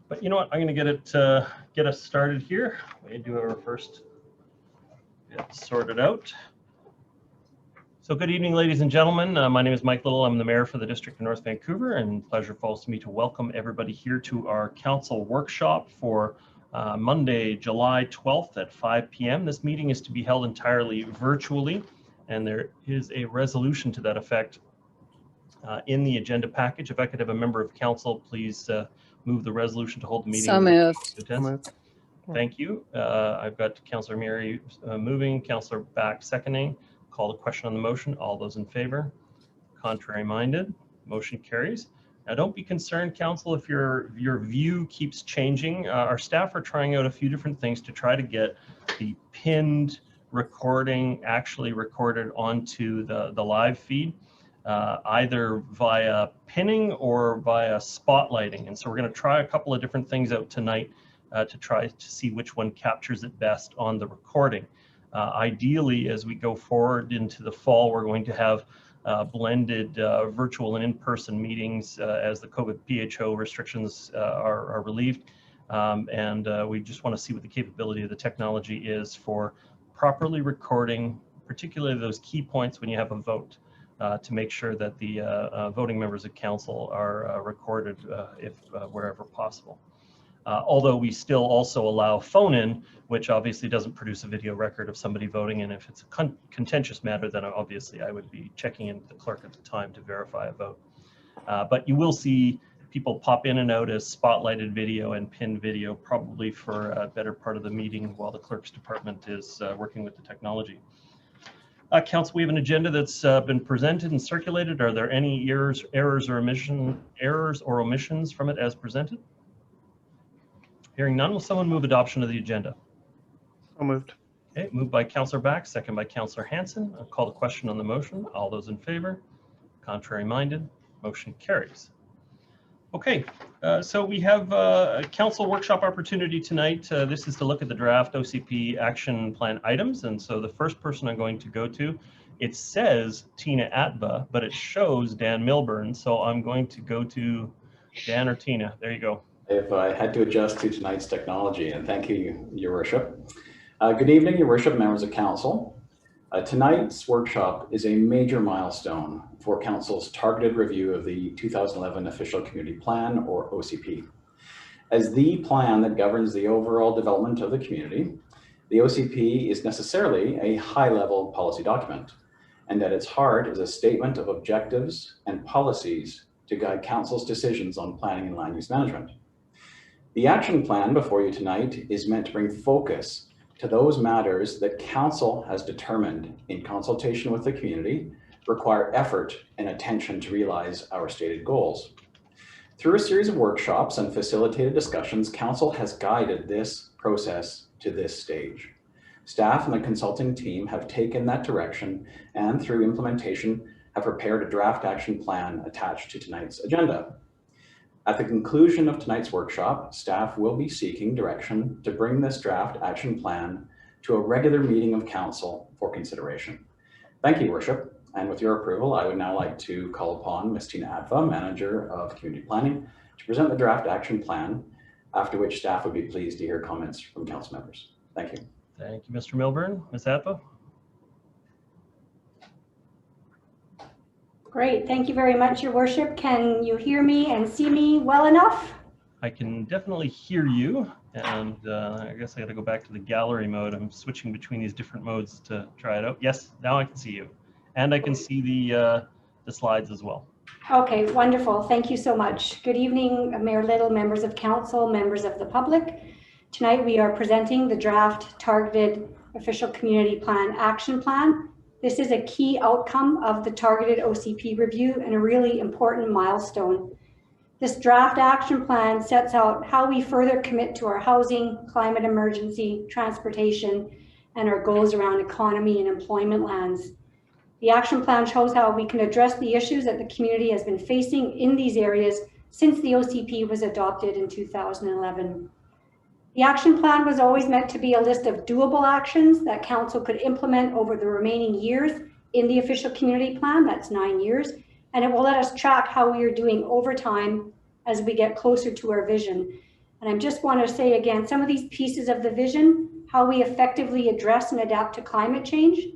But you know what? I'm going to get us started here. We do our first get sorted out. So good evening, ladies and gentlemen. My name is Mike Little. I'm the mayor for the District of North Vancouver, and pleasure falls to me to welcome everybody here to our council workshop for Monday, July 12th at 5 p.m. This meeting is to be held entirely virtually, and there is a resolution to that effect in the agenda package. If I could have a member of council, please move the resolution to hold the meeting. So moved. Thank you. I've got Councillor Mary moving, Councillor Back seconding. Call the question on the motion. All those in favor? Contrary minded? Motion carries. Now don't be concerned, council, if your view keeps changing. Our staff are trying out a few different things to try to get the pinned recording actually recorded onto the live feed, either via pinning or via spotlighting. And so we're going to try a couple of different things out tonight to try to see which one captures it best on the recording. Ideally, as we go forward into the fall, we're going to have blended virtual and in-person meetings as the COVID PHO restrictions are relieved. We just want to see what the capability of the technology is for properly recording, particularly those key points when you have a vote, to make sure that the voting members of council are recorded if wherever possible. Although we still also allow phone-in, which obviously doesn't produce a video record of somebody voting, and if it's a contentious matter, then obviously I would be checking in with the clerk at the time to verify a vote. But you will see people pop in and out as spotlighted video and pinned video, probably for a better part of the meeting while the clerk's department is working with the technology. Council, we have an agenda that's been presented and circulated. Are there any errors or omissions from it as presented? Hearing none, will someone move adoption of the agenda? So moved. Okay, moved by Councillor Back, second by Councillor Hanson. I'll call the question on the motion. All those in favor? Contrary minded? Motion carries. Okay, so we have a council workshop opportunity tonight. This is to look at the draft OCP action plan items. And so the first person I'm going to go to, it says Tina Atba, but it shows Dan Milburn. So I'm going to go to Dan or Tina. There you go. If I had to adjust to tonight's technology, and thank you, Your Worship. Good evening, Your Worship, members of Council. Tonight's workshop is a major milestone for Council's targeted review of the 2011 Official Community Plan, or OCP. As the plan that governs the overall development of the community, the OCP is necessarily a high-level policy document, and at its heart is a statement of objectives and policies to guide Council's decisions on planning and land use management. The action plan before you tonight is meant to bring focus to those matters that Council has determined, in consultation with the community, require effort and attention to realize our stated goals. Through a series of workshops and facilitated discussions, Council has guided this process to this stage. Staff and the consulting team have taken that direction and, through implementation, have prepared a draft action plan attached to tonight's agenda. At the conclusion of tonight's workshop, staff will be seeking direction to bring this draft action plan to a regular meeting of Council for consideration. Thank you, Worship. And with your approval, I would now like to call upon Ms. Tina Atba, Manager of Community Planning, to present the draft action plan, after which staff would be pleased to hear comments from Council members. Thank you. Thank you, Mr. Milburn. Ms. Atba? Great, thank you very much, Your Worship. Can you hear me and see me well enough? I can definitely hear you, and I guess I got to go back to the gallery mode. I'm switching between these different modes to try it out. Yes, now I can see you, and I can see the slides as well. Okay, wonderful. Thank you so much. Good evening, Mayor Little, members of Council, members of the public. Tonight we are presenting the draft targeted official community plan action plan. This is a key outcome of the targeted OCP review and a really important milestone. This draft action plan sets out how we further commit to our housing, climate emergency, transportation, and our goals around economy and employment lands. The action plan shows how we can address the issues that the community has been facing in these areas since the OCP was adopted in 2011. The action plan was always meant to be a list of doable actions that Council could implement over the remaining years in the official community plan, that's 9 years, and it will let us track how we are doing over time as we get closer to our vision. And I just want to say again, some of these pieces of the vision, how we effectively address and adapt to climate change,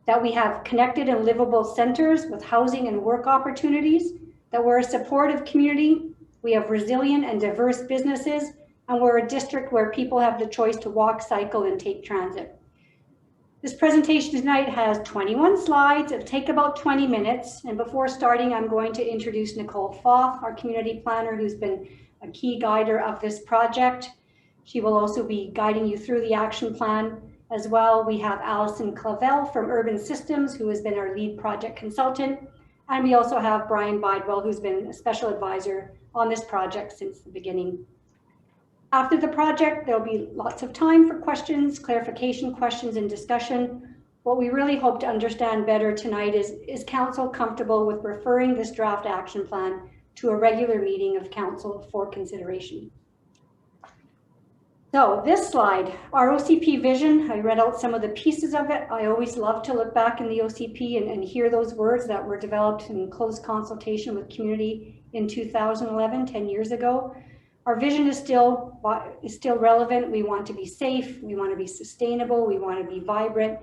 that we have connected and livable centers with housing and work opportunities, that we're a supportive community, we have resilient and diverse businesses, and we're a district where people have the choice to walk, cycle, and take transit. This presentation tonight has 21 slides. It'll take about 20 minutes. And before starting, I'm going to introduce Nicole Foth, our community planner, who's been a key guider of this project. She will also be guiding you through the action plan as well. We have Allison Clavel from Urban Systems, who has been our lead project consultant. And we also have Brian Bidwell, who's been a special advisor on this project since the beginning. After the project, there'll be lots of time for questions, clarification questions, and discussion. What we really hope to understand better tonight is council comfortable with referring this draft action plan to a regular meeting of council for consideration? So this slide, our OCP vision, I read out some of the pieces of it. I always love to look back in the OCP and hear those words that were developed in close consultation with community in 2011, 10 years ago. Our vision is still relevant. We want to be safe, we want to be sustainable, we want to be vibrant.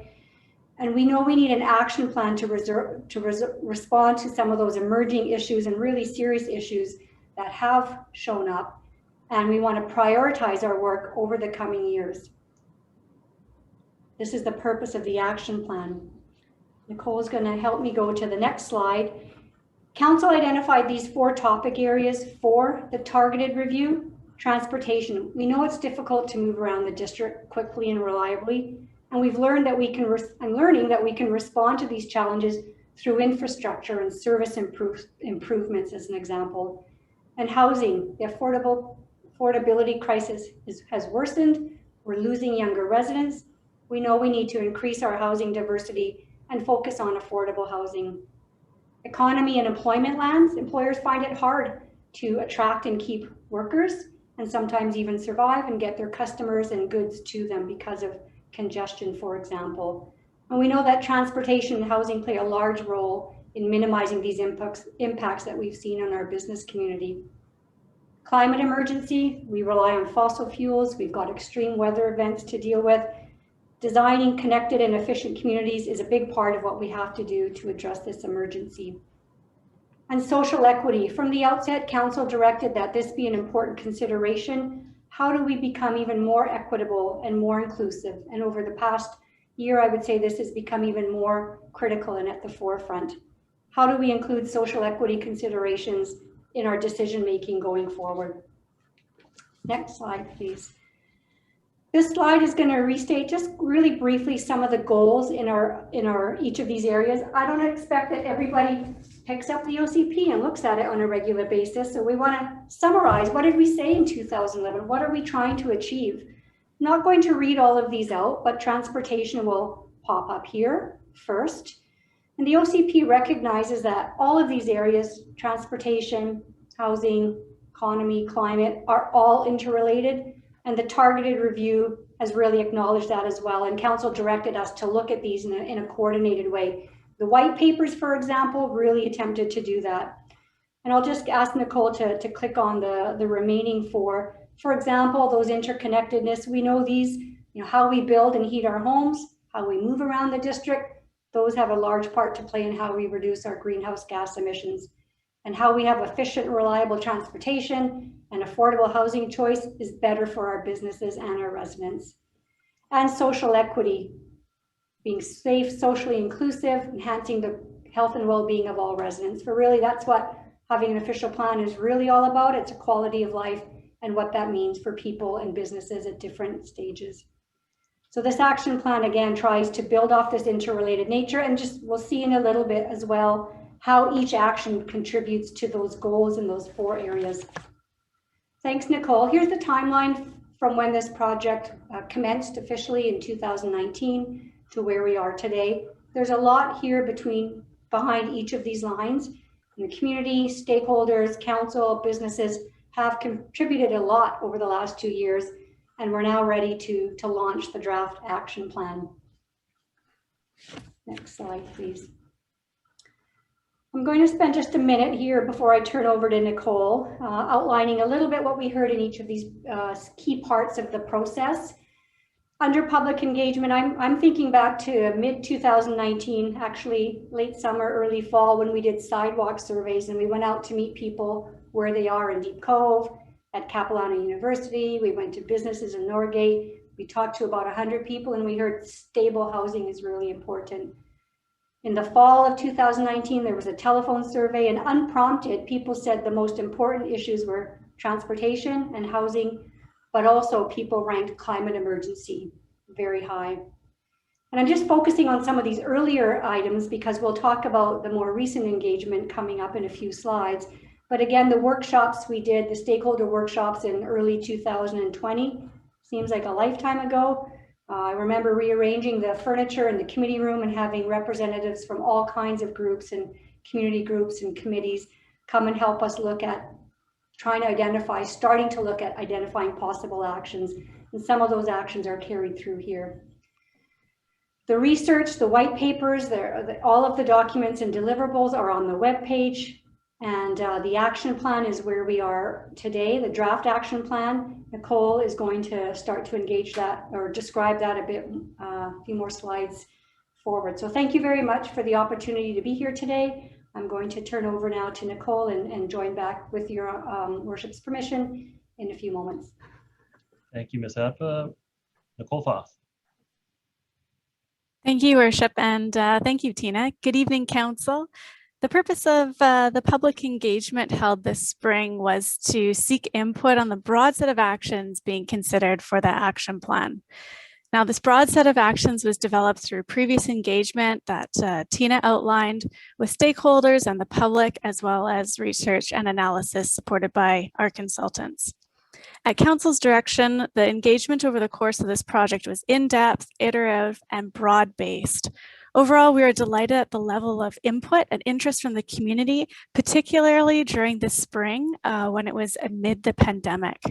And we know we need an action plan to respond to some of those emerging issues and really serious issues that have shown up. And we want to prioritize our work over the coming years. This is the purpose of the action plan. Nicole is going to help me go to the next slide. Council identified these 4 topic areas for the targeted review. Transportation. We know it's difficult to move around the district quickly and reliably, and we've learned that I'm learning that we can respond to these challenges through infrastructure and service improvements, as an example. And housing, the affordability crisis has worsened. We're losing younger residents. We know we need to increase our housing diversity and focus on affordable housing. Economy and employment lands, employers find it hard to attract and keep workers and sometimes even survive and get their customers and goods to them because of congestion, for example. And we know that transportation and housing play a large role in minimizing these impacts that we've seen on our business community. Climate emergency, we rely on fossil fuels. We've got extreme weather events to deal with. Designing connected and efficient communities is a big part of what we have to do to address this emergency. And social equity. From the outset, council directed that this be an important consideration. How do we become even more equitable and more inclusive? And over the past year, I would say this has become even more critical and at the forefront. How do we include social equity considerations in our decision-making going forward? Next slide, please. This slide is going to restate just really briefly some of the goals in our each of these areas. I don't expect that everybody picks up the OCP and looks at it on a regular basis. So we want to summarize, what did we say in 2011? What are we trying to achieve? I'm not going to read all of these out, but transportation will pop up here first. And the OCP recognizes that all of these areas, transportation, housing, economy, climate, are all interrelated. And the targeted review has really acknowledged that as well. And council directed us to look at these in a coordinated way. The white papers, for example, really attempted to do that. And I'll just ask Nicole to click on the remaining 4. For example, those interconnectedness, we know these, how we build and heat our homes, how we move around the district, those have a large part to play in how we reduce our greenhouse gas emissions. And how we have efficient and reliable transportation and affordable housing choice is better for our businesses and our residents. And social equity, being safe, socially inclusive, enhancing the health and well-being of all residents. For really, that's what having an official plan is really all about. It's a quality of life and what that means for people and businesses at different stages. So this action plan, again, tries to build off this interrelated nature, and just we'll see in a little bit as well how each action contributes to those goals in those 4 areas. Thanks, Nicole. Here's the timeline from when this project commenced officially in 2019 to where we are today. There's a lot here behind each of these lines. And the community, stakeholders, council, businesses have contributed a lot over the last 2 years, and we're now ready to launch the draft action plan. Next slide, please. I'm going to spend just a minute here before I turn over to Nicole, outlining a little bit what we heard in each of these key parts of the process. Under public engagement, I'm thinking back to mid-2019, actually late summer, early fall, when we did sidewalk surveys and we went out to meet people where they are in Deep Cove, at Capilano University. We went to businesses in Norgate. We talked to about 100 people and we heard stable housing is really important. In the fall of 2019, there was a telephone survey, and unprompted, people said the most important issues were transportation and housing, but also people ranked climate emergency very high. And I'm just focusing on some of these earlier items because we'll talk about the more recent engagement coming up in a few slides. But again, the workshops we did, the stakeholder workshops in early 2020, seems like a lifetime ago. I remember rearranging the furniture in the committee room and having representatives from all kinds of groups and community groups and committees come and help us look at trying to identify, starting to look at identifying possible actions. And some of those actions are carried through here. The research, the white papers, all of the documents and deliverables are on the webpage. And the action plan is where we are today, the draft action plan. Nicole is going to start to engage that or describe that a bit, a few more slides forward. So thank you very much for the opportunity to be here today. I'm going to turn over now to Nicole and join back with your worship's permission in a few moments. Thank you, Ms. Adva. Nicole Foth. Thank you, Worship, and thank you, Tina. Good evening, Council. The purpose of the public engagement held this spring was to seek input on the broad set of actions being considered for the action plan. Now, this broad set of actions was developed through previous engagement that Tina outlined with stakeholders and the public, as well as research and analysis supported by our consultants. At Council's direction, the engagement over the course of this project was in-depth, iterative, and broad-based. Overall, we are delighted at the level of input and interest from the community, particularly during the spring when it was amid the pandemic.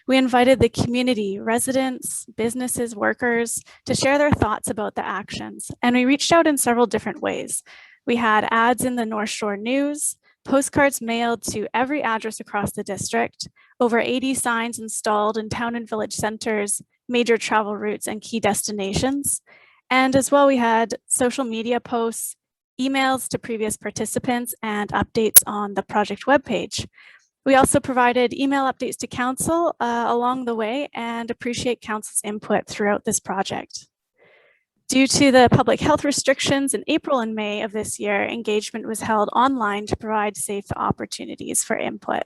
We invited the community, residents, businesses, workers to share their thoughts about the actions, and we reached out in several different ways. We had ads in the North Shore News, postcards mailed to every address across the district, over 80 signs installed in town and village centers, major travel routes, and key destinations. And as well, we had social media posts, emails to previous participants, and updates on the project webpage. We also provided email updates to Council along the way and appreciate Council's input throughout this project. Due to the public health restrictions in April and May of this year, engagement was held online to provide safe opportunities for input.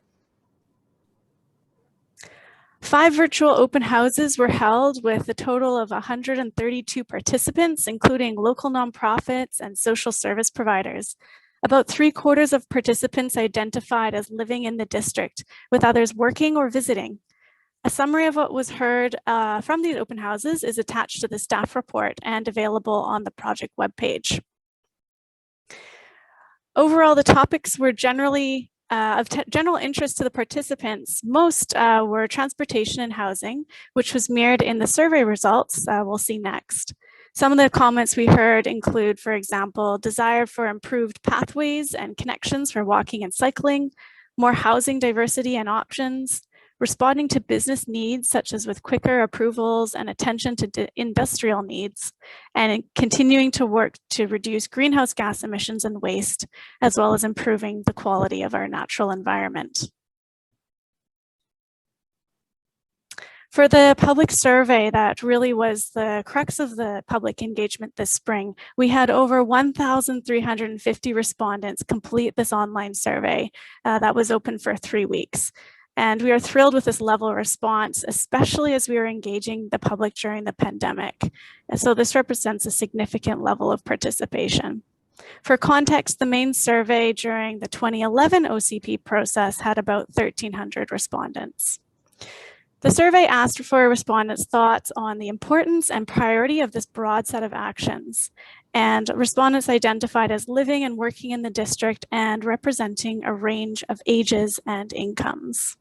5 virtual open houses were held with a total of 132 participants, including local nonprofits and social service providers. About 3/4 of participants identified as living in the district, with others working or visiting. A summary of what was heard from these open houses is attached to the staff report and available on the project webpage. Overall, the topics were generally of general interest to the participants. Most were transportation and housing, which was mirrored in the survey results we'll see next. Some of the comments we heard include, for example, desire for improved pathways and connections for walking and cycling, more housing diversity and options, responding to business needs, such as with quicker approvals and attention to industrial needs, and continuing to work to reduce greenhouse gas emissions and waste, as well as improving the quality of our natural environment. For the public survey that really was the crux of the public engagement this spring, we had over 1,350 respondents complete this online survey that was open for 3 weeks. And we are thrilled with this level of response, especially as we are engaging the public during the pandemic. And so this represents a significant level of participation. For context, the main survey during the 2011 OCP process had about 1,300 respondents. The survey asked for respondents' thoughts on the importance and priority of this broad set of actions, and respondents identified as living and working in the district and representing a range of ages and incomes.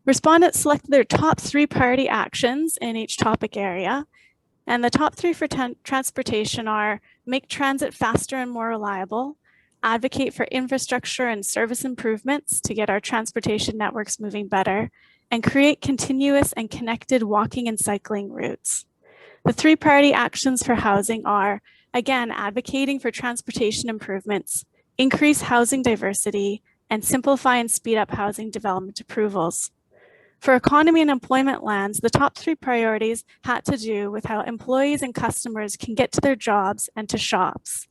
Respondents selected their top 3 priority actions in each topic area, And the top three for transportation are make transit faster and more reliable, advocate for infrastructure and service improvements to get our transportation networks moving better, and create continuous and connected walking and cycling routes. The three priority actions for housing are, again, advocating for transportation improvements, increase housing diversity, and simplify and speed up housing development approvals. For economy and employment lands, the top three priorities had to do with how employees and customers can get to their jobs and to shops.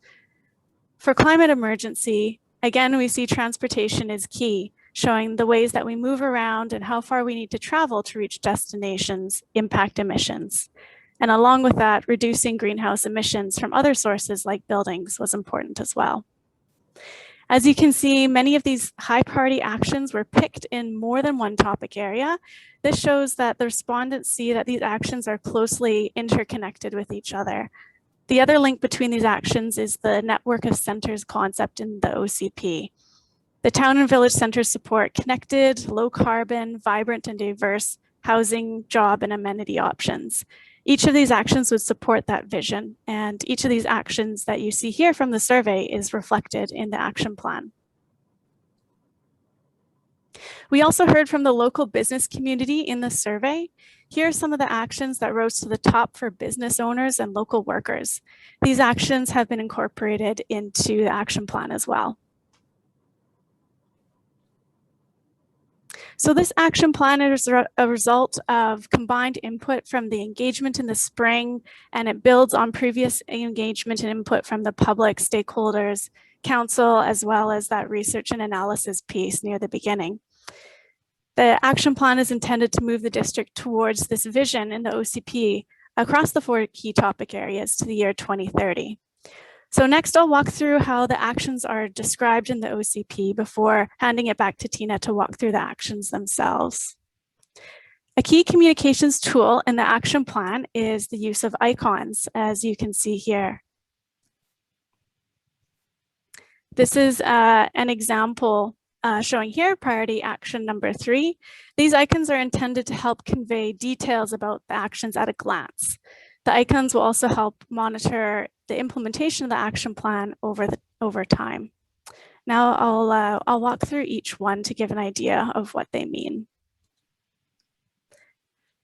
For climate emergency, again, we see transportation is key, showing the ways that we move around and how far we need to travel to reach destinations impact emissions. And along with that, reducing greenhouse emissions from other sources like buildings was important as well. As you can see, many of these high priority actions were picked in more than one topic area. This shows that the respondents see that these actions are closely interconnected with each other. The other link between these actions is the network of centers concept in the OCP. The town and village centers support connected, low carbon, vibrant and diverse housing, job and amenity options. Each of these actions would support that vision, and each of these actions that you see here from the survey is reflected in the action plan. We also heard from the local business community in the survey. Here are some of the actions that rose to the top for business owners and local workers. These actions have been incorporated into the action plan as well. So this action plan is a result of combined input from the engagement in the spring, and it builds on previous engagement and input from the public, stakeholders, council, as well as that research and analysis piece near the beginning. The action plan is intended to move the district towards this vision in the OCP across the 4 key topic areas to the year 2030. So next I'll walk through how the actions are described in the OCP before handing it back to Tina to walk through the actions themselves. A key communications tool in the action plan is the use of icons, as you can see here. This is an example showing here, priority action number 3. These icons are intended to help convey details about the actions at a glance. The icons will also help monitor the implementation of the action plan over time. Now I'll walk through each one to give an idea of what they mean.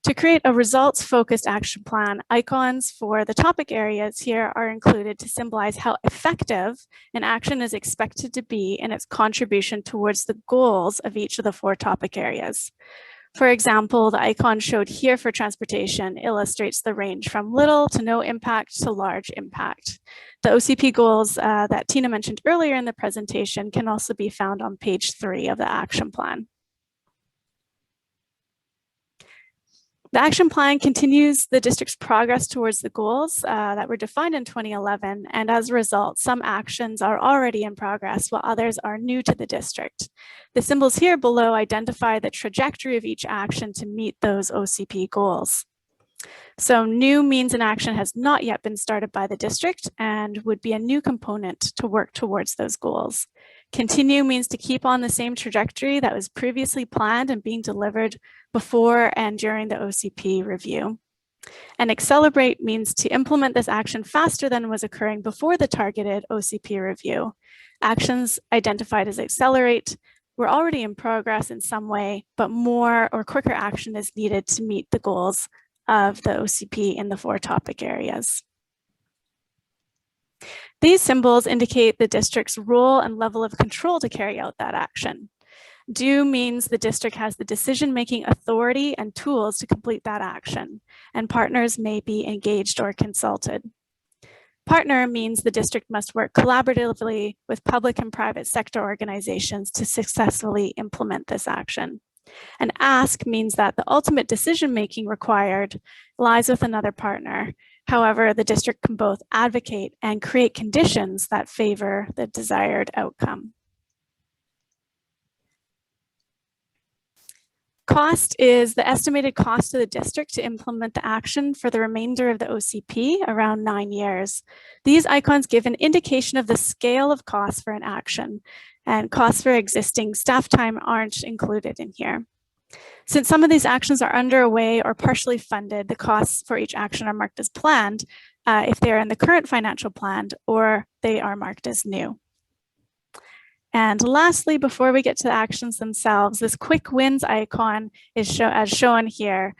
To create a results-focused action plan, icons for the topic areas here are included to symbolize how effective an action is expected to be in its contribution towards the goals of each of the 4 topic areas. For example, the icon showed here for transportation illustrates the range from little to no impact to large impact. The OCP goals that Tina mentioned earlier in the presentation can also be found on page 3 of the action plan. The action plan continues the district's progress towards the goals that were defined in 2011, and as a result, some actions are already in progress while others are new to the district. The symbols here below identify the trajectory of each action to meet those OCP goals. So new means an action has not yet been started by the district and would be a new component to work towards those goals. Continue means to keep on the same trajectory that was previously planned and being delivered before and during the OCP review. And accelerate means to implement this action faster than was occurring before the targeted OCP review. Actions identified as accelerate were already in progress in some way, but more or quicker action is needed to meet the goals of the OCP in the 4 topic areas. These symbols indicate the district's role and level of control to carry out that action. Do means the district has the decision-making authority and tools to complete that action, and partners may be engaged or consulted. Partner means the district must work collaboratively with public and private sector organizations to successfully implement this action. And ask means that the ultimate decision-making required lies with another partner. However, the district can both advocate and create conditions that favor the desired outcome. Cost is the estimated cost to the district to implement the action for the remainder of the OCP, around 9 years. These icons give an indication of the scale of costs for an action, and costs for existing staff time aren't included in here. Since some of these actions are underway or partially funded, the costs for each action are marked as planned if they are in the current financial plan, or they are marked as new. And lastly, before we get to the actions themselves, this quick wins icon is as shown here,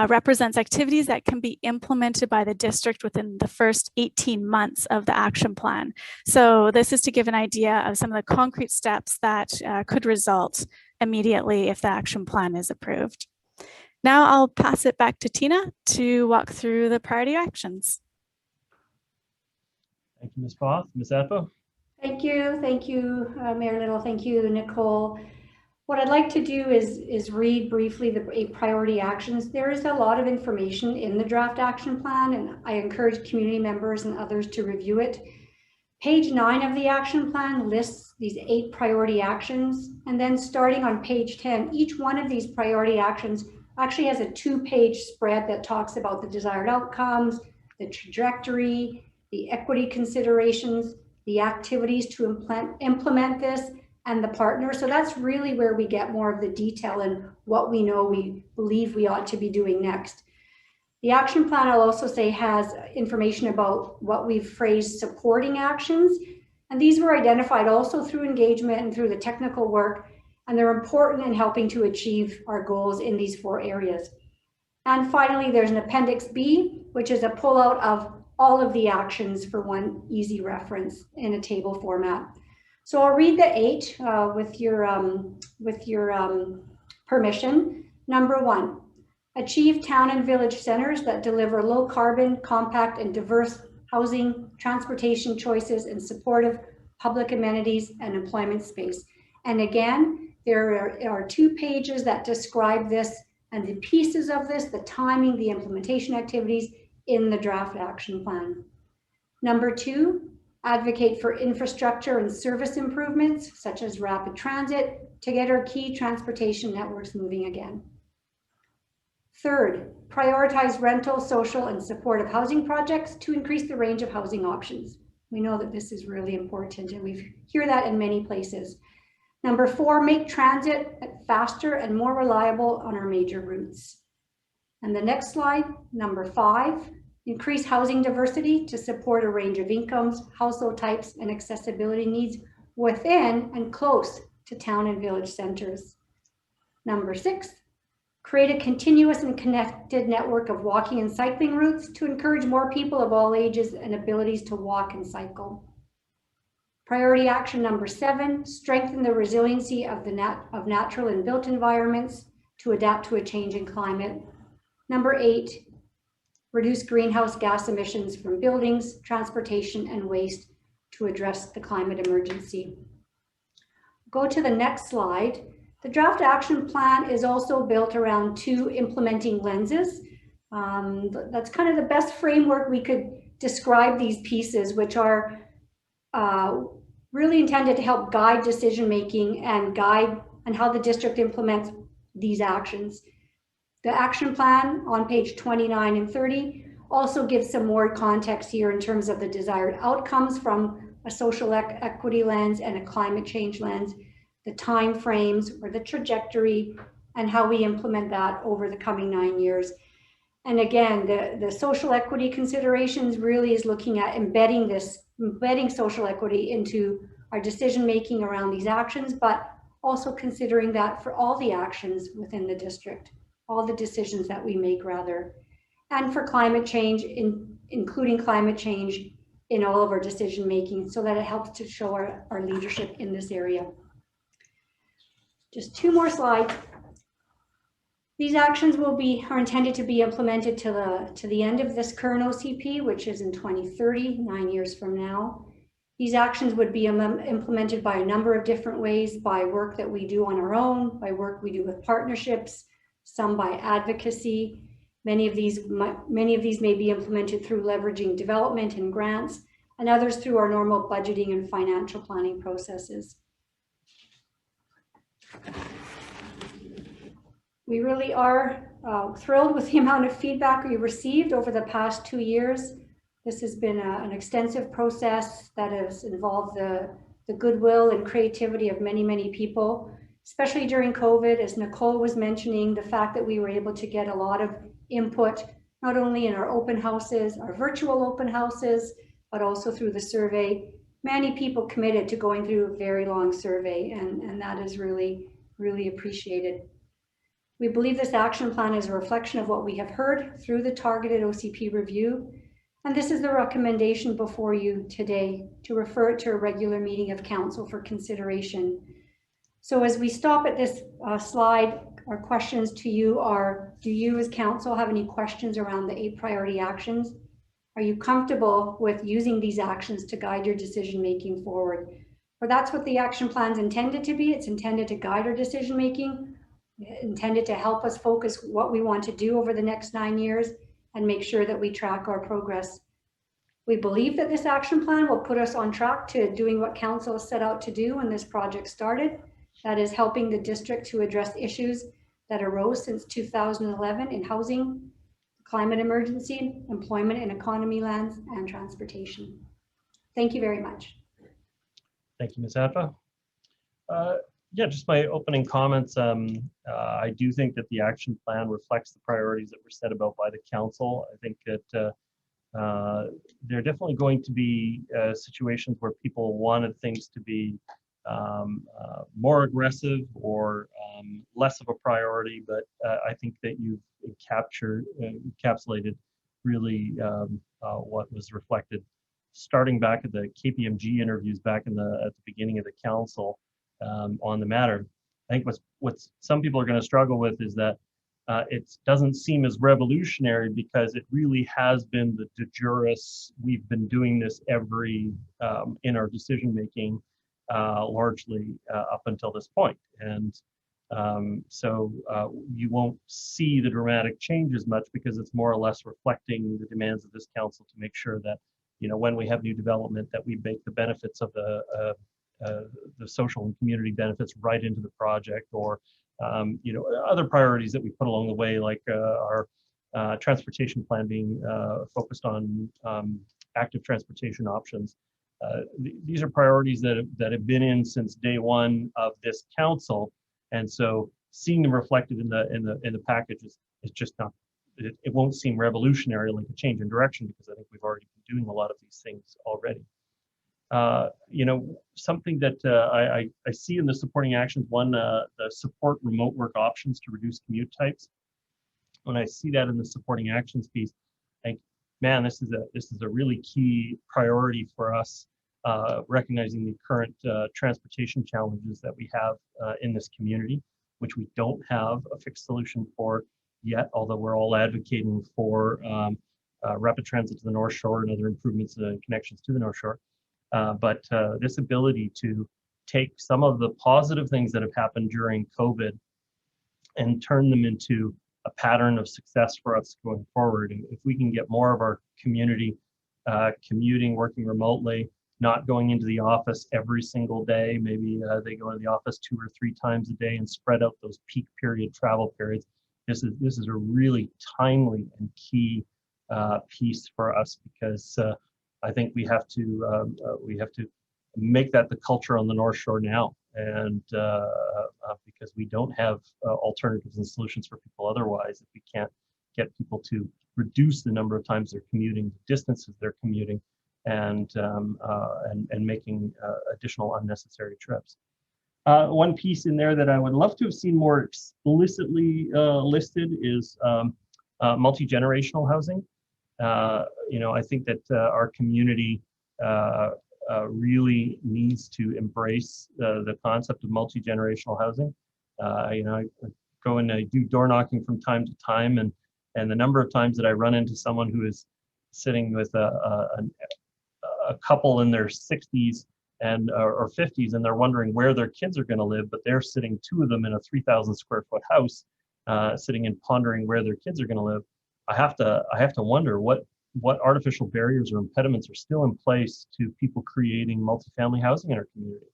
represents activities that can be implemented by the district within the first 18 months of the action plan. So this is to give an idea of some of the concrete steps that could result immediately if the action plan is approved. Now I'll pass it back to Tina to walk through the priority actions. Thank you, Ms. Both. Ms. Atbo? Thank you, Mayor Little. Thank you, Nicole. What I'd like to do is read briefly the 8 priority actions. There is a lot of information in the draft action plan, and I encourage community members and others to review it. Page 9 of the action plan lists these 8 priority actions, and then starting on page 10, each one of these priority actions actually has a 2-page spread that talks about the desired outcomes, the trajectory, the equity considerations, the activities to implement this, and the partner. So that's really where we get more of the detail and what we know we believe we ought to be doing next. The action plan, I'll also say, has information about what we've phrased supporting actions. And these were identified also through engagement and through the technical work. And they're important in helping to achieve our goals in these 4 areas. And finally, there's an Appendix B, which is a pullout of all of the actions for one easy reference in a table format. So I'll read the 8 with your permission. Number 1, achieve town and village centers that deliver low carbon, compact, and diverse housing, transportation choices, and supportive public amenities and employment space. And again, there are 2 pages that describe this and the pieces of this, the timing, the implementation activities in the draft action plan. Number 2, advocate for infrastructure and service improvements, such as rapid transit, to get our key transportation networks moving again. Third, prioritize rental, social, and supportive housing projects to increase the range of housing options. We know that this is really important, and we hear that in many places. Number 4, make transit faster and more reliable on our major routes. And the next slide, number 5, increase housing diversity to support a range of incomes, household types, and accessibility needs within and close to town and village centers. Number 6, create a continuous and connected network of walking and cycling routes to encourage more people of all ages and abilities to walk and cycle. Priority action number 7, strengthen the resiliency of natural and built environments to adapt to a changing climate. Number 8, reduce greenhouse gas emissions from buildings, transportation, and waste to address the climate emergency. Go to the next slide. The draft action plan is also built around 2 implementing lenses. That's kind of the best framework we could describe these pieces, which are really intended to help guide decision-making and guide on how the district implements these actions. The action plan on page 29 and 30 also gives some more context here in terms of the desired outcomes from a social equity lens and a climate change lens, the time frames or the trajectory, and how we implement that over the coming 9 years. And again, the social equity considerations really is looking at embedding social equity into our decision-making around these actions, but also considering that for all the actions within the district, all the decisions that we make rather, and for climate change, including climate change in all of our decision-making, so that it helps to show our leadership in this area. Just 2 more slides. These actions are intended to be implemented to the end of this current OCP, which is in 2030, 9 years from now. These actions would be implemented by a number of different ways, by work that we do on our own, by work we do with partnerships, some by advocacy. Many of these may be implemented through leveraging development and grants, and others through our normal budgeting and financial planning processes. We really are thrilled with the amount of feedback we received over the past 2 years. This has been an extensive process that has involved the goodwill and creativity of many, many people. especially during COVID, as Nicole was mentioning, the fact that we were able to get a lot of input, not only in our open houses, our virtual open houses, but also through the survey. Many people committed to going through a very long survey, and that is really, really appreciated. We believe this action plan is a reflection of what we have heard through the targeted OCP review. And this is the recommendation before you today, to refer it to a regular meeting of council for consideration. So as we stop at this slide, our questions to you are, do you as council have any questions around the 8 priority actions? Are you comfortable with using these actions to guide your decision making forward? Or that's what the action plan is intended to be. It's intended to guide our decision making, intended to help us focus what we want to do over the next 9 years and make sure that we track our progress. We believe that this action plan will put us on track to doing what council set out to do when this project started. That is helping the district to address issues that arose since 2011 in housing, climate emergency, employment and economy lands, and transportation. Thank you very much. Thank you, Ms. Adva. Yeah, just my opening comments. I do think that the action plan reflects the priorities that were set about by the council. I think that there are definitely going to be situations where people wanted things to be more aggressive or less of a priority, but I think that you've encapsulated really what was reflected starting back at the KPMG interviews back at the beginning of the council on the matter. I think what some people are going to struggle with is that it doesn't seem as revolutionary because it really has been the de juris. We've been doing this in our decision making largely up until this point. And so you won't see the dramatic changes much because it's more or less reflecting the demands of this council to make sure that, when we have new development, that we make the benefits of the social and community benefits right into the project, or other priorities that we put along the way, like our transportation plan being focused on active transportation options. These are priorities that have been in since day one of this council, and so seeing them reflected in the package is just not. It won't seem revolutionary like a change in direction, because I think we've already been doing a lot of these things already. Something that I see in the supporting actions, one, the support remote work options to reduce commute types. When I see that in the supporting actions piece, I think, man, this is a really key priority for us, recognizing the current transportation challenges that we have in this community, which we don't have a fixed solution for yet, although we're all advocating for rapid transit to the North Shore and other improvements and connections to the North Shore. But this ability to take some of the positive things that have happened during COVID and turn them into a pattern of success for us going forward. And if we can get more of our community commuting, working remotely, not going into the office every single day, maybe they go into the office 2 or 3 times a day and spread out those peak period travel periods. This is a really timely and key piece for us, because I think we have to make that the culture on the North Shore now, and because we don't have alternatives and solutions for people otherwise. If we can't get people to reduce the number of times they're commuting, the distances they're commuting, and making additional unnecessary trips. One piece in there that I would love to have seen more explicitly listed is multi-generational housing. I think that our community really needs to embrace the concept of multi-generational housing. I go and I do door knocking from time to time, and the number of times that I run into someone who is sitting with a couple in their 60s or 50s, and they're wondering where their kids are going to live, but they're sitting, 2 of them, in a 3,000 square foot house, sitting and pondering where their kids are going to live. I have to wonder what artificial barriers or impediments are still in place to people creating multifamily housing in our community,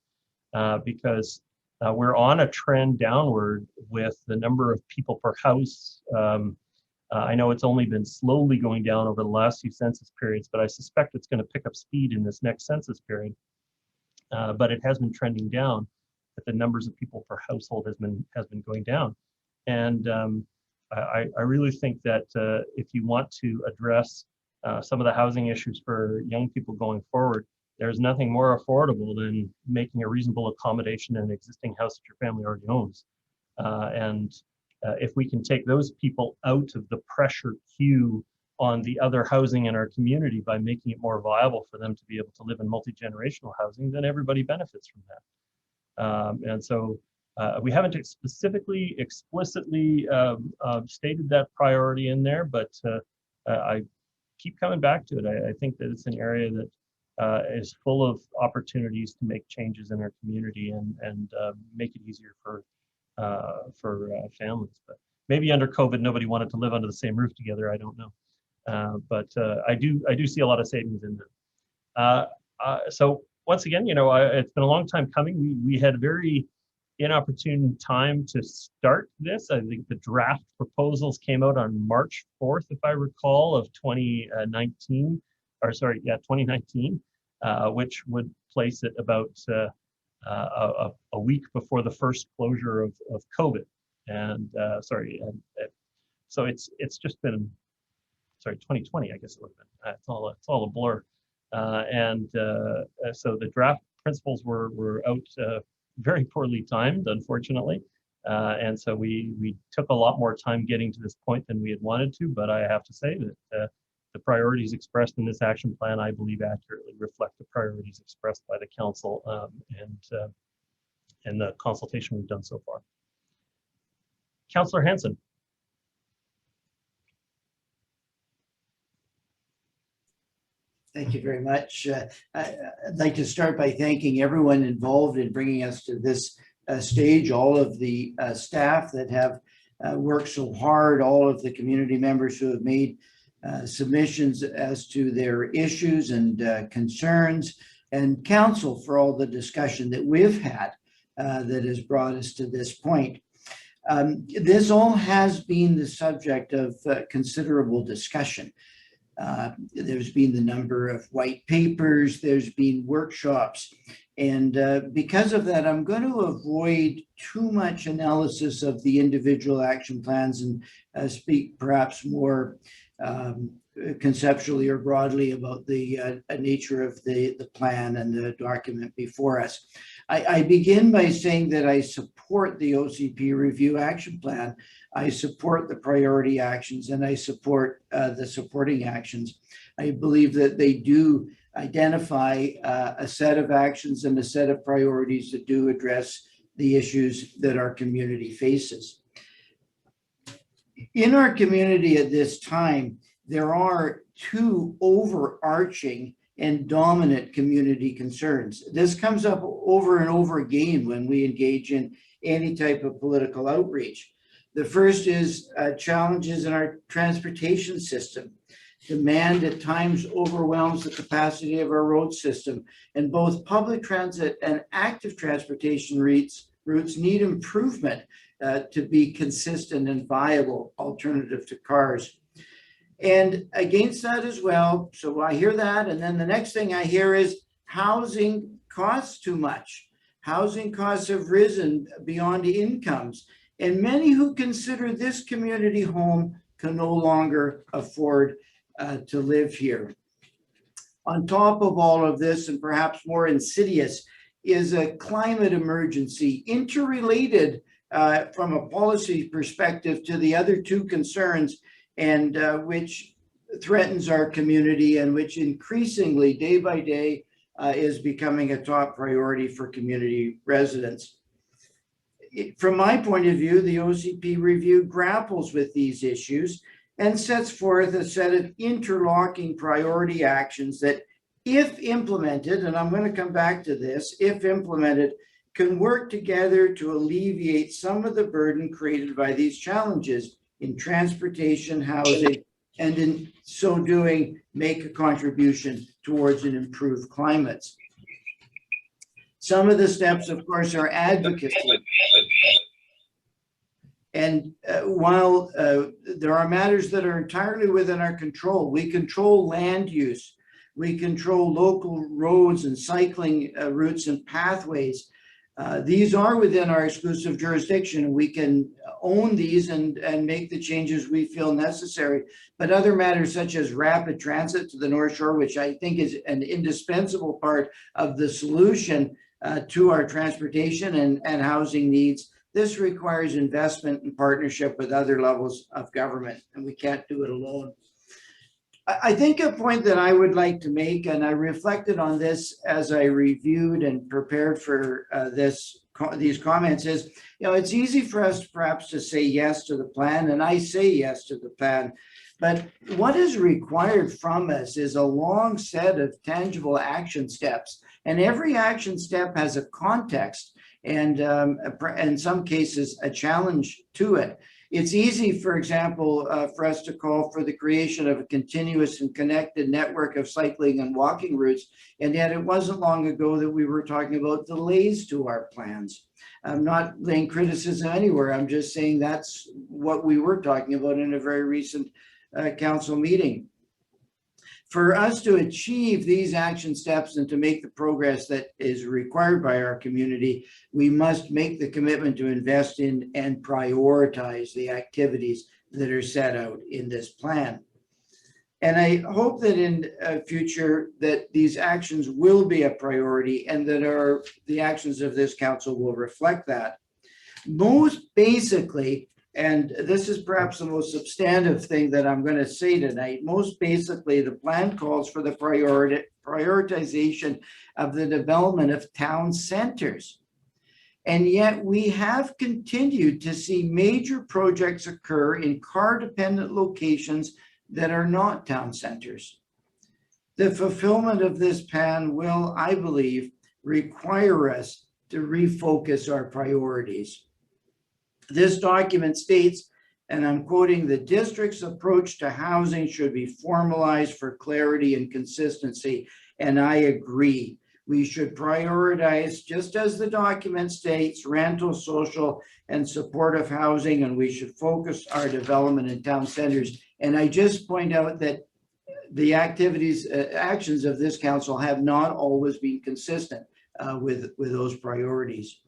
because we're on a trend downward with the number of people per house. I know it's only been slowly going down over the last few census periods, but I suspect it's going to pick up speed in this next census period. But it has been trending down that the numbers of people per household has been going down. And I really think that if you want to address some of the housing issues for young people going forward, there's nothing more affordable than making a reasonable accommodation in an existing house that your family already owns. If we can take those people out of the pressure queue on the other housing in our community by making it more viable for them to be able to live in multi-generational housing, then everybody benefits from that. And so we haven't specifically, explicitly stated that priority in there, but I keep coming back to it. I think that it's an area that is full of opportunities to make changes in our community and make it easier for families. But maybe under COVID, nobody wanted to live under the same roof together. I don't know. But I do see a lot of savings in that. So once again, it's been a long time coming. We had a very inopportune time to start this. I think the draft proposals came out on March 4th, if I recall, of 2019, which would place it about a week before the first closure of COVID. And so it's just been 2020, I guess it would have been. It's all a blur. So the draft principles were out very poorly timed, unfortunately. And so we took a lot more time getting to this point than we had wanted to, but I have to say that the priorities expressed in this action plan, I believe, accurately reflect the priorities expressed by the council and the consultation we've done so far. Councillor Hanson. Thank you very much. I'd like to start by thanking everyone involved in bringing us to this stage, all of the staff that have worked so hard, all of the community members who have made submissions as to their issues and concerns, and council for all the discussion that we've had that has brought us to this point. This all has been the subject of considerable discussion. There's been the number of white papers, there's been workshops, and because of that, I'm going to avoid too much analysis of the individual action plans and speak perhaps more conceptually or broadly about the nature of the plan and the document before us. I begin by saying that I support the OCP review action plan. I support the priority actions, and I support the supporting actions. I believe that they do identify a set of actions and a set of priorities that do address the issues that our community faces. In our community at this time, there are two overarching and dominant community concerns. This comes up over and over again when we engage in any type of political outreach. The first is challenges in our transportation system. Demand at times overwhelms the capacity of our road system, and both public transit and active transportation routes need improvement to be consistent and viable alternative to cars. And against that as well, so I hear that, and then the next thing I hear is housing costs too much. Housing costs have risen beyond incomes, and many who consider this community home can no longer afford to live here. On top of all of this, and perhaps more insidious, is a climate emergency interrelated from a policy perspective to the other two concerns, and which threatens our community and which increasingly, day by day, is becoming a top priority for community residents. From my point of view, the OCP review grapples with these issues and sets forth a set of interlocking priority actions that, if implemented, and I'm going to come back to this, if implemented, can work together to alleviate some of the burden created by these challenges in transportation, housing, and in so doing, make a contribution towards an improved climate. Some of the steps, of course, are advocacy. And while there are matters that are entirely within our control, we control land use, we control local roads and cycling routes and pathways. These are within our exclusive jurisdiction. We can own these and make the changes we feel necessary. But other matters such as rapid transit to the North Shore, which I think is an indispensable part of the solution to our transportation and housing needs, this requires investment and partnership with other levels of government, and we can't do it alone. I think a point that I would like to make, and I reflected on this as I reviewed and prepared for these comments, is, it's easy for us perhaps to say yes to the plan, and I say yes to the plan, but what is required from us is a long set of tangible action steps, and every action step has a context and in some cases a challenge to it. It's easy, for example, for us to call for the creation of a continuous and connected network of cycling and walking routes, and yet it wasn't long ago that we were talking about delays to our plans. I'm not laying criticism anywhere. I'm just saying that's what we were talking about in a very recent council meeting. For us to achieve these action steps and to make the progress that is required by our community, we must make the commitment to invest in and prioritize the activities that are set out in this plan. And I hope that in future that these actions will be a priority and that the actions of this council will reflect that. Most basically, and this is perhaps the most substantive thing that I'm going to say tonight, most basically, the plan calls for the prioritization of the development of town centers. And yet we have continued to see major projects occur in car-dependent locations that are not town centers. The fulfillment of this plan will, I believe, require us to refocus our priorities. This document states, and I'm quoting, the district's approach to housing should be formalized for clarity and consistency. And I agree. We should prioritize, just as the document states, rental, social, and supportive housing, and we should focus our development in town centers. And I just point out that the actions of this council have not always been consistent with those priorities.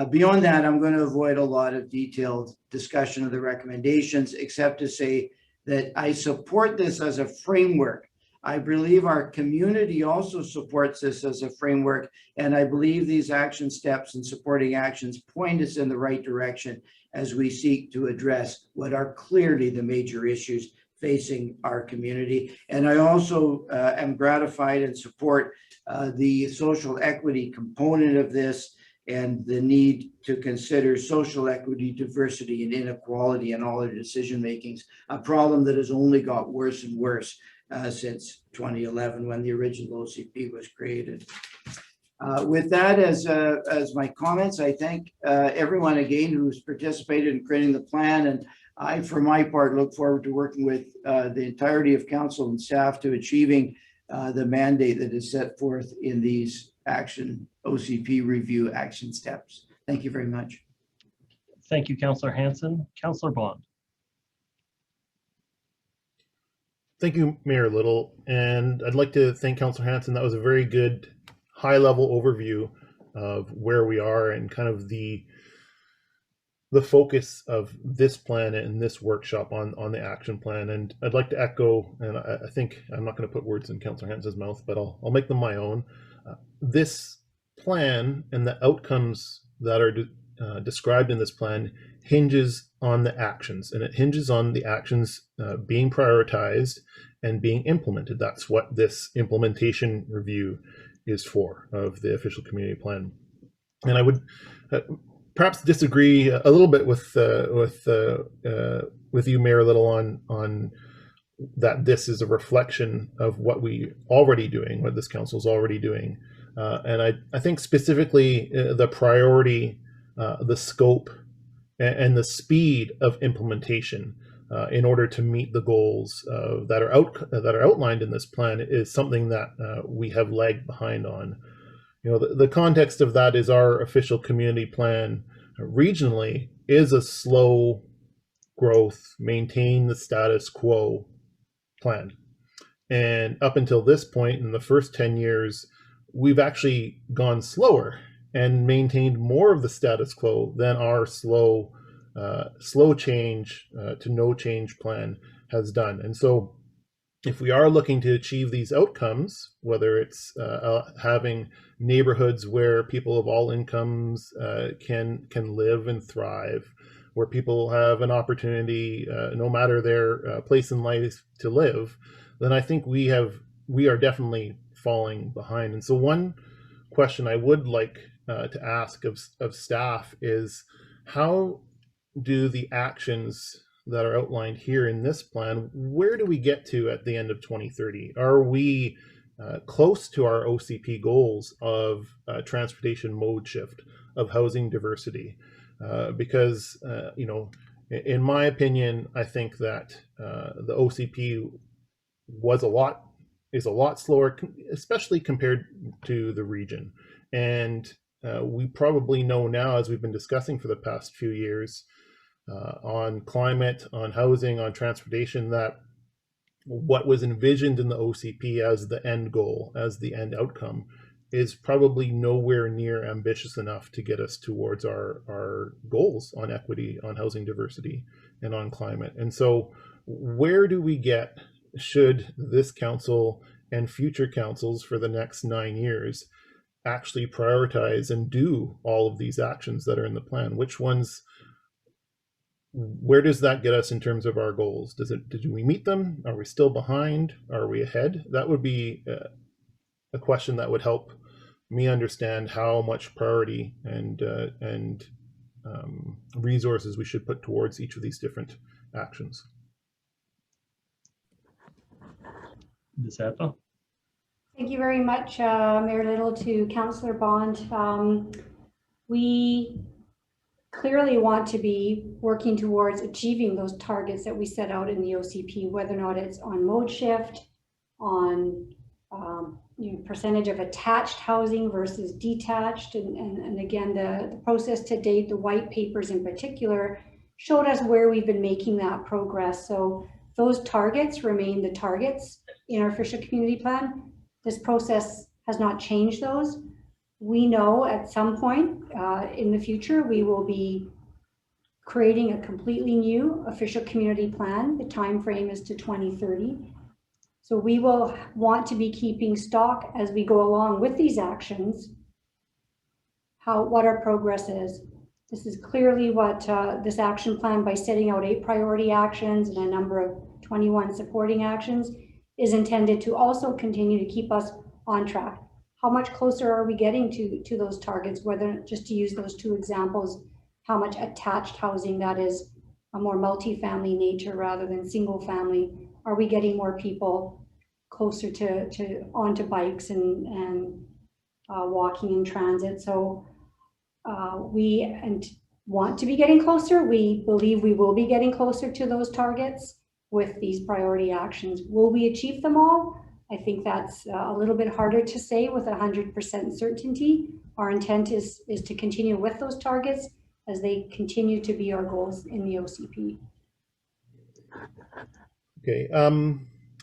Beyond that, I'm going to avoid a lot of detailed discussion of the recommendations, except to say that I support this as a framework. I believe our community also supports this as a framework, and I believe these action steps and supporting actions point us in the right direction as we seek to address what are clearly the major issues facing our community. And I also am gratified and support the social equity component of this, and the need to consider social equity, diversity, and inequality in all their decision makings, a problem that has only got worse and worse since 2011 when the original OCP was created. With that as my comments, I thank everyone again who's participated in creating the plan, and I, for my part, look forward to working with the entirety of council and staff to achieving the mandate that is set forth in these OCP review action steps. Thank you very much. Thank you, Councillor Hanson. Councillor Bond. Thank you, Mayor Little. And I'd like to thank Councillor Hanson. That was a very good high-level overview of where we are and kind of the focus of this plan and this workshop on the action plan. And I'd like to echo, and I think I'm not going to put words in Councillor Hanson's mouth, but I'll make them my own. This plan and the outcomes that are described in this plan hinges on the actions, and it hinges on the actions being prioritized and being implemented. That's what this implementation review is for, of the official community plan. And I would perhaps disagree a little bit with you, Mayor Little, on that this is a reflection of what we already doing, what this council is already doing. And I think specifically the priority, the scope, and the speed of implementation in order to meet the goals that are outlined in this plan is something that we have lagged behind on. The context of that is our official community plan regionally is a slow growth, maintain the status quo plan. And up until this point, in the first 10 years, we've actually gone slower and maintained more of the status quo than our slow change to no change plan has done. And so if we are looking to achieve these outcomes, whether it's having neighborhoods where people of all incomes can live and thrive, where people have an opportunity, no matter their place in life, to live, then I think we are definitely falling behind. And so one question I would like to ask of staff is, how do the actions that are outlined here in this plan, where do we get to at the end of 2030? Are we close to our OCP goals of transportation mode shift, of housing diversity? Because, in my opinion, I think that the OCP is a lot slower, especially compared to the region. And we probably know now, as we've been discussing for the past few years, on climate, on housing, on transportation, that what was envisioned in the OCP as the end goal, as the end outcome, is probably nowhere near ambitious enough to get us towards our goals on equity, on housing diversity, and on climate. And so where do we get, should this council and future councils for the next 9 years actually prioritize and do all of these actions that are in the plan? Which ones, where does that get us in terms of our goals? Did we meet them? Are we still behind? Are we ahead? That would be a question that would help me understand how much priority and resources we should put towards each of these different actions. Ms. Atha? Thank you very much, Mayor Little, to Councillor Bond. We clearly want to be working towards achieving those targets that we set out in the OCP, whether or not it's on mode shift, on percentage of attached housing versus detached. And again, the process to date, the white papers in particular, showed us where we've been making that progress. So those targets remain the targets in our official community plan. This process has not changed those. We know at some point in the future, we will be creating a completely new official community plan. The time frame is to 2030. So we will want to be keeping stock as we go along with these actions, what our progress is. This is clearly what this action plan, by setting out 8 priority actions and a number of 21 supporting actions, is intended to also continue to keep us on track. How much closer are we getting to those targets? Whether, just to use those 2 examples, how much attached housing, that is a more multi-family nature rather than single family, are we getting more people closer to onto bikes and walking and transit? So we want to be getting closer. We believe we will be getting closer to those targets with these priority actions. Will we achieve them all? I think that's a little bit harder to say with 100% certainty. Our intent is to continue with those targets as they continue to be our goals in the OCP. Okay.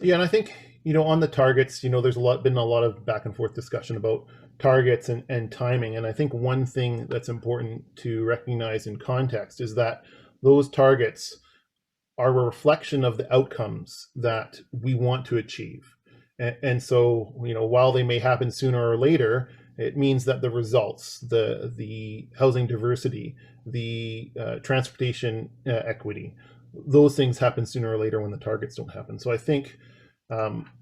Yeah, and I think, on the targets, there's been a lot of back and forth discussion about targets and timing. And I think one thing that's important to recognize in context is that those targets are a reflection of the outcomes that we want to achieve. And so, while they may happen sooner or later, it means that the results, the housing diversity, the transportation equity, those things happen sooner or later when the targets don't happen. So I think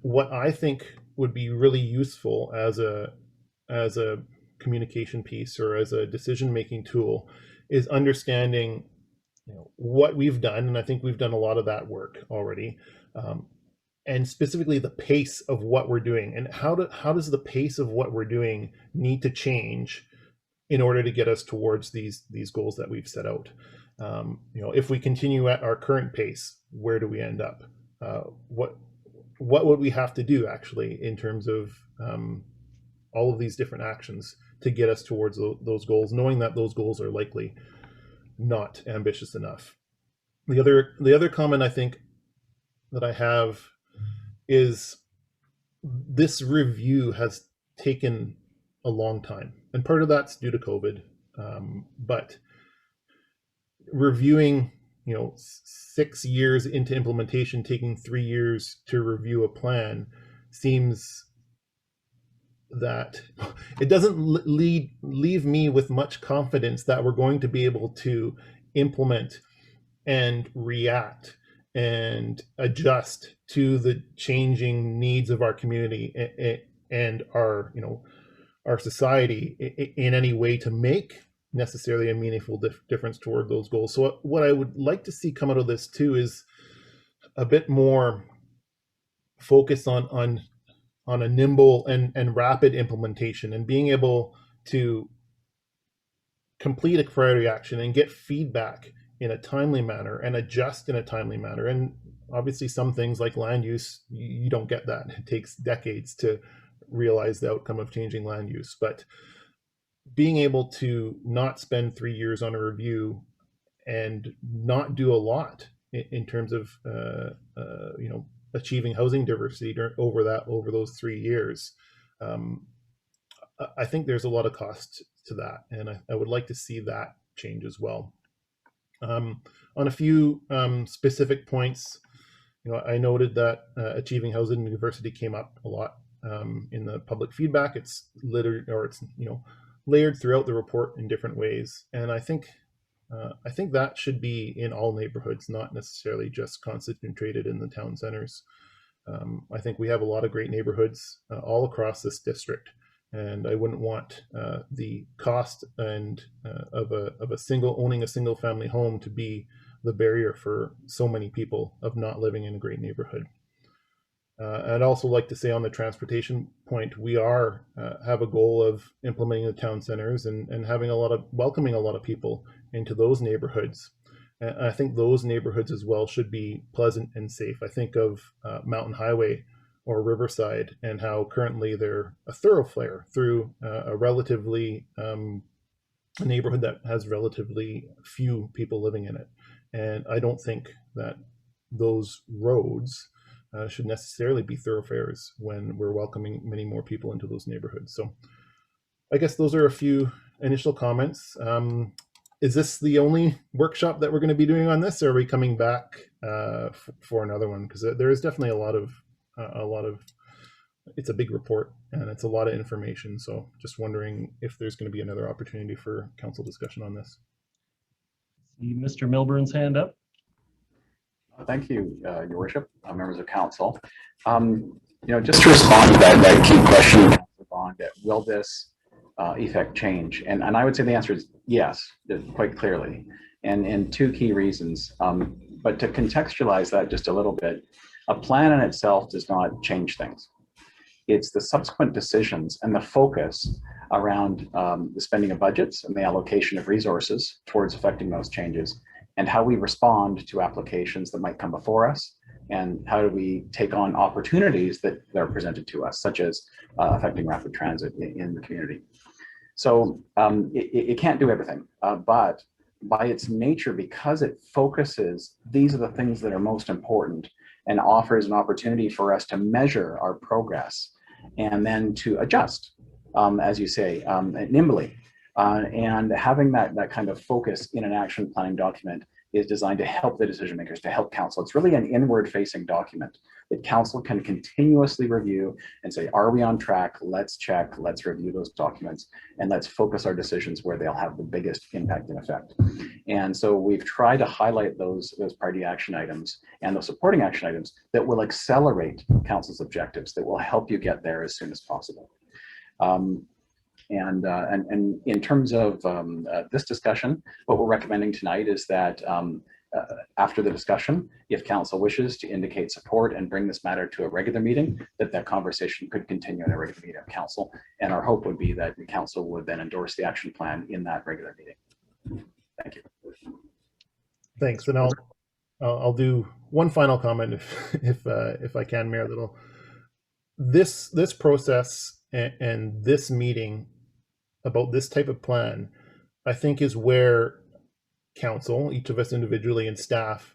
what I think would be really useful as a communication piece or as a decision-making tool is understanding what we've done, and I think we've done a lot of that work already, and specifically the pace of what we're doing, and how does the pace of what we're doing need to change in order to get us towards these goals that we've set out. If we continue at our current pace, where do we end up? What would we have to do actually in terms of all of these different actions to get us towards those goals, knowing that those goals are likely not ambitious enough? The other comment I think that I have is this review has taken a long time, and part of that's due to COVID. But reviewing, 6 years into implementation, taking 3 years to review a plan seems that it doesn't leave me with much confidence that we're going to be able to implement and react and adjust to the changing needs of our community and our society in any way to make necessarily a meaningful difference toward those goals. So what I would like to see come out of this too is a bit more focus on a nimble and rapid implementation, and being able to complete a priority action and get feedback in a timely manner and adjust in a timely manner. And obviously some things like land use, you don't get that. It takes decades to realize the outcome of changing land use. But being able to not spend 3 years on a review and not do a lot in terms of achieving housing diversity over those 3 years, I think there's a lot of cost to that, and I would like to see that change as well. On a few specific points, I noted that achieving housing diversity came up a lot in the public feedback. It's layered throughout the report in different ways, and I think that should be in all neighborhoods, not necessarily just concentrated in the town centers. I think we have a lot of great neighborhoods all across this district, and I wouldn't want the cost and of owning a single family home to be the barrier for so many people of not living in a great neighborhood. I'd also like to say on the transportation point, we have a goal of implementing the town centers and welcoming a lot of people into those neighborhoods. And I think those neighborhoods as well should be pleasant and safe. I think of Mountain Highway or Riverside, and how currently they're a thoroughfare through a neighborhood that has relatively few people living in it. And I don't think that those roads should necessarily be thoroughfares when we're welcoming many more people into those neighborhoods. So I guess those are a few initial comments. Is this the only workshop that we're going to be doing on this, or are we coming back for another one? Because there is definitely a lot of, it's a big report and it's a lot of information. So just wondering if there's going to be another opportunity for council discussion on this. See Mr. Milburn's hand up. Thank you, Your Worship, members of council. Just to respond to that key question, Councilor Bond, will this effect change? And I would say the answer is yes, quite clearly, and two key reasons. But to contextualize that just a little bit, a plan in itself does not change things. It's the subsequent decisions and the focus around the spending of budgets and the allocation of resources towards affecting those changes, and how we respond to applications that might come before us, and how do we take on opportunities that are presented to us, such as affecting rapid transit in the community. So it can't do everything, but by its nature, because it focuses, these are the things that are most important, and offers an opportunity for us to measure our progress and then to adjust, as you say, nimbly. And having that kind of focus in an action planning document is designed to help the decision makers, to help council. It's really an inward facing document that council can continuously review and say, are we on track? Let's check, let's review those documents, and let's focus our decisions where they'll have the biggest impact and effect. And so we've tried to highlight those priority action items and those supporting action items that will accelerate council's objectives, that will help you get there as soon as possible. And in terms of this discussion, what we're recommending tonight is that after the discussion, if council wishes to indicate support and bring this matter to a regular meeting, that conversation could continue in a regular meeting of council. And our hope would be that the council would then endorse the action plan in that regular meeting. Thank you. Thanks. And I'll do one final comment if I can, Mayor Little. This process and this meeting about this type of plan, I think, is where council, each of us individually, and staff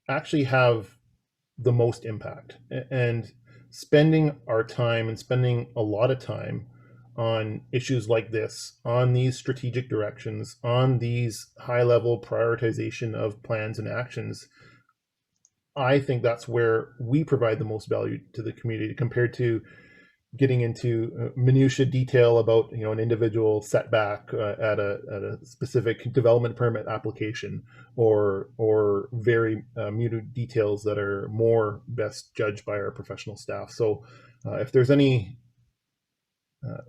actually have the most impact. And spending our time, and spending a lot of time on issues like this, on these strategic directions, on these high-level prioritization of plans and actions, I think that's where we provide the most value to the community compared to getting into minutia detail about an individual setback at a specific development permit application, or very minute details that are more best judged by our professional staff. So if there's any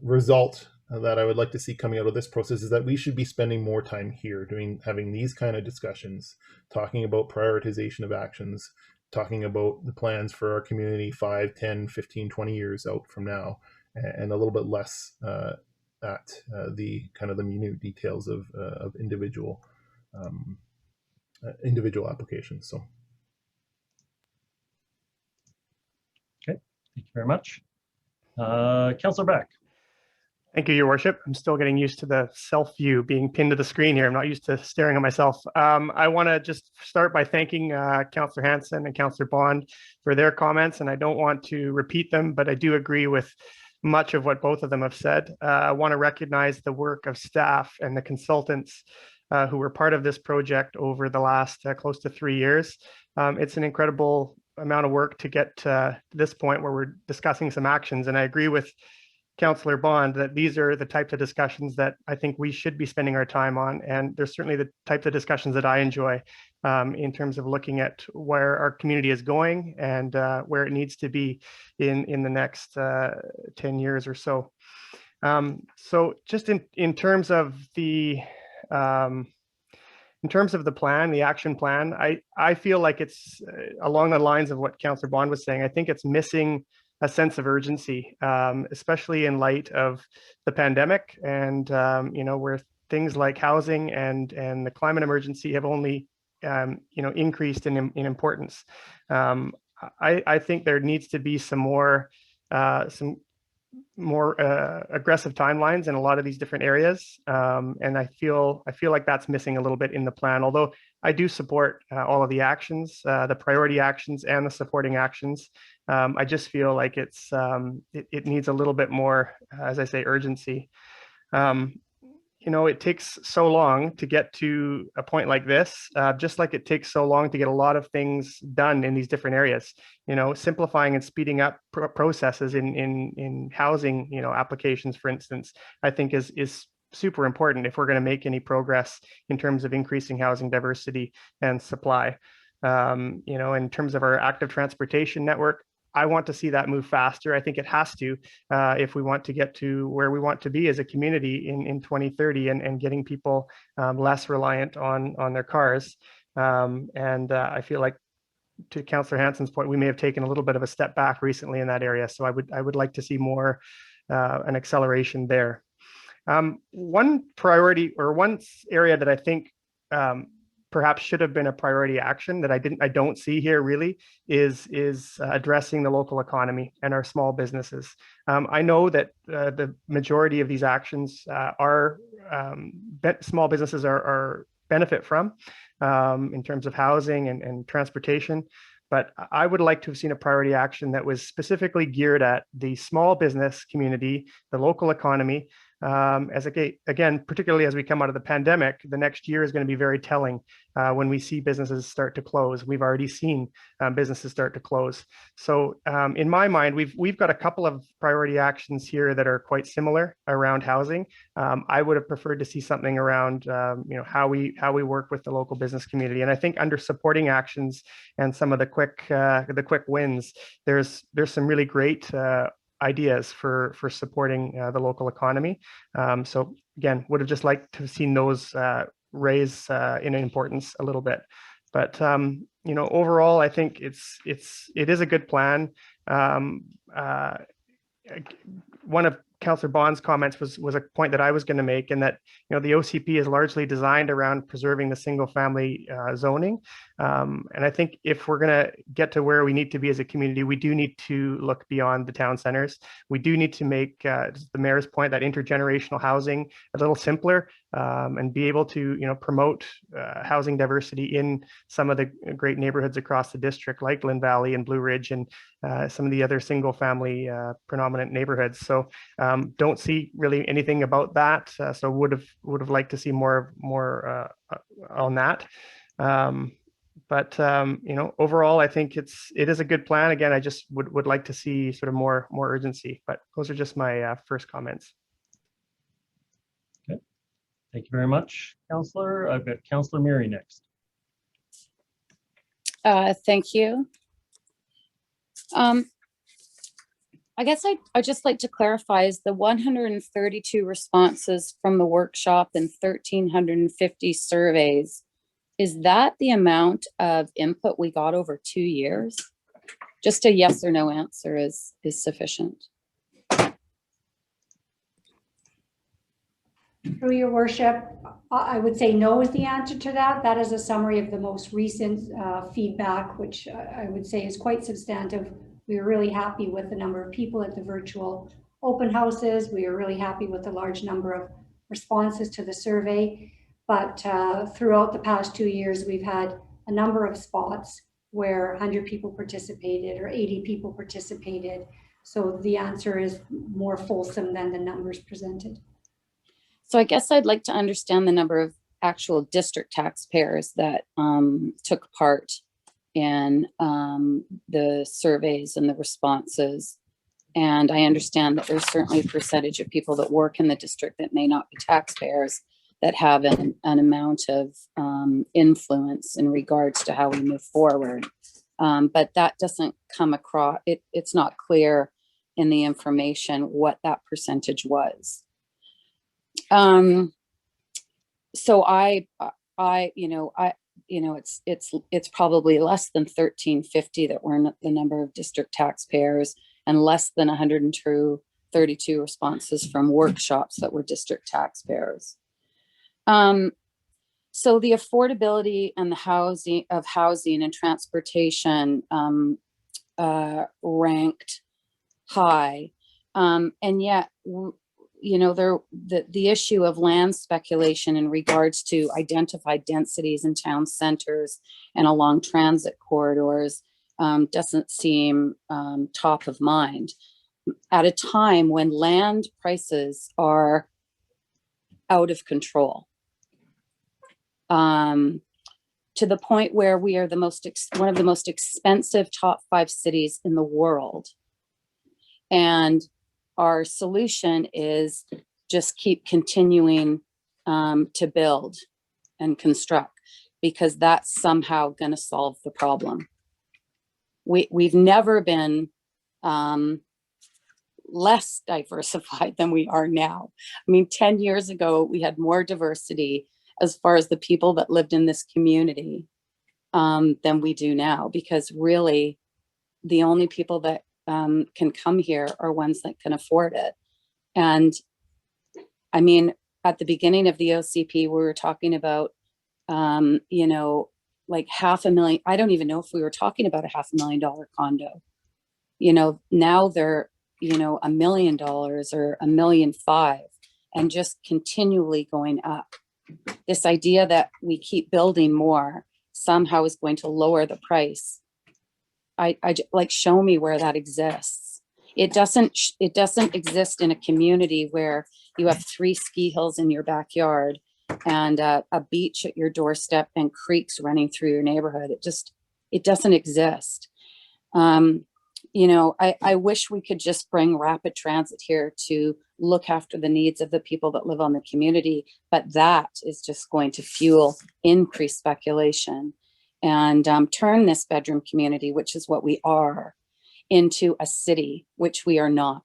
result that I would like to see coming out of this process, is that we should be spending more time here having these kind of discussions, talking about prioritization of actions, talking about the plans for our community 5, 10, 15, 20 years out from now, and a little bit less at the kind of the minute details of individual applications. So. Okay, thank you very much. Councillor Beck. Thank you, Your Worship. I'm still getting used to the self view being pinned to the screen here. I'm not used to staring at myself. I want to just start by thanking Councillor Hansen and Councillor Bond for their comments, and I don't want to repeat them, but I do agree with much of what both of them have said. I want to recognize the work of staff and the consultants who were part of this project over the last close to 3 years. It's an incredible amount of work to get to this point where we're discussing some actions, and I agree with Councillor Bond that these are the types of discussions that I think we should be spending our time on, and they're certainly the types of discussions that I enjoy in terms of looking at where our community is going and where it needs to be in the next 10 years or so. So just in terms of the plan, the action plan, I feel like it's along the lines of what Councillor Bond was saying. I think it's missing a sense of urgency, especially in light of the pandemic and where things like housing and the climate emergency have only increased in importance. I think there needs to be some more aggressive timelines in a lot of these different areas, and I feel like that's missing a little bit in the plan. Although I do support all of the actions, the priority actions and the supporting actions. I just feel like it needs a little bit more, as I say, urgency. It takes so long to get to a point like this, just like it takes so long to get a lot of things done in these different areas. Simplifying and speeding up processes in housing, applications, for instance, I think is super important if we're going to make any progress in terms of increasing housing diversity and supply. In terms of our active transportation network, I want to see that move faster. I think it has to, if we want to get to where we want to be as a community in 2030 and getting people less reliant on their cars. I feel like, to Councillor Hansen's point, we may have taken a little bit of a step back recently in that area. So I would like to see more an acceleration there. One priority, or one area that I think perhaps should have been a priority action that I don't see here really is addressing the local economy and our small businesses. I know that the majority of these actions are small businesses are benefit from in terms of housing and transportation. But I would like to have seen a priority action that was specifically geared at the small business community, the local economy. Again, particularly as we come out of the pandemic, the next year is going to be very telling when we see businesses start to close. We've already seen businesses start to close. So in my mind, we've got a couple of priority actions here that are quite similar around housing. I would have preferred to see something around how we work with the local business community. And I think under supporting actions and some of the quick wins, there's some really great ideas for supporting the local economy. So again, would have just liked to have seen those raise in importance a little bit. But overall, I think it is a good plan. One of Councillor Bond's comments was a point that I was going to make, in that the OCP is largely designed around preserving the single family zoning, and I think if we're going to get to where we need to be as a community, we do need to look beyond the town centers. We do need to make, the mayor's point, that intergenerational housing a little simpler. and be able to, promote housing diversity in some of the great neighborhoods across the district, like Lynn Valley and Blue Ridge, and some of the other single-family predominant neighborhoods. So don't see really anything about that. So would have liked to see more on that. But overall, I think it is a good plan. Again, I just would like to see sort of more urgency. But those are just my first comments. Okay, thank you very much, Councillor. I've got Councillor Mary next. Thank you. I guess I'd just like to clarify, is the 132 responses from the workshop and 1,350 surveys, is that the amount of input we got over 2 years? Just a yes or no answer is sufficient. Through your worship, I would say no is the answer to that. That is a summary of the most recent feedback, which I would say is quite substantive. We were really happy with the number of people at the virtual open houses. We were really happy with the large number of responses to the survey. But throughout the past 2 years, we've had a number of spots where 100 people participated or 80 people participated. So the answer is more fulsome than the numbers presented. So I guess I'd like to understand the number of actual district taxpayers that took part in the surveys and the responses. And I understand that there's certainly a percentage of people that work in the district that may not be taxpayers that have an amount of influence in regards to how we move forward. But that doesn't come across, it's not clear in the information what that percentage was. So it's probably less than 1,350 that were the number of district taxpayers, and less than 132 responses from workshops that were district taxpayers. So the affordability and the housing and transportation ranked high, and yet the issue of land speculation in regards to identified densities in town centers and along transit corridors doesn't seem top of mind at a time when land prices are out of control, to the point where we are one of the most expensive top 5 cities in the world. And our solution is just keep continuing to build and construct, because that's somehow going to solve the problem. We've never been less diversified than we are now. I mean, 10 years ago, we had more diversity as far as the people that lived in this community than we do now, because really the only people that can come here are ones that can afford it. And I mean, at the beginning of the OCP, we were talking about, like $500,000. I don't even know if we were talking about a $500,000 condo. Now they're, $1 million or $1.5 million, and just continually going up. This idea that we keep building more somehow is going to lower the price. I like, show me where that exists. It doesn't exist in a community where you have 3 ski hills in your backyard and a beach at your doorstep and creeks running through your neighborhood. It doesn't exist. I wish we could just bring rapid transit here to look after the needs of the people that live on the community, but that is just going to fuel increased speculation and turn this bedroom community, which is what we are, into a city, which we are not.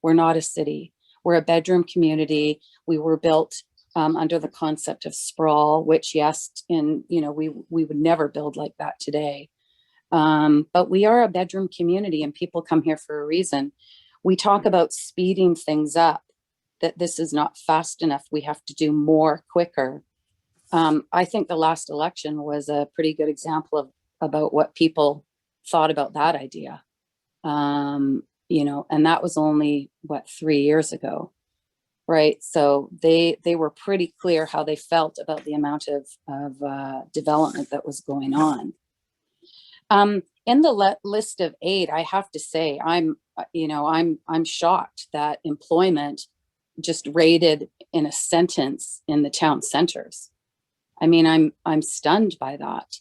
We're not a city. We're a bedroom community. We were built under the concept of sprawl, which, yes, we would never build like that today. But we are a bedroom community, and people come here for a reason. We talk about speeding things up, that this is not fast enough. We have to do more quicker. I think the last election was a pretty good example about what people thought about that idea. And that was only 3 years ago right? So they were pretty clear how they felt about the amount of development that was going on. In the list of 8, I have to say, I'm shocked that employment just rated in a sentence in the town centers. I mean, I'm stunned by that.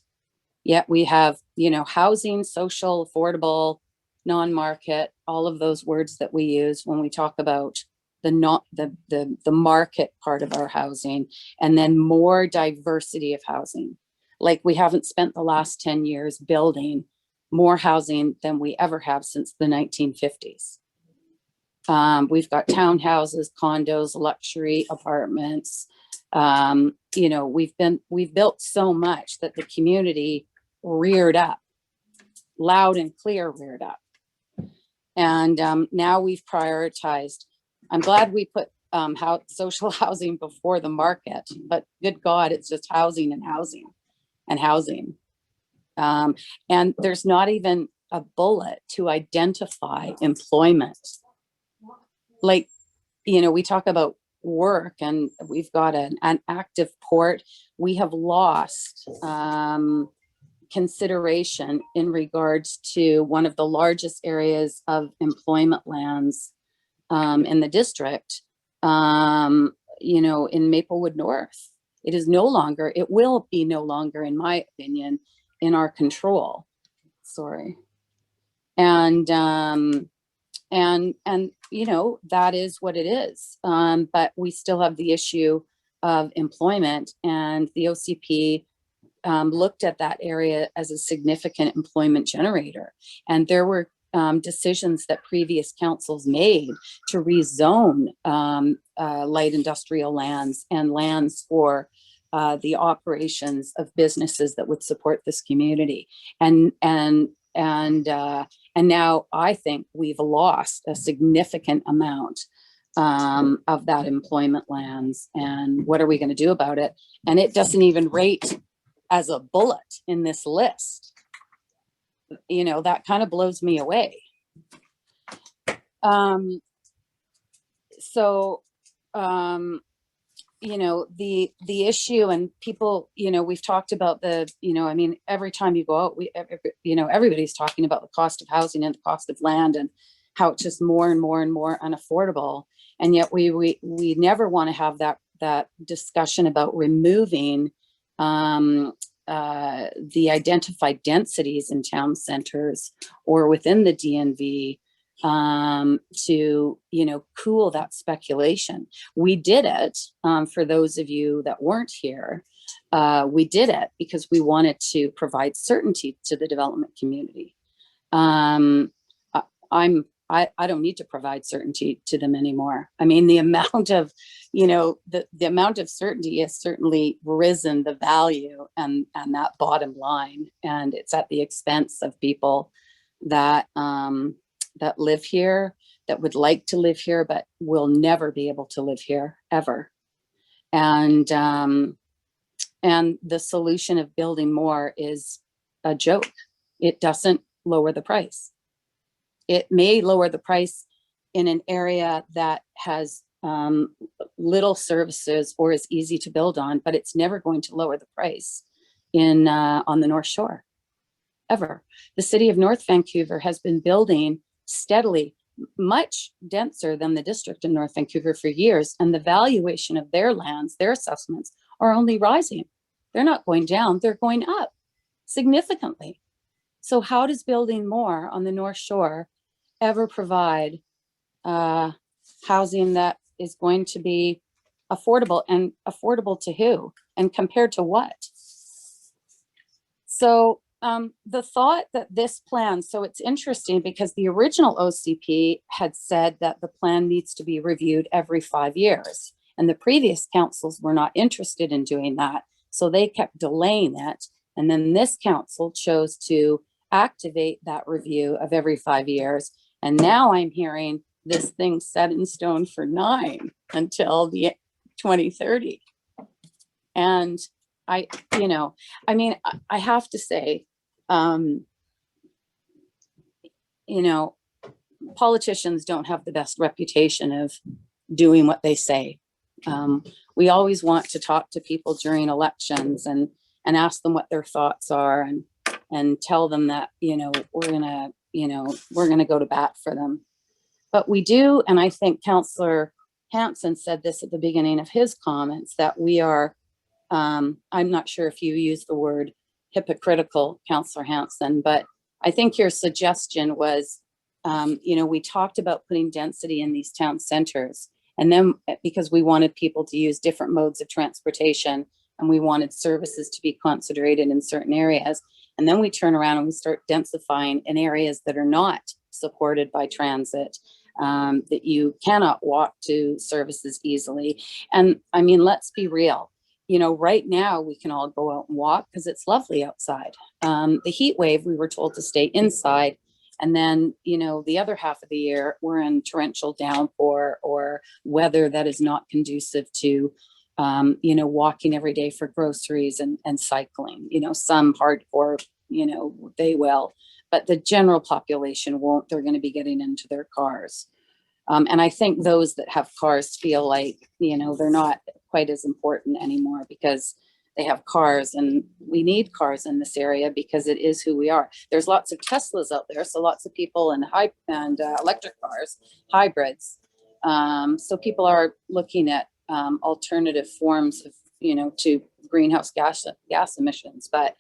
Yet we have, housing, social, affordable, non-market, all of those words that we use when we talk about the market part of our housing, and then more diversity of housing. Like, we haven't spent the last 10 years building more housing than we ever have since the 1950s. We've got townhouses, condos, luxury apartments. We've built so much that the community reared up, loud and clear reared up. And now we've prioritized. I'm glad we put social housing before the market, but good God, it's just housing and housing and housing. And there's not even a bullet to identify employment. Like, we talk about work, and we've got an active port. We have lost consideration in regards to one of the largest areas of employment lands in the district, in Maplewood North. It will be no longer, in my opinion, in our control. Sorry. And that is what it is. But we still have the issue of employment, and the OCP looked at that area as a significant employment generator. And there were decisions that previous councils made to rezone light industrial lands and lands for the operations of businesses that would support this community. And now I think we've lost a significant amount of that employment lands. And what are we going to do about it? And it doesn't even rate as a bullet in this list. That kind of blows me away. The issue, and people, we've talked about every time you go out, everybody's talking about the cost of housing and the cost of land, and how it's just more and more and more unaffordable. And yet we never want to have that discussion about removing the identified densities in town centers or within the DNV to cool that speculation. We did it, for those of you that weren't here, we did it because we wanted to provide certainty to the development community. I don't need to provide certainty to them anymore. I mean, the amount of, the amount of certainty has certainly risen the value and that bottom line. And it's at the expense of people that, that live here, that would like to live here, but will never be able to live here ever. And the solution of building more is a joke. It doesn't lower the price. It may lower the price in an area that has little services or is easy to build on, but it's never going to lower the price on the North Shore, ever. The city of North Vancouver has been building steadily, much denser than the district in North Vancouver for years, and the valuation of their lands, their assessments, are only rising. They're not going down, they're going up significantly. So how does building more on the North Shore ever provide housing that is going to be affordable, and affordable to who, and compared to what? So the thought that this plan, so it's interesting because the original OCP had said that the plan needs to be reviewed every 5 years, and the previous councils were not interested in doing that. So they kept delaying it. And then this council chose to activate that review of every 5 years. And now I'm hearing this thing set in stone for 9 until the 2030. And I have to say, politicians don't have the best reputation of doing what they say. We always want to talk to people during elections and ask them what their thoughts are and tell them that, we're gonna go to bat for them. But we do, and I think Councillor Hanson said this at the beginning of his comments, that we are, I'm not sure if you use the word hypocritical, Councillor Hanson, but I think your suggestion was, we talked about putting density in these town centers. And then because we wanted people to use different modes of transportation and we wanted services to be concentrated in certain areas. And then we turn around and we start densifying in areas that are not supported by transit, that you cannot walk to services easily. And I mean, let's be real. Right now we can all go out and walk because it's lovely outside. The heat wave, we were told to stay inside. And then, the other half of the year, we're in torrential downpour or weather that is not conducive to, walking every day for groceries and cycling. Some hardcore, they will, but the general population won't. They're going to be getting into their cars. And I think those that have cars feel like, they're not quite as important anymore because they have cars, and we need cars in this area because it is who we are. There's lots of Teslas out there, so lots of people in electric cars, hybrids. So people are looking at alternative forms of, to greenhouse gas emissions, but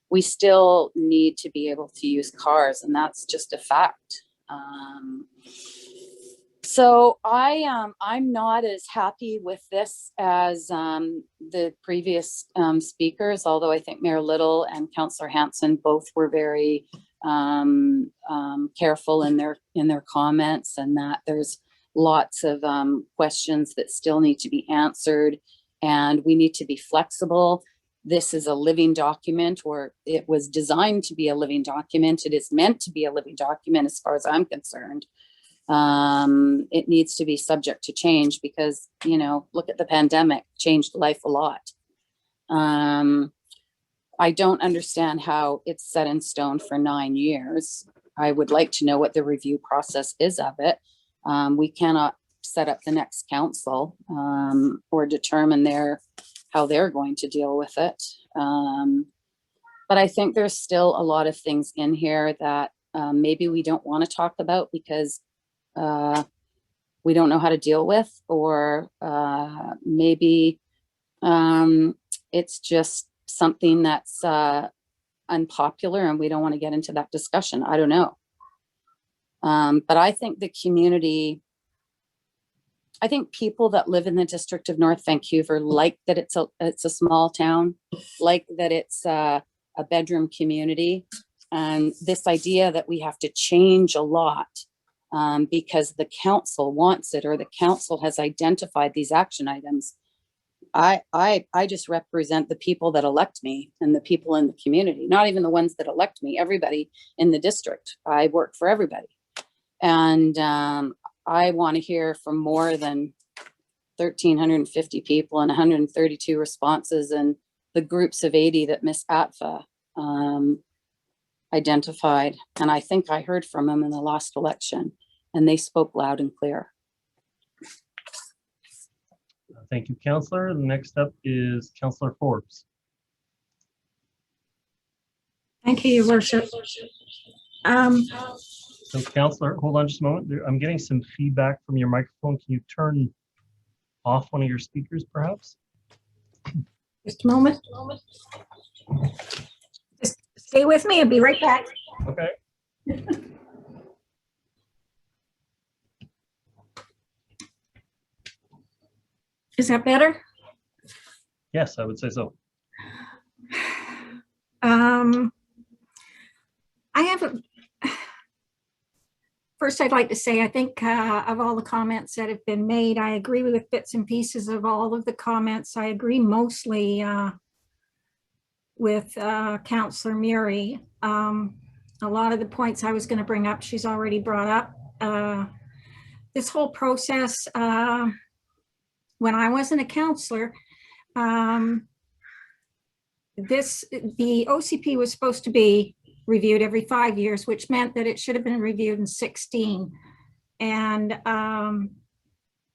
we still need to be able to use cars, and that's just a fact. So I'm not as happy with this as the previous speakers, although I think Mayor Little and Councillor Hanson both were very careful in their comments, and that there's lots of questions that still need to be answered, and we need to be flexible. This is a living document, or it was designed to be a living document. It is meant to be a living document as far as I'm concerned. It needs to be subject to change because, look at the pandemic, changed life a lot. I don't understand how it's set in stone for 9 years. I would like to know what the review process is of it. We cannot set up the next council or determine how they're going to deal with it. But I think there's still a lot of things in here that maybe we don't want to talk about because we don't know how to deal with, or maybe it's just something that's unpopular and we don't want to get into that discussion. I don't know. But I think the community, I think people that live in the district of North Vancouver like that it's a small town, like that it's a bedroom community. And this idea that we have to change a lot because the council wants it or the council has identified these action items. I just represent the people that elect me and the people in the community, not even the ones that elect me, everybody in the district. I work for everybody. And I want to hear from more than 1,350 people and 132 responses and the groups of 80 that Ms. Atfa identified. And I think I heard from them in the last election, and they spoke loud and clear. Thank you, Councillor. The next up is Councillor Forbes. Thank you, Your Worship. So, Councillor, hold on just a moment. I'm getting some feedback from your microphone. Can you turn off one of your speakers, perhaps? Just a moment. Just stay with me. I'll be right back. Okay. Is that better? Yes, I would say so. First, I'd like to say, I think of all the comments that have been made, I agree with bits and pieces of all of the comments. I agree mostly with Councillor Murray. A lot of the points I was going to bring up, she's already brought up. This whole process, when I wasn't a councillor, the OCP was supposed to be reviewed every 5 years, which meant that it should have been reviewed in 16. And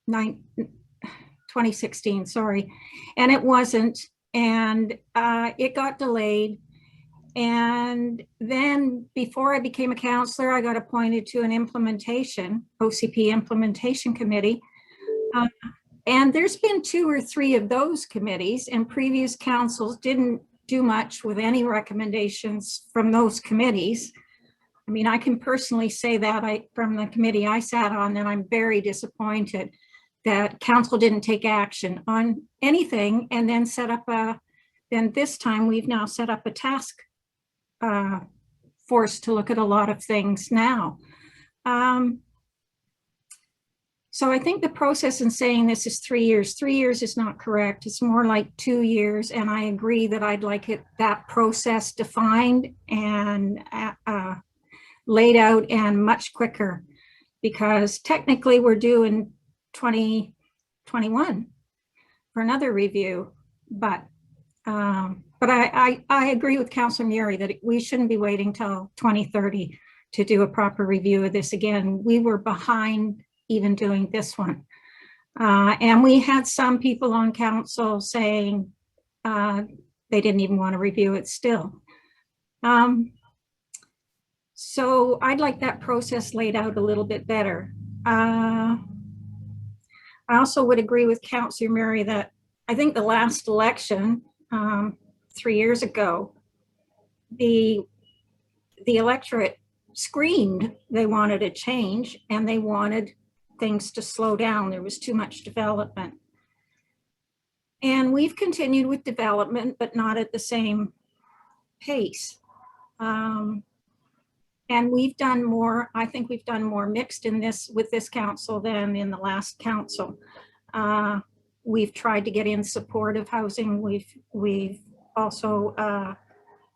2016, sorry, and it wasn't, and it got delayed. And then before I became a counselor, I got appointed to an OCP implementation committee. And there's been 2 or 3 of those committees, and previous councils didn't do much with any recommendations from those committees. I mean, I can personally say that from the committee I sat on, that I'm very disappointed that council didn't take action on anything, and then then this time we've now set up a task force to look at a lot of things now. So I think the process in saying this is 3 years. 3 years is not correct. It's more like 2 years. And I agree that I'd like that process defined and laid out and much quicker, because technically we're due in 2021 for another review. But I agree with Councillor Murray that we shouldn't be waiting till 2030 to do a proper review of this again. We were behind even doing this one. And we had some people on council saying they didn't even want to review it still. So I'd like that process laid out a little bit better. I also would agree with Councillor Murray that I think the last election 3 years ago, the electorate screamed they wanted a change and they wanted things to slow down. There was too much development. And we've continued with development, but not at the same pace. And we've done more, I think we've done more mixed with this council than in the last council. We've tried to get in supportive housing. We've also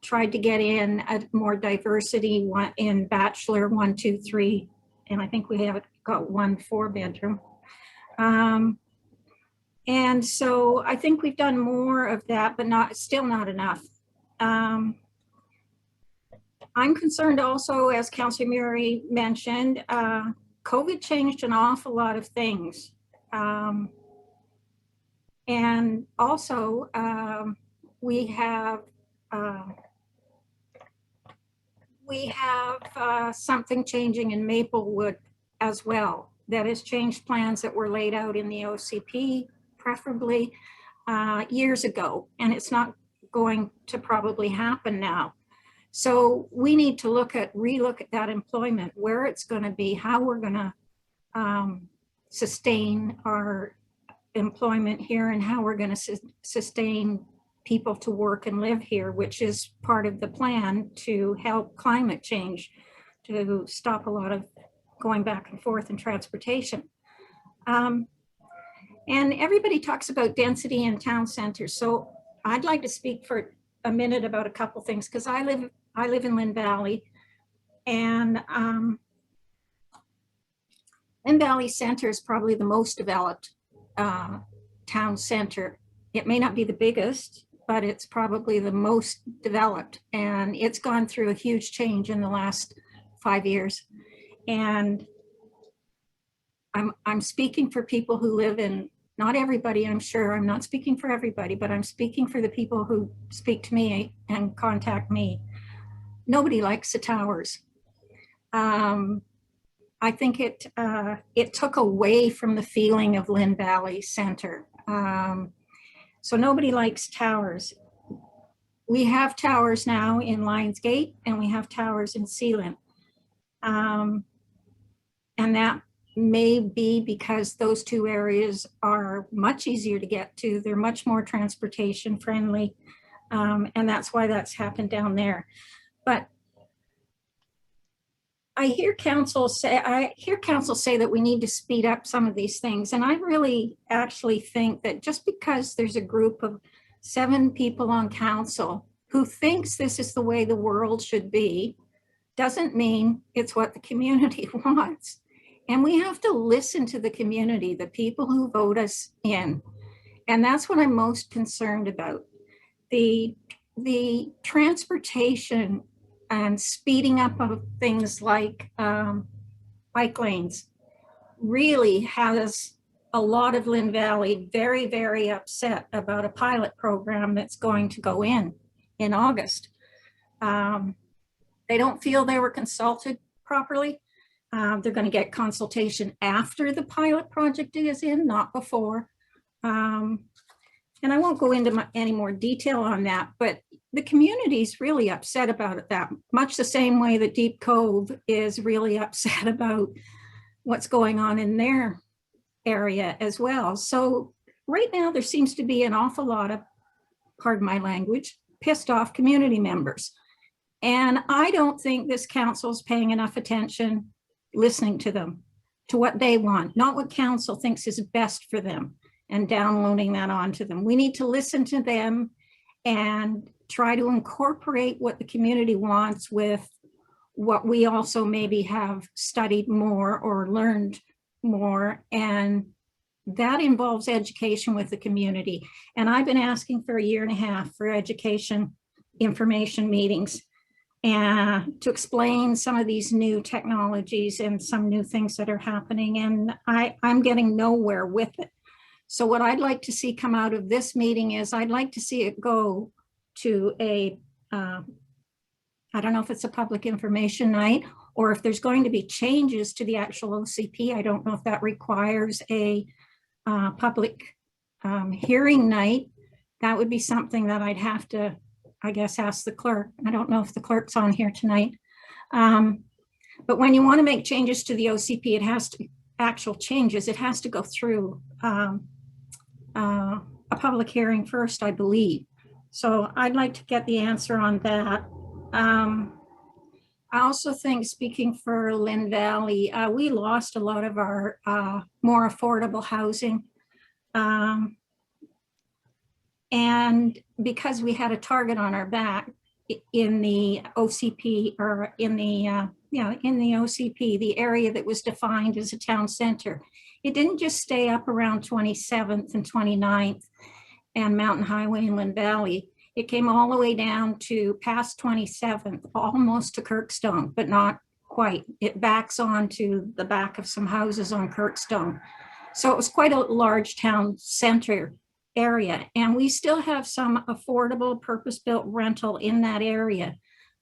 tried to get in a more diversity in bachelor 1, 2, 3, and I think we have got 1 4-bedroom. And so I think we've done more of that, but still not enough. I'm concerned also, as Councillor Murray mentioned, COVID changed an awful lot of things. And also we have something changing in Maplewood as well that has changed plans that were laid out in the OCP, preferably years ago, and it's not going to probably happen now. So we need to relook at that employment, where it's going to be, how we're going to sustain our employment here, and how we're going to sustain people to work and live here, which is part of the plan to help climate change, to stop a lot of going back and forth in transportation. And everybody talks about density in town centers. So I'd like to speak for a minute about a couple things, because I live in Lynn Valley, and Lynn Valley Center is probably the most developed town center. It may not be the biggest, but it's probably the most developed, and it's gone through a huge change in the last 5 years. And I'm speaking for people who live in, not everybody, I'm sure, I'm not speaking for everybody, but I'm speaking for the people who speak to me and contact me. Nobody likes the towers. I think it took away from the feeling of Lynn Valley Center. So nobody likes towers. We have towers now in Lions Gate, and we have towers in Sealand. And that may be because those 2 areas are much easier to get to. They're much more transportation friendly. And that's why that's happened down there. But I hear council say that we need to speed up some of these things. And I really actually think that just because there's a group of 7 people on council who thinks this is the way the world should be, doesn't mean it's what the community wants. And we have to listen to the community, the people who vote us in. And that's what I'm most concerned about. The transportation and speeding up of things like bike lanes really has a lot of Lynn Valley very, very upset about a pilot program that's going to go in August. They don't feel they were consulted properly. They're going to get consultation after the pilot project is in, not before. And I won't go into any more detail on that, but the community is really upset about it, that much the same way that Deep Cove is really upset about what's going on in their area as well. So right now there seems to be an awful lot of, pardon my language, pissed off community members. And I don't think this council is paying enough attention, listening to them, to what they want, not what council thinks is best for them, and downloading that onto them. We need to listen to them and try to incorporate what the community wants with what we also maybe have studied more or learned more. And that involves education with the community. And I've been asking for 1.5 years for education information meetings and to explain some of these new technologies and some new things that are happening. And I'm getting nowhere with it. So what I'd like to see come out of this meeting is I'd like to see it go to a, I don't know if it's a public information night or if there's going to be changes to the actual OCP. I don't know if that requires a public hearing night. That would be something that I'd have to, I guess, ask the clerk. I don't know if the clerk's on here tonight. But when you want to make changes to the OCP, it has to, actual changes, it has to go through a public hearing first, I believe. So I'd like to get the answer on that. I also think, speaking for Lynn Valley, we lost a lot of our more affordable housing. And because we had a target on our back in the OCP, or in the, in the OCP, the area that was defined as a town center, it didn't just stay up around 27th and 29th and Mountain Highway in Lynn Valley. It came all the way down to past 27th, almost to Kirkstone, but not quite. It backs onto the back of some houses on Kirkstone. So it was quite a large town center area. And we still have some affordable purpose-built rental in that area,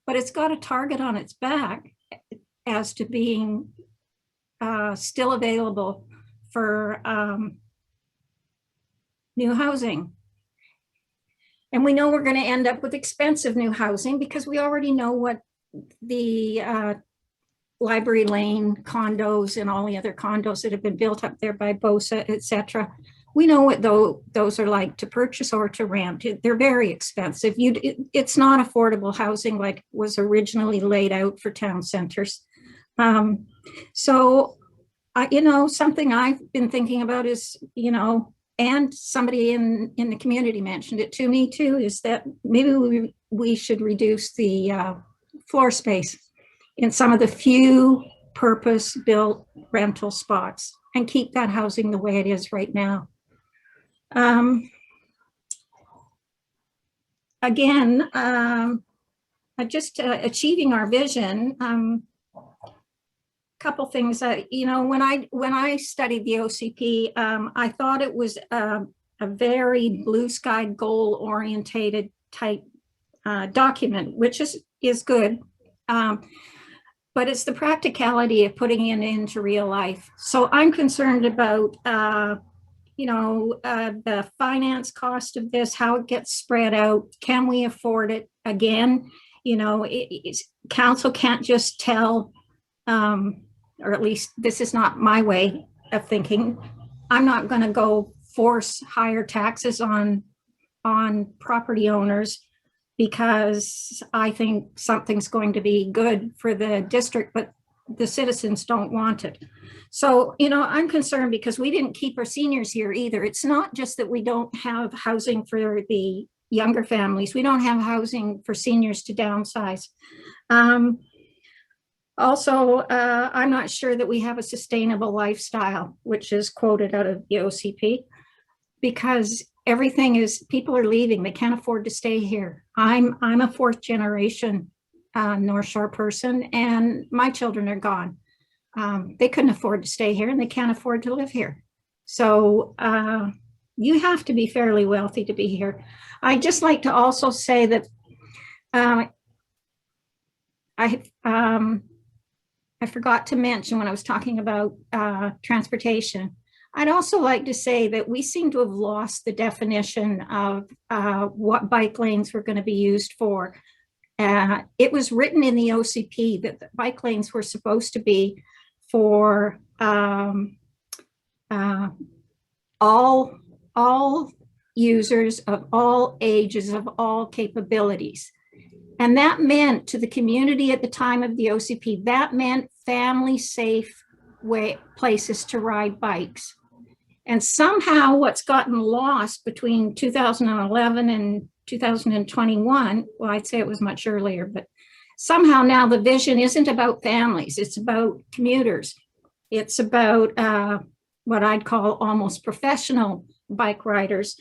but it's got a target on its back as to being still available for new housing. And we know we're going to end up with expensive new housing because we already know what the Library Lane condos and all the other condos that have been built up there by BOSA, etc. We know what those are like to purchase or to rent. They're very expensive. It's not affordable housing like was originally laid out for town centers. So, something I've been thinking about is, and somebody in the community mentioned it to me too, is that maybe we should reduce the floor space in some of the few purpose-built rental spots and keep that housing the way it is right now. Again, just achieving our vision. Couple things that, when I studied the OCP, I thought it was a very blue sky goal orientated type document, which is good. But it's the practicality of putting it into real life. So I'm concerned about, the finance cost of this, how it gets spread out. Can we afford it? Again, council can't just tell, or at least this is not my way of thinking. I'm not going to go force higher taxes on property owners because I think something's going to be good for the district, but the citizens don't want it. So, I'm concerned because we didn't keep our seniors here either. It's not just that we don't have housing for the younger families. We don't have housing for seniors to downsize. Also, I'm not sure that we have a sustainable lifestyle, which is quoted out of the OCP, because everything is, people are leaving. They can't afford to stay here. I'm a fourth generation North Shore person, and my children are gone. They couldn't afford to stay here, and they can't afford to live here. So you have to be fairly wealthy to be here. I'd just like to also say that I forgot to mention when I was talking about transportation. I'd also like to say that we seem to have lost the definition of what bike lanes were going to be used for. It was written in the OCP that the bike lanes were supposed to be for all users of all ages, of all capabilities. And that meant to the community at the time of the OCP, that meant family safe places to ride bikes. And somehow what's gotten lost between 2011 and 2021, well, I'd say it was much earlier, but somehow now the vision isn't about families, it's about commuters. It's about what I'd call almost professional bike riders.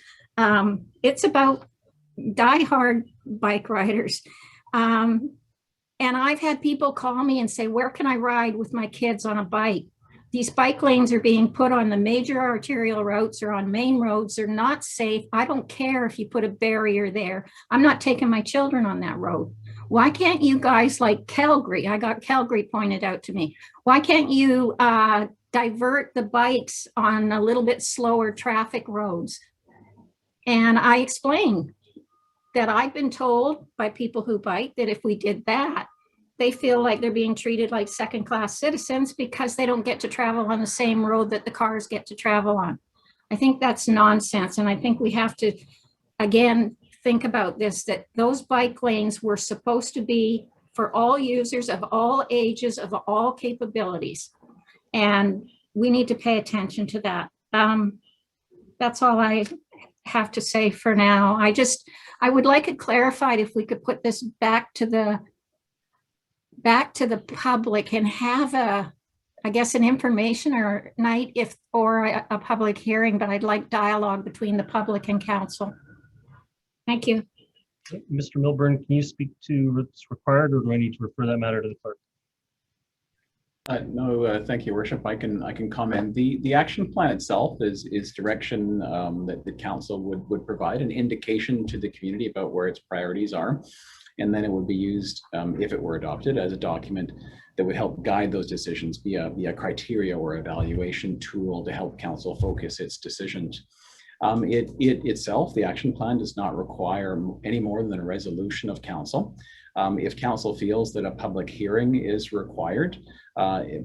It's about diehard bike riders. And I've had people call me and say, where can I ride with my kids on a bike? These bike lanes are being put on the major arterial routes or on main roads. They're not safe. I don't care if you put a barrier there. I'm not taking my children on that road. Why can't you guys, like Calgary, I got Calgary pointed out to me. Why can't you divert the bikes on a little bit slower traffic roads? And I explained that I've been told by people who bike that if we did that, they feel like they're being treated like second-class citizens because they don't get to travel on the same road that the cars get to travel on. I think that's nonsense. And I think we have to, again, think about this, that those bike lanes were supposed to be for all users of all ages, of all capabilities. And we need to pay attention to that. That's all I have to say for now. I would like it clarified if we could put this back to the public and have I guess an information or night or a public hearing, but I'd like dialogue between the public and council. Thank you. Mr. Milburn, can you speak to what's required, or do I need to refer that matter to the clerk? No, thank you, Worship. I can comment. The action plan itself is direction that the council would provide an indication to the community about where its priorities are. And then it would be used, if it were adopted, as a document that would help guide those decisions via criteria or evaluation tool to help council focus its decisions. It itself, the action plan, does not require any more than a resolution of council. If council feels that a public hearing is required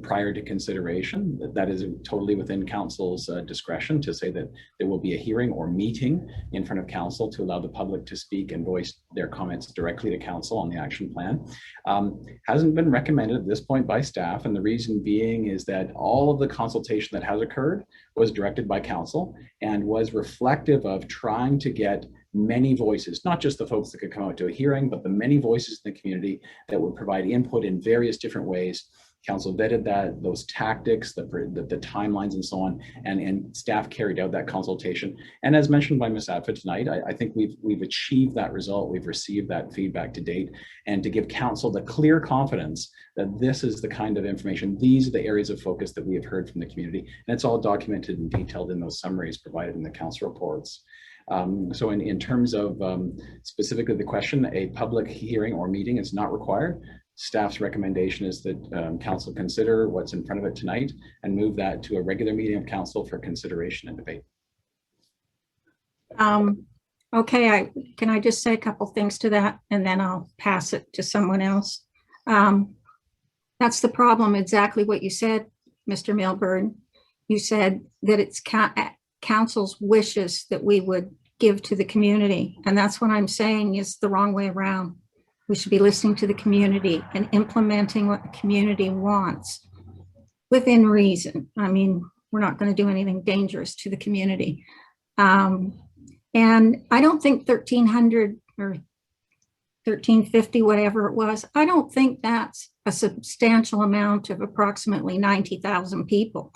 prior to consideration, that is totally within council's discretion to say that there will be a hearing or meeting in front of council to allow the public to speak and voice their comments directly to council on the action plan. Hasn't been recommended at this point by staff, and the reason being is that all of the consultation that has occurred was directed by council and was reflective of trying to get many voices, not just the folks that could come out to a hearing, but the many voices in the community that would provide input in various different ways. Council vetted those tactics, the timelines and so on, and staff carried out that consultation. And as mentioned by Ms. Atwood tonight, I think we've achieved that result. We've received that feedback to date, and to give council the clear confidence that this is the kind of information, these are the areas of focus that we have heard from the community, and it's all documented and detailed in those summaries provided in the council reports. So in terms of specifically the question, a public hearing or meeting is not required. Staff's recommendation is that council consider what's in front of it tonight and move that to a regular meeting of council for consideration and debate. Okay, can I just say a couple things to that, and then I'll pass it to someone else. That's the problem, exactly what you said, Mr. Milburn. You said that it's council's wishes that we would give to the community. And that's what I'm saying is the wrong way around. We should be listening to the community and implementing what the community wants within reason. I mean, we're not going to do anything dangerous to the community. And I don't think 1,300 or 1,350, whatever it was, I don't think that's a substantial amount of approximately 90,000 people.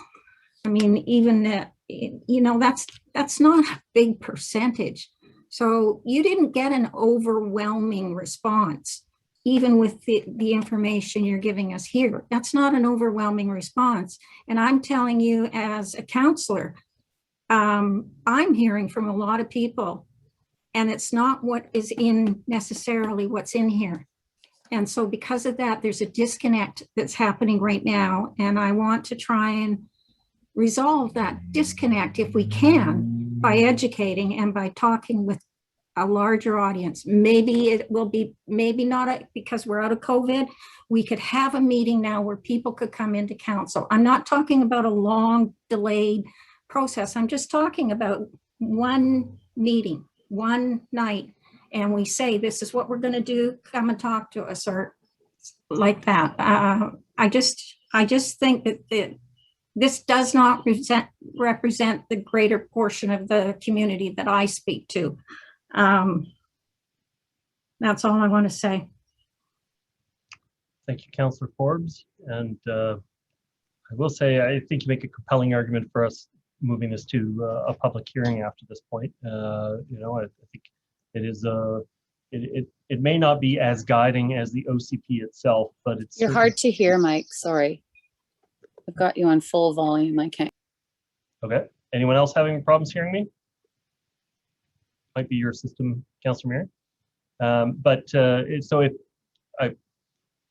I mean, even that, you know, that's not a big percentage. So you didn't get an overwhelming response, even with the information you're giving us here. That's not an overwhelming response. And I'm telling you as a counselor, I'm hearing from a lot of people, and it's not what is in necessarily what's in here. And so because of that, there's a disconnect that's happening right now. And I want to try and resolve that disconnect if we can by educating and by talking with a larger audience. Maybe it will be, maybe not, because we're out of COVID, we could have a meeting now where people could come into council. I'm not talking about a long delayed process. I'm just talking about one meeting, one night, and we say, this is what we're going to do, come and talk to us, or like that. I just think that this does not represent the greater portion of the community that I speak to. That's all I want to say. Thank you, Councillor Forbes. And I will say, I think you make a compelling argument for us moving this to a public hearing after this point. You know, I think it is it may not be as guiding as the OCP itself, but it's You're hard to hear, Mike. Sorry. I've got you on full volume. I can't. Okay. Anyone else having problems hearing me? Might be your system, Councillor Mary. So if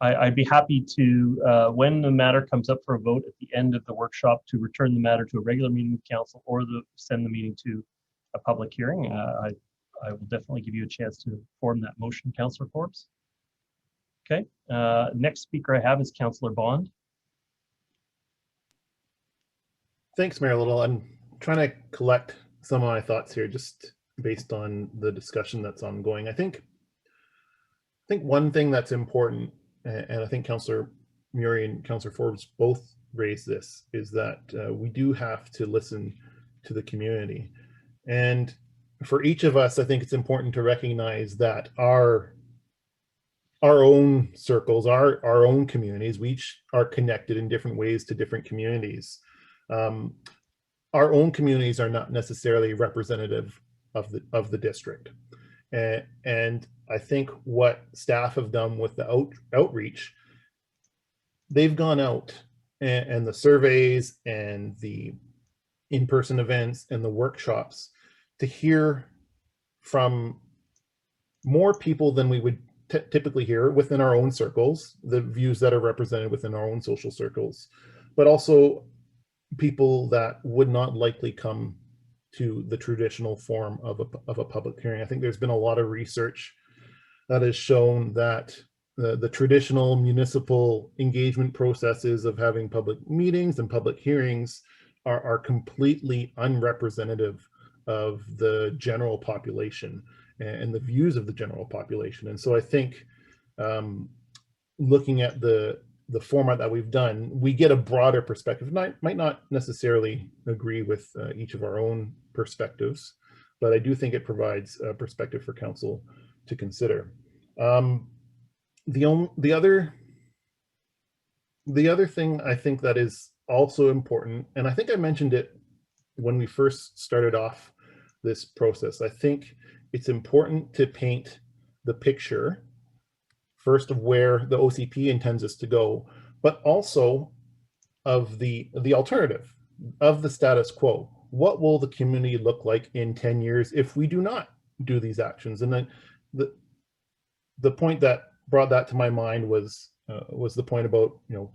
I'd be happy to, when the matter comes up for a vote at the end of the workshop, to return the matter to a regular meeting of council or send the meeting to a public hearing. I will definitely give you a chance to form that motion, Councillor Forbes. Okay. Next speaker I have is Councillor Bond. Thanks, Mayor Little. I'm trying to collect some of my thoughts here, just based on the discussion that's ongoing. I think one thing that's important, and I think Councillor Murray and Councillor Forbes both raised this, is that we do have to listen to the community. And for each of us, I think it's important to recognize that our own circles, our own communities, we each are connected in different ways to different communities. Our own communities are not necessarily representative of the district. And I think what staff have done with the outreach, they've gone out and the surveys and the in-person events and the workshops to hear from more people than we would typically hear within our own circles, the views that are represented within our own social circles, but also people that would not likely come to the traditional form of a public hearing. I think there's been a lot of research that has shown that the traditional municipal engagement processes of having public meetings and public hearings are completely unrepresentative of the general population and the views of the general population. And so I think looking at the format that we've done, we get a broader perspective. Might not necessarily agree with each of our own perspectives, but I do think it provides a perspective for council to consider. The other thing I think that is also important, and I think I mentioned it when we first started off this process, I think it's important to paint the picture first of where the OCP intends us to go, but also of the alternative, of the status quo. What will the community look like in 10 years if we do not do these actions? And then the point that brought that to my mind was the point about, you know,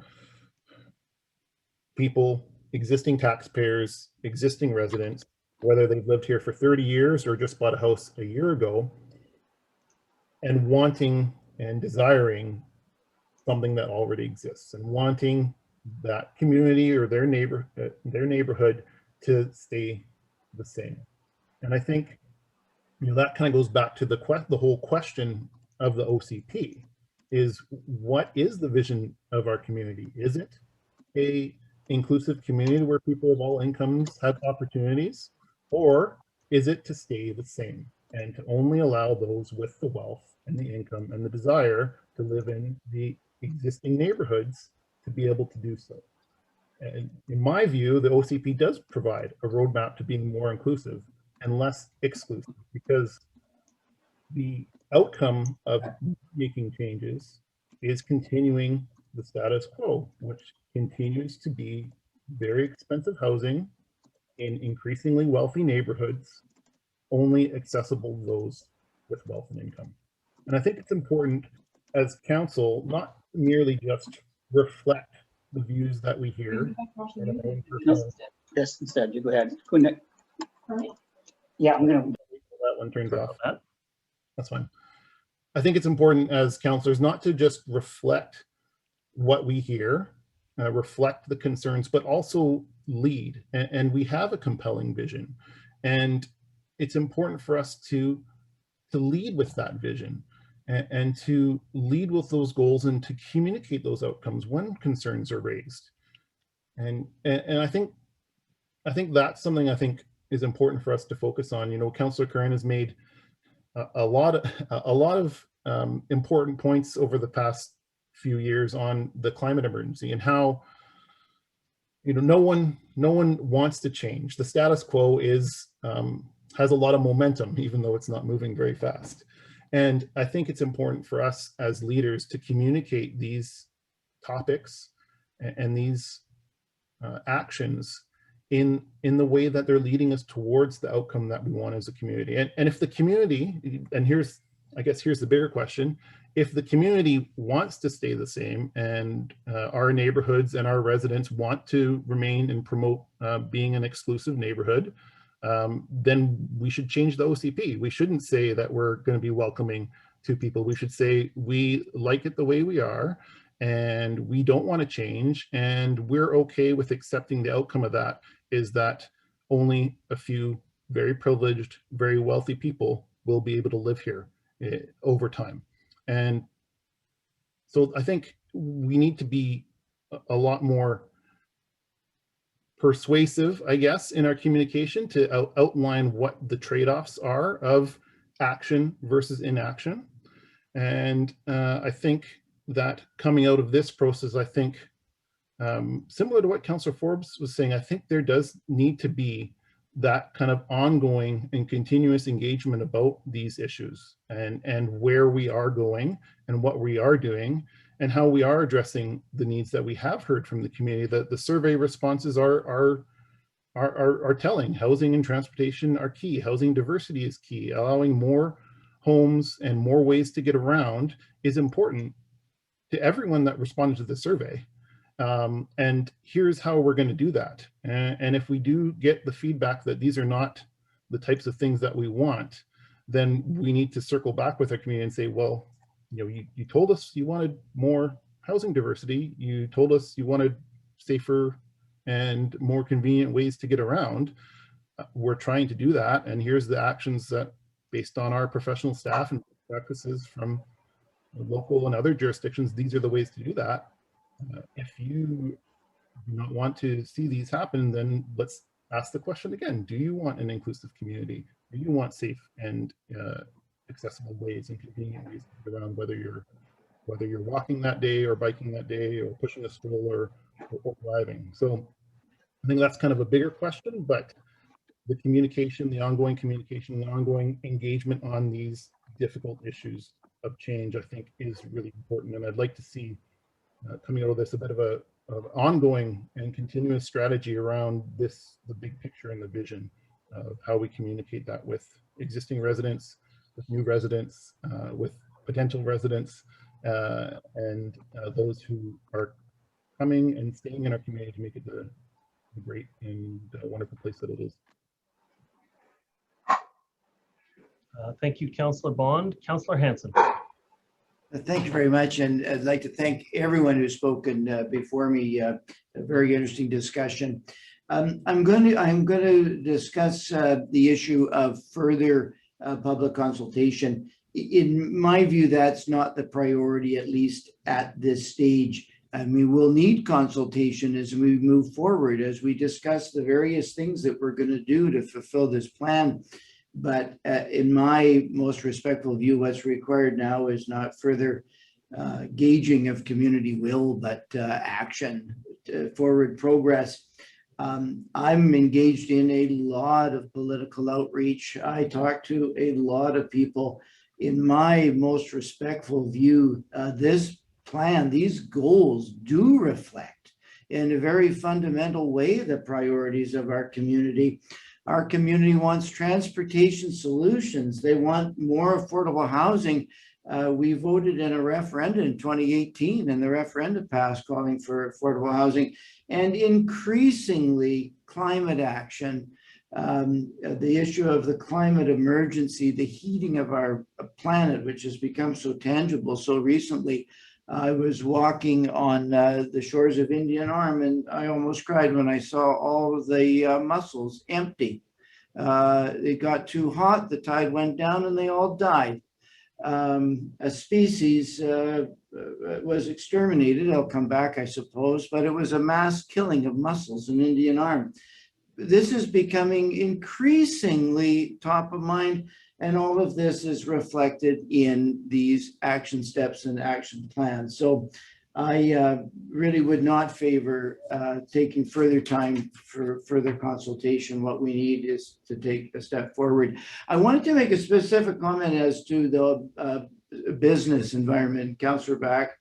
people, existing taxpayers, existing residents, whether they've lived here for 30 years or just bought a house a year ago, and wanting and desiring something that already exists, and wanting that community or their neighborhood to stay the same. And I think, you know, that kind of goes back to the whole question of the OCP, is what is the vision of our community? Is it a inclusive community where people of all incomes have opportunities, or is it to stay the same and to only allow those with the wealth and the income and the desire to live in the existing neighborhoods to be able to do so? And in my view, the OCP does provide a roadmap to being more inclusive and less exclusive, because the outcome of making changes is continuing the status quo, which continues to be very expensive housing in increasingly wealthy neighborhoods, only accessible to those with wealth and income. And I think it's important as council not merely just reflect the views that we hear. Yes, instead, you go ahead. Go next. Yeah, I'm gonna. That one turns off. That's fine. I think it's important as councillors not to just reflect what we hear, reflect the concerns, but also lead. And we have a compelling vision. And it's important for us to lead with that vision and to lead with those goals and to communicate those outcomes when concerns are raised. And I think that's something I think is important for us to focus on. You know, Councillor Curran has made a lot of important points over the past few years on the climate emergency and how, you know, no one wants to change. The status quo is has a lot of momentum, even though it's not moving very fast. And I think it's important for us as leaders to communicate these topics and these actions in the way that they're leading us towards the outcome that we want as a community. And if the community, and I guess here's the bigger question, if the community wants to stay the same and our neighborhoods and our residents want to remain and promote being an exclusive neighborhood, then we should change the OCP. We shouldn't say that we're going to be welcoming to people. We should say we like it the way we are and we don't want to change, and we're okay with accepting the outcome of that is that only a few very privileged, very wealthy people will be able to live here over time. And so I think we need to be a lot more persuasive, I guess, in our communication to outline what the trade-offs are of action versus inaction. And I think that coming out of this process, I think similar to what Councillor Forbes was saying, I think there does need to be that kind of ongoing and continuous engagement about these issues and where we are going and what we are doing and how we are addressing the needs that we have heard from the community. That the survey responses are telling. Housing and transportation are key. Housing diversity is key. Allowing more homes and more ways to get around is important to everyone that responded to the survey. And here's how we're going to do that. And if we do get the feedback that these are not the types of things that we want, then we need to circle back with our community and say, well, you know, you told us you wanted more housing diversity. You told us you wanted safer and more convenient ways to get around. We're trying to do that. And here's the actions that, based on our professional staff and practices from local and other jurisdictions, these are the ways to do that. If you do not want to see these happen, then let's ask the question again. Do you want an inclusive community? Do you want safe and accessible ways and convenient ways to get around, whether you're walking that day or biking that day or pushing a stroller or driving? So I think that's kind of a bigger question, but the communication, the ongoing communication, the ongoing engagement on these difficult issues of change, I think is really important. And I'd like to see coming out of this a bit of an ongoing and continuous strategy around this, the big picture and the vision of how we communicate that with existing residents, with new residents, with potential residents, and those who are coming and staying in our community to make it the great and wonderful place that it is. Thank you, Councillor Bond. Councillor Hanson. Thank you very much, and I'd like to thank everyone who's spoken before me. A very interesting discussion. I'm going to discuss the issue of further public consultation. In my view, that's not the priority, at least at this stage. And we will need consultation as we move forward, as we discuss the various things that we're going to do to fulfill this plan. But in my most respectful view, what's required now is not further gauging of community will, but action, forward progress. I'm engaged in a lot of political outreach. I talk to a lot of people. In my most respectful view, this plan, these goals do reflect in a very fundamental way the priorities of our community. Our community wants transportation solutions. They want more affordable housing. We voted in a referendum in 2018, and the referendum passed calling for affordable housing and increasingly climate action. The issue of the climate emergency, the heating of our planet, which has become so tangible so recently. I was walking on the shores of Indian Arm, and I almost cried when I saw all of the mussels empty. It got too hot, the tide went down, and they all died. A species was exterminated. They'll come back, I suppose, but it was a mass killing of mussels in Indian Arm. This is becoming increasingly top of mind, and all of this is reflected in these action steps and action plans. So I really would not favor taking further time for further consultation. What we need is to take a step forward. I wanted to make a specific comment as to the business environment. Councillor Back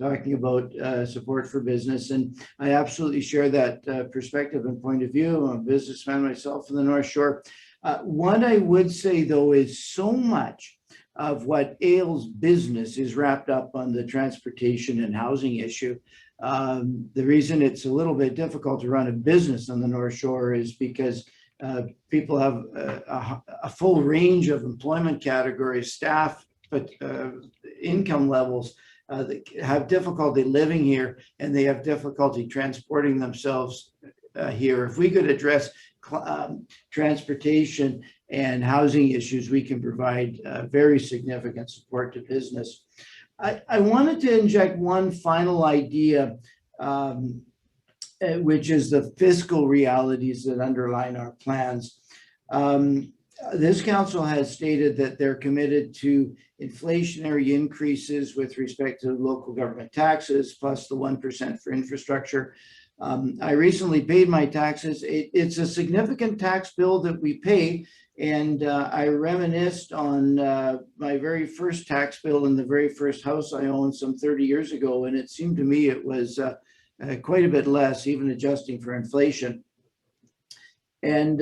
talking about support for business, and I absolutely share that perspective and point of view. I'm a businessman myself in the North Shore. What I would say, though, is so much of what ails business is wrapped up on the transportation and housing issue. The reason it's a little bit difficult to run a business on the North Shore is because people have a full range of employment categories, staff, but income levels that have difficulty living here, and they have difficulty transporting themselves here. If we could address transportation and housing issues, we can provide very significant support to business. I wanted to inject one final idea, which is the fiscal realities that underline our plans. This council has stated that they're committed to inflationary increases with respect to local government taxes, plus the 1% for infrastructure. I recently paid my taxes. It's a significant tax bill that we pay, and I reminisced on my very first tax bill in the very first house I owned some 30 years ago, and it seemed to me it was quite a bit less, even adjusting for inflation. And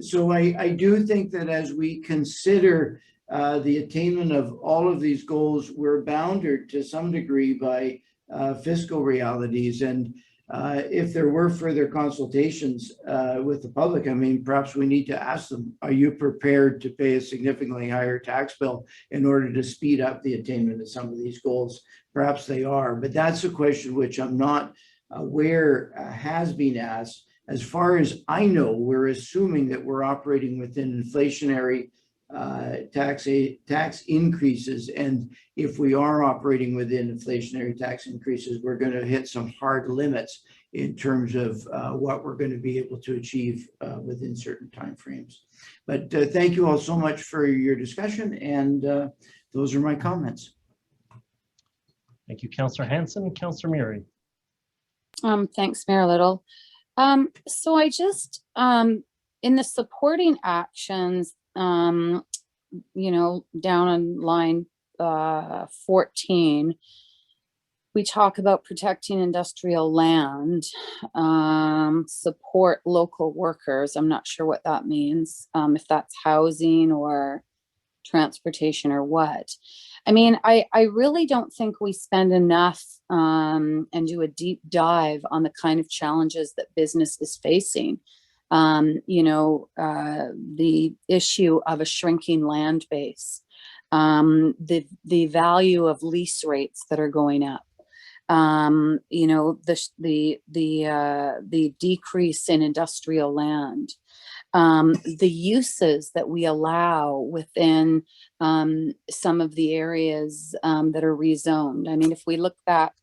so I do think that as we consider the attainment of all of these goals, we're bounded to some degree by fiscal realities. And if there were further consultations with the public, I mean, perhaps we need to ask them, are you prepared to pay a significantly higher tax bill in order to speed up the attainment of some of these goals? Perhaps they are, but that's a question which I'm not aware has been asked. As far as I know, we're assuming that we're operating within inflationary tax increases. And if we are operating within inflationary tax increases, we're going to hit some hard limits in terms of what we're going to be able to achieve within certain timeframes. But thank you all so much for your discussion. And those are my comments. Thank you, Councillor Hanson. Councillor Murray. Thanks, Mayor Little. So I just, in the supporting actions, you know, down on line 14, we talk about protecting industrial land, support local workers. I'm not sure what that means, if that's housing or transportation or what. I mean, I really don't think we spend enough and do a deep dive on the kind of challenges that business is facing. You know, the issue of a shrinking land base, the value of lease rates that are going up, you know, the decrease in industrial land, the uses that we allow within some of the areas that are rezoned. I mean, if we look back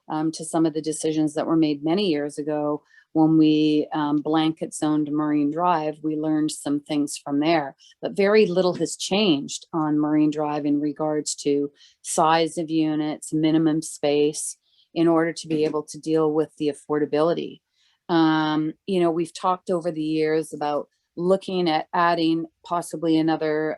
to some of the decisions that were made many years ago, when we blanket zoned Marine Drive, we learned some things from there, but very little has changed on Marine Drive in regards to size of units, minimum space, in order to be able to deal with the affordability. You know, we've talked over the years about looking at adding possibly another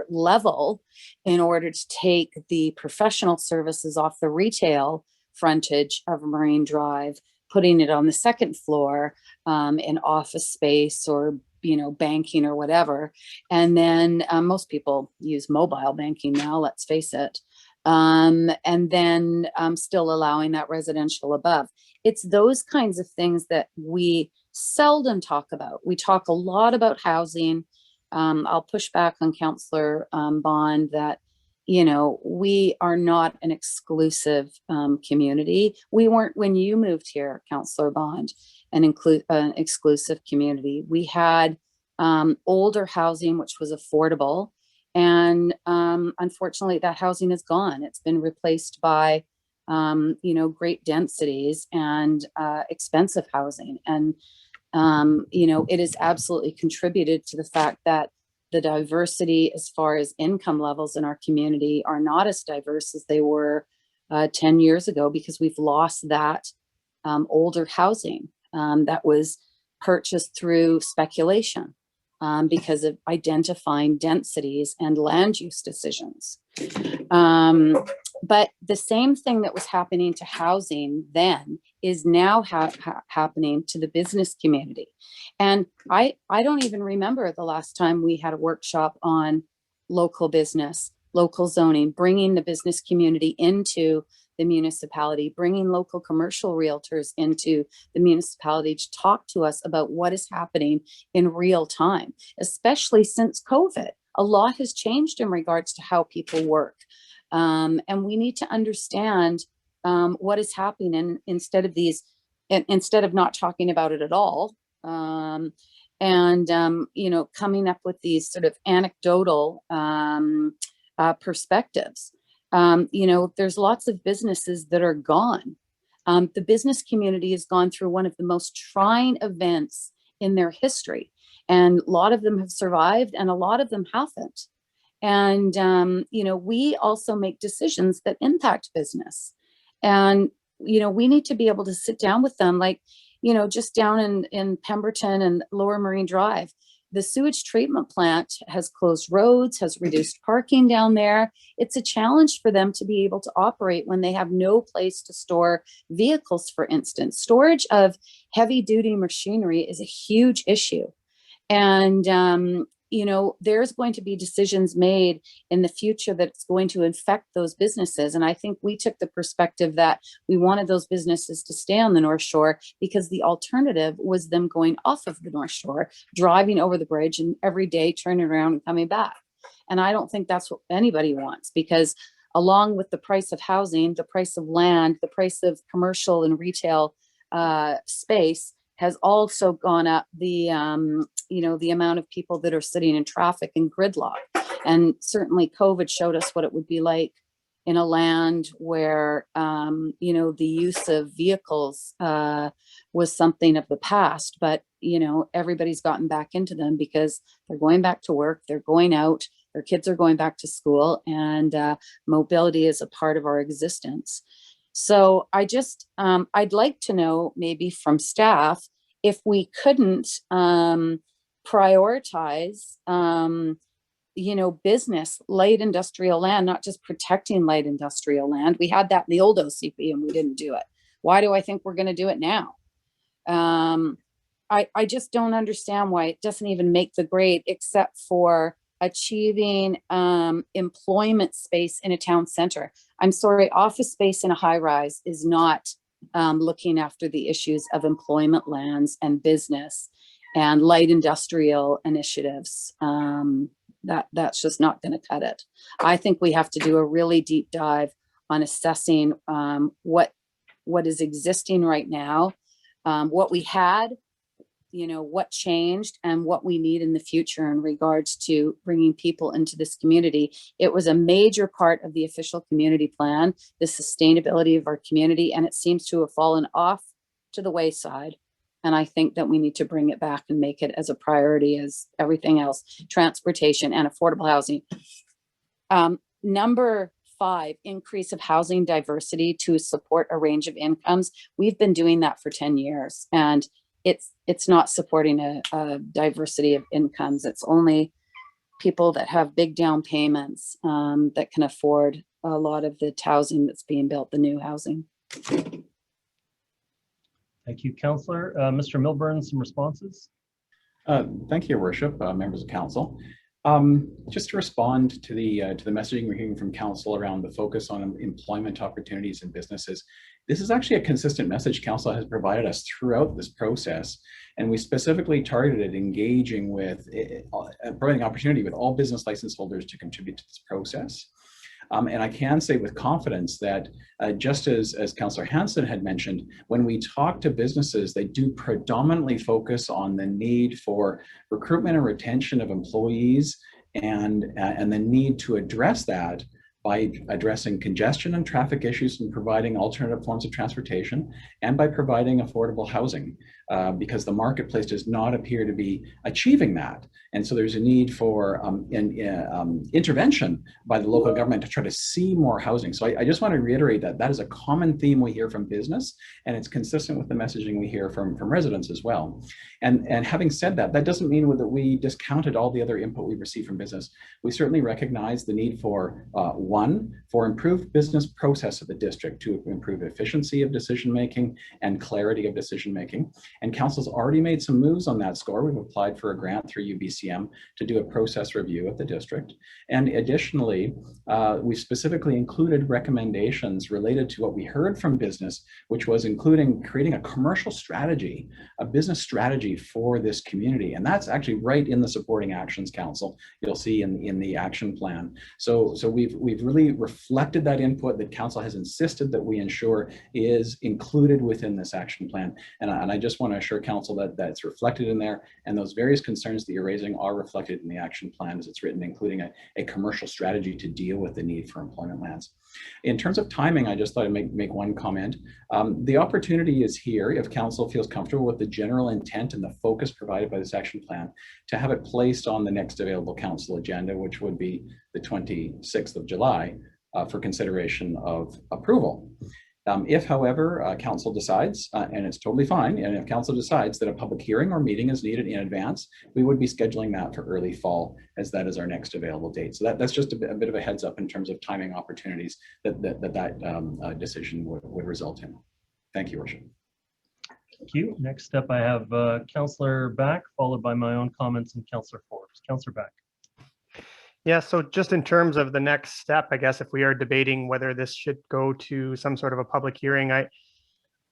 level in order to take the professional services off the retail frontage of Marine Drive, putting it on the second floor in office space or, banking or whatever. And then most people use mobile banking now, let's face it. And then still allowing that residential above. It's those kinds of things that we seldom talk about. We talk a lot about housing. I'll push back on Councillor Bond that, we are not an exclusive community. We weren't when you moved here, Councillor Bond, an exclusive community. We had older housing, which was affordable. And unfortunately, that housing is gone. It's been replaced by, great densities and expensive housing. And, it has absolutely contributed to the fact that the diversity as far as income levels in our community are not as diverse as they were 10 years ago, because we've lost that older housing that was purchased through speculation because of identifying densities and land use decisions. But the same thing that was happening to housing then is now happening to the business community. And I don't even remember the last time we had a workshop on local business, local zoning, bringing the business community into the municipality, bringing local commercial realtors into the municipality to talk to us about what is happening in real time, especially since COVID. A lot has changed in regards to how people work. And we need to understand what is happening instead of not talking about it at all. Coming up with these sort of anecdotal perspectives. There's lots of businesses that are gone. The business community has gone through one of the most trying events in their history. And a lot of them have survived and a lot of them haven't. And, we also make decisions that impact business. And, we need to be able to sit down with them, like, just down in Pemberton and Lower Marine Drive. The sewage treatment plant has closed roads, has reduced parking down there. It's a challenge for them to be able to operate when they have no place to store vehicles, for instance. Storage of heavy duty machinery is a huge issue. And, there's going to be decisions made in the future that's going to affect those businesses. And I think we took the perspective that we wanted those businesses to stay on the North Shore because the alternative was them going off of the North Shore, driving over the bridge and every day turning around and coming back. And I don't think that's what anybody wants, because along with the price of housing, the price of land, the price of commercial and retail space has also gone up. The amount of people that are sitting in traffic and gridlock. And certainly COVID showed us what it would be like in a land where, the use of vehicles was something of the past, but, everybody's gotten back into them because they're going back to work, they're going out, their kids are going back to school, and mobility is a part of our existence. So I'd like to know, maybe from staff, if we couldn't prioritize, business, light industrial land, not just protecting light industrial land. We had that in the old OCP and we didn't do it. Why do I think we're going to do it now? I just don't understand why it doesn't even make the grade, except for achieving employment space in a town center. I'm sorry, office space in a high rise is not looking after the issues of employment lands and business and light industrial initiatives. That's just not going to cut it. I think we have to do a really deep dive on assessing what is existing right now, what we had, what changed, and what we need in the future in regards to bringing people into this community. It was a major part of the official community plan, the sustainability of our community, and it seems to have fallen off to the wayside. And I think that we need to bring it back and make it as a priority as everything else, transportation and affordable housing. Number 5, increase of housing diversity to support a range of incomes. We've been doing that for 10 years, and it's not supporting a diversity of incomes. It's only people that have big down payments that can afford a lot of the housing that's being built, the new housing. Thank you, Councillor. Mr. Milburn, some responses? Thank you, Your Worship, members of council. Just to respond to the messaging we're hearing from council around the focus on employment opportunities in businesses, this is actually a consistent message council has provided us throughout this process, and we specifically targeted engaging with, providing opportunity with all business license holders to contribute to this process. And I can say with confidence that just as Councillor Hanson had mentioned, when we talk to businesses, they do predominantly focus on the need for recruitment and retention of employees and the need to address that by addressing congestion and traffic issues and providing alternative forms of transportation, and by providing affordable housing, because the marketplace does not appear to be achieving that. And so there's a need for intervention by the local government to try to see more housing. So I just want to reiterate that that is a common theme we hear from business, and it's consistent with the messaging we hear from residents as well. And having said that, that doesn't mean that we discounted all the other input we received from business. We certainly recognize the need for one, for improved business process of the district to improve efficiency of decision-making and clarity of decision-making. And council's already made some moves on that score. We've applied for a grant through UBCM to do a process review of the district. And additionally, we specifically included recommendations related to what we heard from business, which was including creating a commercial strategy, a business strategy for this community. And that's actually right in the supporting actions council, you'll see in the action plan. So we've really reflected that input that council has insisted that we ensure is included within this action plan. And I just want to assure council that that's reflected in there, and those various concerns that you're raising are reflected in the action plan as it's written, including a commercial strategy to deal with the need for employment lands. In terms of timing, I just thought I'd make one comment. The opportunity is here, if council feels comfortable with the general intent and the focus provided by this action plan, to have it placed on the next available council agenda, which would be the 26th of July, for consideration of approval. If, however, council decides, and it's totally fine, and if council decides that a public hearing or meeting is needed in advance, we would be scheduling that for early fall, as that is our next available date. So that's just a bit of a heads up in terms of timing opportunities that decision would result in. Thank you, Worship. Thank you. Next up, I have Councillor Back, followed by my own comments and Councillor Forbes. Councillor Back. Yeah, so just in terms of the next step, I guess if we are debating whether this should go to some sort of a public hearing,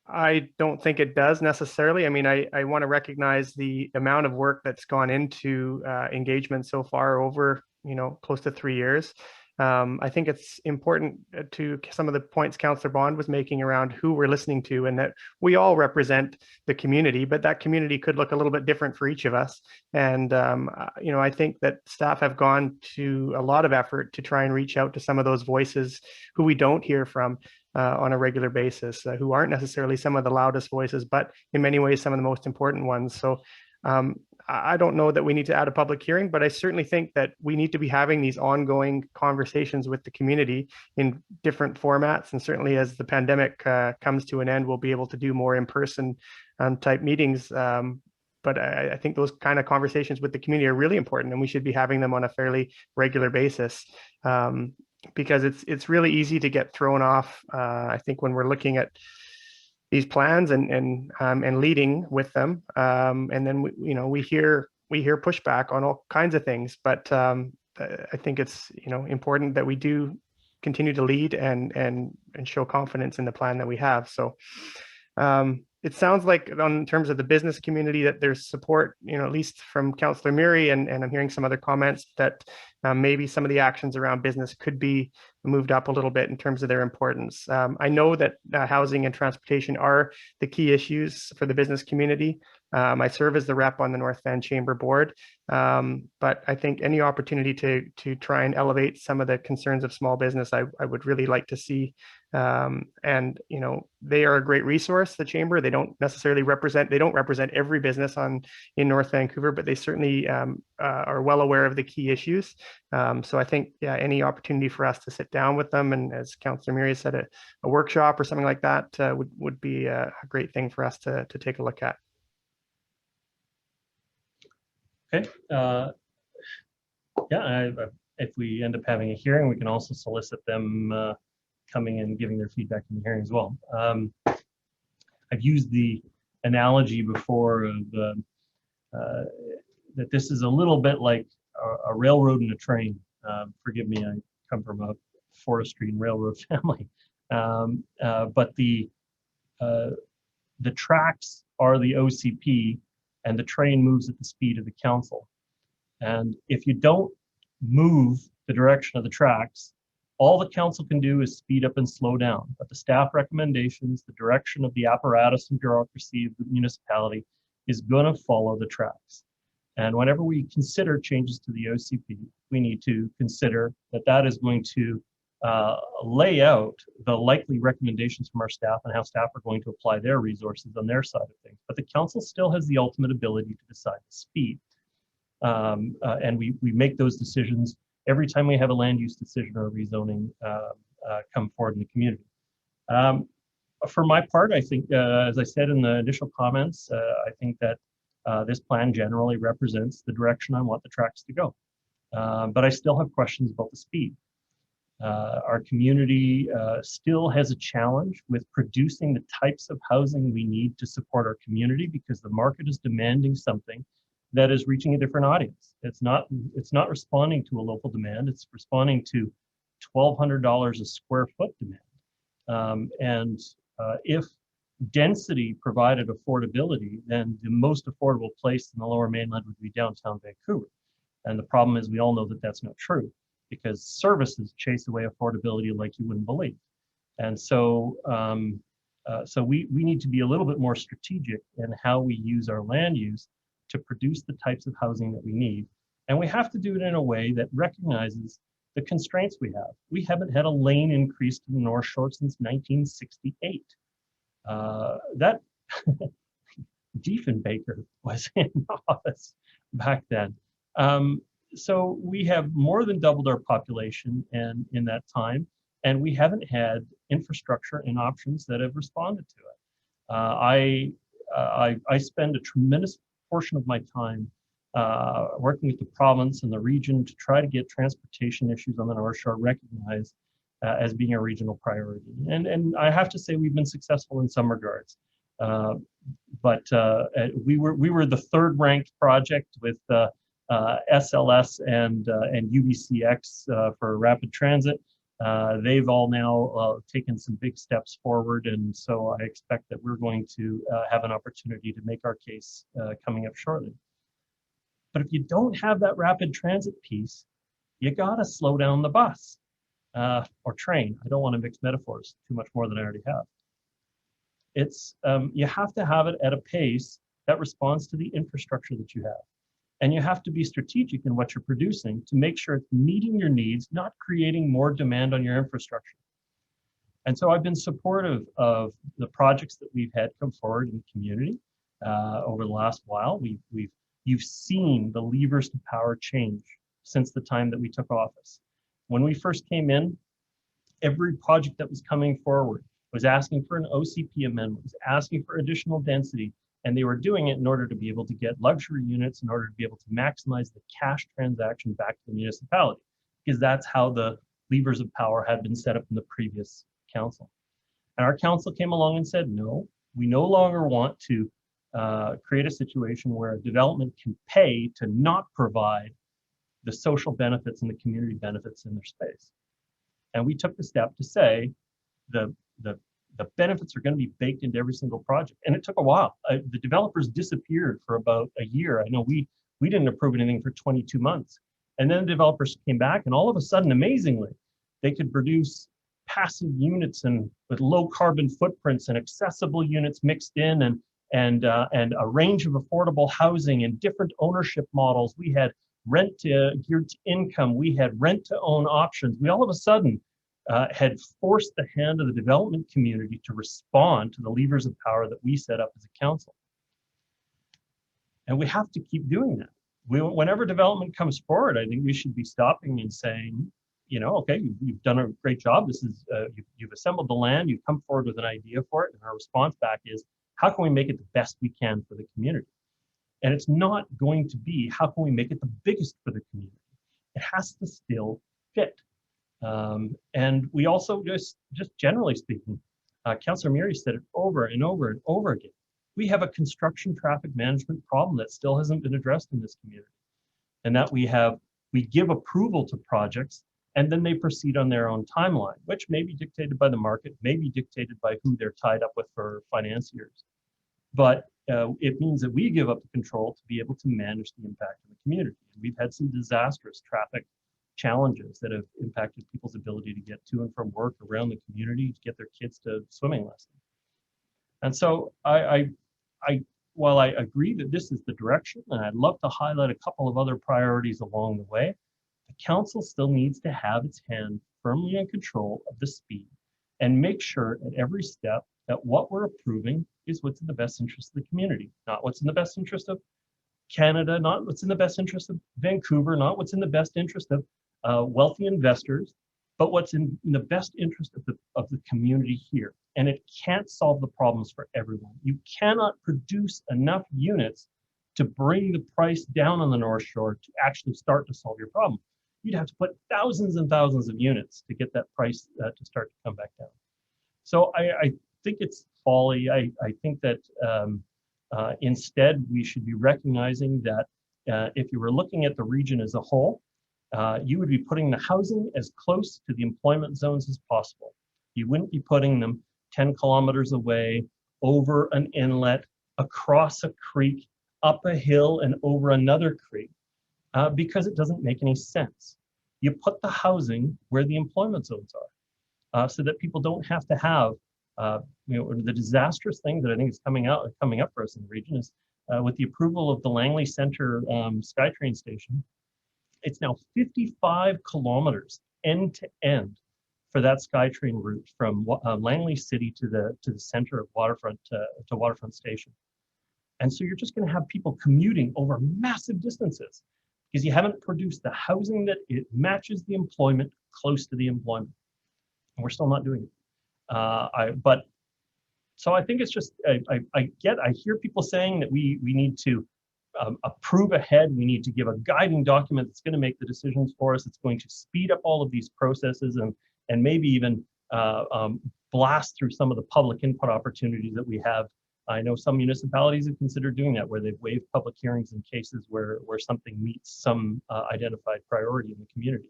I don't think it does necessarily. I mean, I want to recognize the amount of work that's gone into engagement so far over, close to 3 years. I think it's important to some of the points Councillor Bond was making around who we're listening to, and that we all represent the community, but that community could look a little bit different for each of us. And, I think that staff have gone to a lot of effort to try and reach out to some of those voices who we don't hear from on a regular basis, who aren't necessarily some of the loudest voices, but in many ways, some of the most important ones. So I don't know that we need to add a public hearing, but I certainly think that we need to be having these ongoing conversations with the community in different formats. And certainly as the pandemic comes to an end, we'll be able to do more in-person type meetings. But I think those kind of conversations with the community are really important, and we should be having them on a fairly regular basis, because it's really easy to get thrown off. I think when we're looking at these plans and leading with them, and then we hear pushback on all kinds of things. But I think it's important that we do continue to lead and show confidence in the plan that we have. So it sounds like in terms of the business community that there's support, at least from Councillor Murray, and I'm hearing some other comments that maybe some of the actions around business could be moved up a little bit in terms of their importance. I know that housing and transportation are the key issues for the business community. I serve as the rep on the North Van Chamber Board, but I think any opportunity to try and elevate some of the concerns of small business, I would really like to see. And they are a great resource, the Chamber. They don't represent every business in North Vancouver, but they certainly are well aware of the key issues. So I think, any opportunity for us to sit down with them, and as Councillor Murray said, a workshop or something like that would be a great thing for us to take a look at. Okay. If we end up having a hearing, we can also solicit them coming and giving their feedback in the hearing as well. I've used the analogy before of that this is a little bit like a railroad and a train. Forgive me, I come from a forestry and railroad family. But the tracks are the OCP and the train moves at the speed of the council. And if you don't move the direction of the tracks, all the council can do is speed up and slow down. But the staff recommendations, the direction of the apparatus and bureaucracy of the municipality is going to follow the tracks. And whenever we consider changes to the OCP, we need to consider that that is going to lay out the likely recommendations from our staff and how staff are going to apply their resources on their side of things. But the council still has the ultimate ability to decide the speed. And we make those decisions every time we have a land use decision or a rezoning come forward in the community. For my part, I think, as I said in the initial comments, I think that this plan generally represents the direction I want the tracks to go. But I still have questions about the speed. Our community still has a challenge with producing the types of housing we need to support our community because the market is demanding something that is reaching a different audience. It's not responding to a local demand. It's responding to $1,200 a square foot demand. If density provided affordability, then the most affordable place in the Lower Mainland would be downtown Vancouver. And the problem is we all know that that's not true because services chase away affordability like you wouldn't believe. And so, we need to be a little bit more strategic in how we use our land use to produce the types of housing that we need. And we have to do it in a way that recognizes the constraints we have. We haven't had a lane increase to the North Shore since 1968. That Diefenbaker was in office back then. So we have more than doubled our population in that time, and we haven't had infrastructure and options that have responded to it. I spend a tremendous portion of my time working with the province and the region to try to get transportation issues on the North Shore recognized as being a regional priority. And I have to say we've been successful in some regards. But we were the third ranked project with SLS and UBCX for rapid transit. They've all now taken some big steps forward, and so I expect that we're going to have an opportunity to make our case coming up shortly. But if you don't have that rapid transit piece, you gotta slow down the bus or train. I don't want to mix metaphors too much more than I already have. It's you have to have it at a pace that responds to the infrastructure that you have. And you have to be strategic in what you're producing to make sure it's meeting your needs, not creating more demand on your infrastructure. And so I've been supportive of the projects that we've had come forward in the community over the last while. You've seen the levers to power change since the time that we took office. When we first came in, every project that was coming forward was asking for an OCP amendment, was asking for additional density, and they were doing it in order to be able to get luxury units, in order to be able to maximize the cash transaction back to the municipality, because that's how the levers of power had been set up in the previous council. And our council came along and said, no, we no longer want to create a situation where a development can pay to not provide the social benefits and the community benefits in their space. And we took the step to say the benefits are going to be baked into every single project. And it took a while. The developers disappeared for about a year. I know we didn't approve anything for 22 months. And then the developers came back, and all of a sudden, amazingly, they could produce passive units and with low carbon footprints and accessible units mixed in, and a range of affordable housing and different ownership models. We had rent geared to income. We had rent to own options. We all of a sudden had forced the hand of the development community to respond to the levers of power that we set up as a council. And we have to keep doing that. Whenever development comes forward, I think we should be stopping and saying, you know, okay, you've done a great job. This is you've assembled the land. You've come forward with an idea for it, and our response back is, how can we make it the best we can for the community? And it's not going to be, how can we make it the biggest for the community? It has to still fit. And we also just generally speaking, Councillor Murray said it over and over and over again. We have a construction traffic management problem that still hasn't been addressed in this community. And that we give approval to projects and then they proceed on their own timeline, which may be dictated by the market, may be dictated by who they're tied up with for financiers. But it means that we give up the control to be able to manage the impact of the community. We've had some disastrous traffic challenges that have impacted people's ability to get to and from work around the community, to get their kids to swimming lessons. And so while I agree that this is the direction, and I'd love to highlight a couple of other priorities along the way, the council still needs to have its hand firmly in control of the speed and make sure at every step that what we're approving is what's in the best interest of the community, not what's in the best interest of Canada, not what's in the best interest of Vancouver, not what's in the best interest of wealthy investors, but what's in the best interest of the community here. And it can't solve the problems for everyone. You cannot produce enough units to bring the price down on the North Shore to actually start to solve your problem. You'd have to put thousands and thousands of units to get that price to start to come back down. So I think it's folly. I think that instead we should be recognizing that if you were looking at the region as a whole, you would be putting the housing as close to the employment zones as possible. You wouldn't be putting them 10 kilometers away, over an inlet, across a creek, up a hill and over another creek, because it doesn't make any sense. You put the housing where the employment zones are, so that people don't have to have, the disastrous thing that I think is coming up for us in the region is with the approval of the Langley Centre SkyTrain station. It's now 55 kilometers end to end for that SkyTrain route from Langley City to the center of Waterfront to Waterfront Station. And so you're just going to have people commuting over massive distances because you haven't produced the housing that it matches the employment close to the employment. And we're still not doing it. So I think it's just, I hear people saying that we need to approve ahead. We need to give a guiding document that's going to make the decisions for us. It's going to speed up all of these processes and maybe even blast through some of the public input opportunities that we have. I know some municipalities have considered doing that, where they've waived public hearings in cases where something meets some identified priority in the community.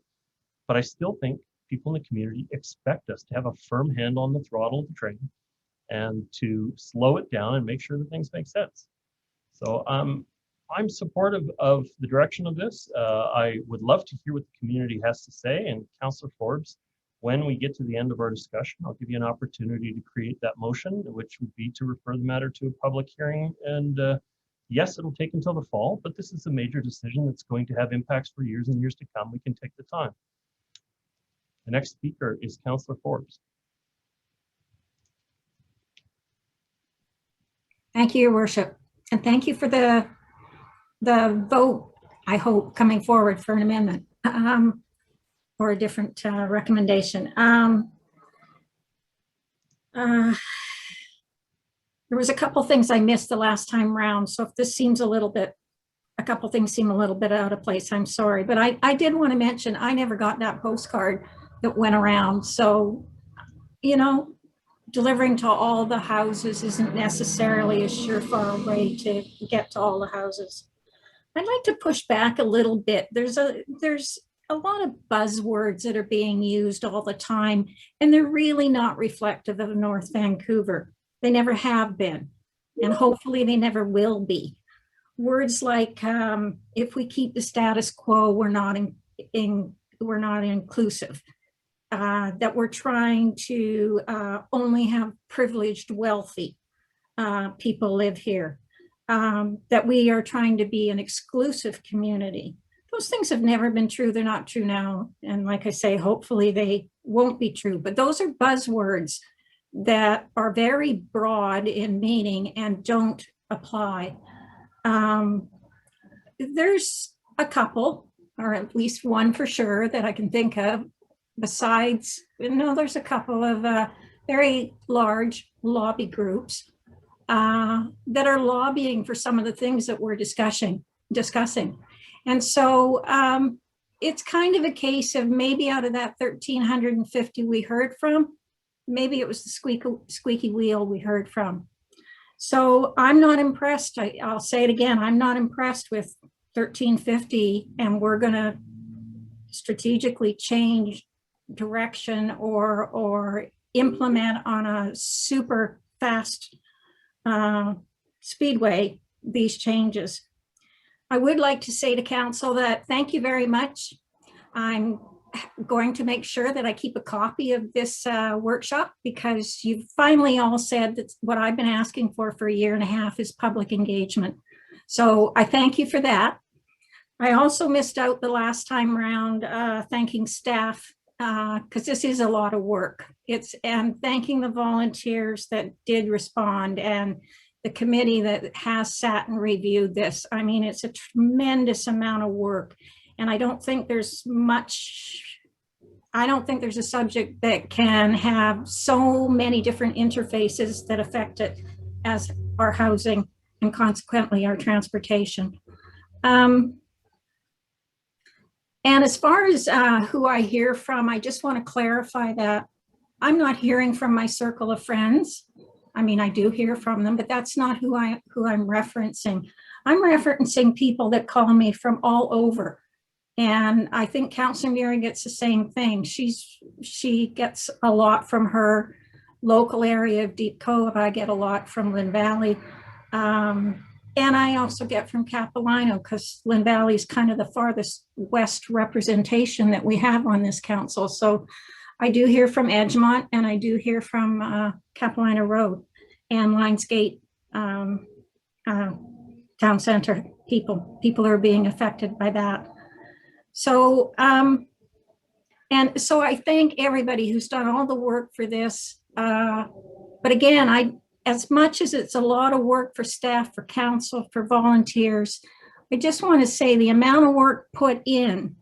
But I still think people in the community expect us to have a firm hand on the throttle of the train and to slow it down and make sure that things make sense. So I'm supportive of the direction of this. I would love to hear what the community has to say. And Councillor Forbes, when we get to the end of our discussion, I'll give you an opportunity to create that motion, which would be to refer the matter to a public hearing. And yes, it'll take until the fall, but this is a major decision that's going to have impacts for years and years to come. We can take the time. The next speaker is Councillor Forbes. Thank you, Your Worship. And thank you for the vote, I hope, coming forward for an amendment or a different recommendation. There was a couple things I missed the last time round. So if this seems a couple things seem a little bit out of place, I'm sorry. But I did want to mention, I never got that postcard that went around. So, delivering to all the houses isn't necessarily a surefire way to get to all the houses. I'd like to push back a little bit. There's a lot of buzzwords that are being used all the time, and they're really not reflective of North Vancouver. They never have been, and hopefully they never will be. Words like, if we keep the status quo, we're not inclusive. That we're trying to only have privileged, wealthy people live here. That we are trying to be an exclusive community. Those things have never been true. They're not true now. And like I say, hopefully they won't be true. But those are buzzwords that are very broad in meaning and don't apply. There's a couple, or at least one for sure, that I can think of. Besides, there's a couple of very large lobby groups that are lobbying for some of the things that we're discussing. And so it's kind of a case of maybe out of that 1,350 we heard from, maybe it was the squeaky wheel we heard from. So I'm not impressed. I'll say it again. I'm not impressed with 1,350, and we're going to strategically change direction or implement on a super fast speedway these changes. I would like to say to council that thank you very much. I'm going to make sure that I keep a copy of this workshop, because you've finally all said that what I've been asking for a year and a half is public engagement. So I thank you for that. I also missed out the last time around thanking staff, because this is a lot of work. And thanking the volunteers that did respond, and the committee that has sat and reviewed this. I mean, it's a tremendous amount of work. And I don't think there's a subject that can have so many different interfaces that affect it as our housing and consequently our transportation. And as far as who I hear from, I just want to clarify that I'm not hearing from my circle of friends. I mean, I do hear from them, but that's not who I'm referencing. I'm referencing people that call me from all over. And I think Councillor Murray gets the same thing. She gets a lot from her local area of Deep Cove. I get a lot from Lynn Valley. And I also get from Capilano, because Lynn Valley is kind of the farthest west representation that we have on this council. So I do hear from Edgemont, and I do hear from Capilano Road and Lions Gate Town Center people. People are being affected by that. So, and so I thank everybody who's done all the work for this. But again, as much as it's a lot of work for staff, for council, for volunteers, I just want to say the amount of work put in